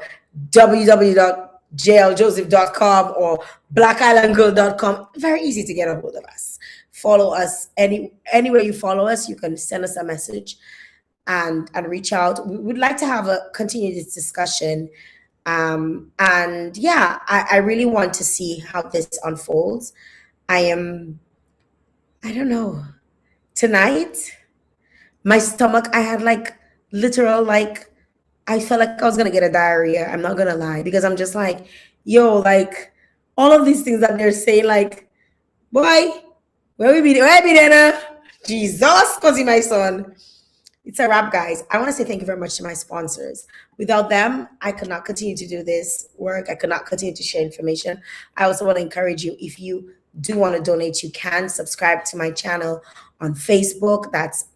www.jaeljoseph.com or blackislandgirl.com. Very easy to get a hold of us. Follow us anywhere you follow us. You can send us a message and reach out. We would like to continue this discussion. And yeah, I really want to see how this unfolds. I don't know. Tonight, my stomach, I had literal, I felt like I was going to get a diarrhea. I'm not going to lie, because I'm just like, yo, all of these things that they're saying, boy, where we be there? Jesus, cause my son. It's a wrap, guys. I want to say thank you very much to my sponsors. Without them, I could not continue to do this work. I could not continue to share information. I also want to encourage you, if you do want to donate, you can subscribe to my channel on Facebook. That's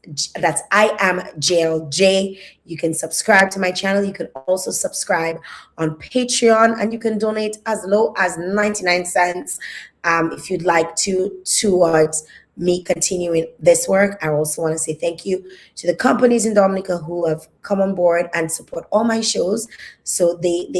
I am Jael J. You can subscribe to my channel. You can also subscribe on Patreon, and you can donate as low as 99 cents if you'd like towards me continuing this work. I also want to say thank you to the companies in Dominica who have come on board and support all my shows. So they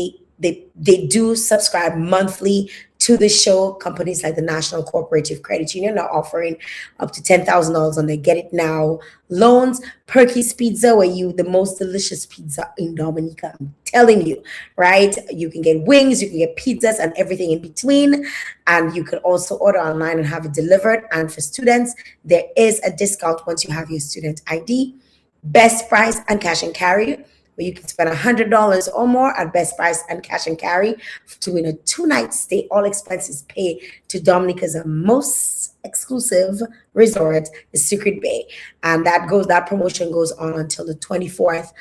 do subscribe monthly to the show. Companies like the National Cooperative Credit Union are offering up to $10,000 on their Get It Now loans. Perky's Pizza, where you the most delicious pizza in Dominica. I'm telling you, right? You can get wings, you can get pizzas and everything in between. And you can also order online and have it delivered. And for students, there is a discount once you have your student ID. Best Price and Cash and Carry, where you can spend $100 or more at Best Price and Cash and Carry to win a 2-night stay, all expenses paid, to Dominica's most exclusive resort, the Secret Bay. And that promotion goes on until the 24th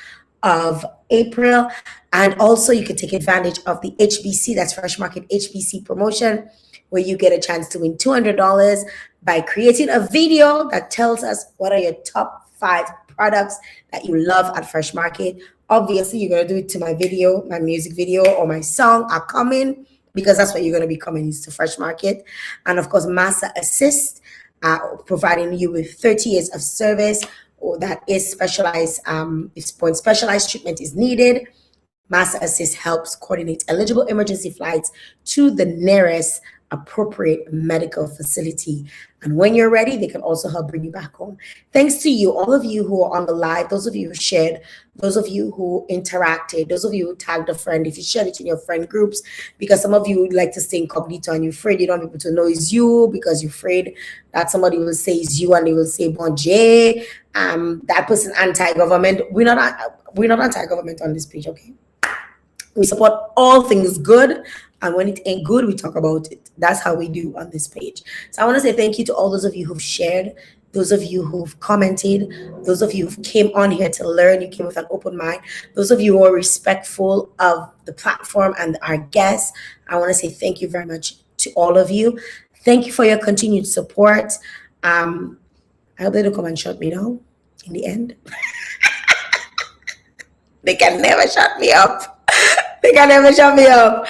of April. And also you can take advantage of the HBC, that's Fresh Market HBC promotion, where you get a chance to win $200 by creating a video that tells us what are your top 5 products that you love at Fresh Market. Obviously, you're going to do it to my video, my music video, or my song are coming, because that's what you're going to be coming is to Fresh Market. And of course, Massa Assist, providing you with 30 years of service that is specialized. When specialized treatment is needed, Massa Assist helps coordinate eligible emergency flights to the nearest appropriate medical facility. And when you're ready, they can also help bring you back home. Thanks to you, all of you who are on the live, those of you who shared, those of you who interacted, those of you who tagged a friend, if you shared it in your friend groups, because some of you would like to stay incognito and you're afraid you don't want people to know it's you, because you're afraid that somebody will say it's you and they will say, bon Dieu, that person anti-government. We're not anti-government on this page, okay? We support all things good, and when it ain't good, we talk about it. That's how we do on this page. So I want to say thank you to all those of you who've shared, those of you who've commented, those of you who came on here to learn. You came with an open mind. Those of you who are respectful of the platform and our guests, I want to say thank you very much to all of you. Thank you for your continued support. I hope they don't come and shut me down in the end. They can never shut me up. They can never shut me up.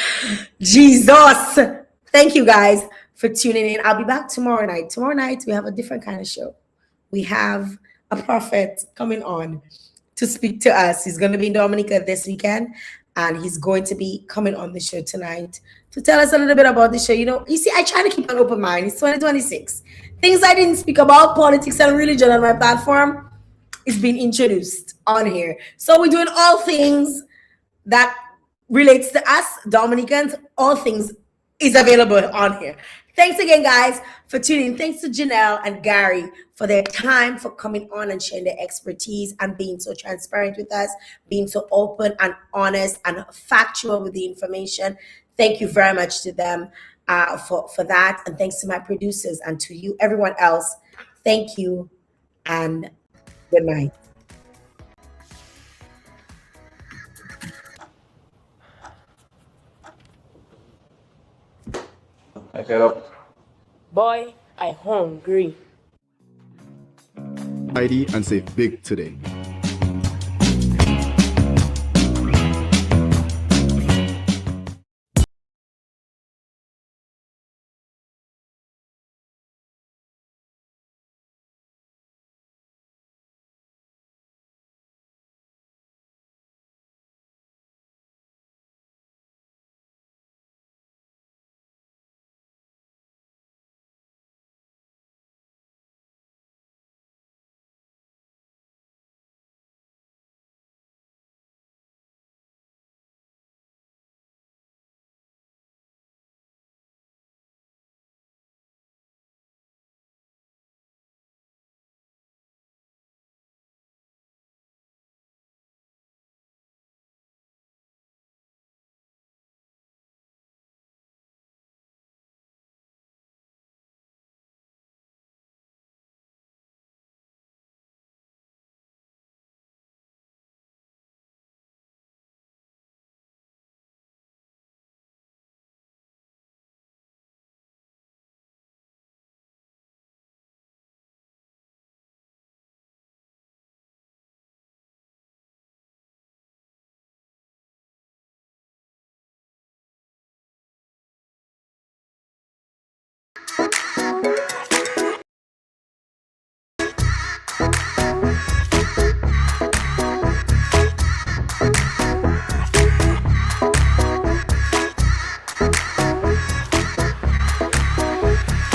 Jesus. Thank you guys for tuning in. I'll be back tomorrow night. Tomorrow night, we have a different kind of show. We have a prophet coming on to speak to us. He's going to be in Dominica this weekend, and he's going to be coming on the show tonight to tell us a little bit about the show. You see, I try to keep an open mind. It's 2026. Things I didn't speak about, politics and religion on my platform, is being introduced on here. So we're doing all things that relates to us Dominicans. All things is available on here. Thanks again, guys, for tuning in. Thanks to Janelle and Gary for their time, for coming on and sharing their expertise and being so transparent with us, being so open and honest and factual with the information. Thank you very much to them for that. And thanks to my producers and to you, everyone else. Thank you and good night. I get up. Boy, I hungry. ID and save big today.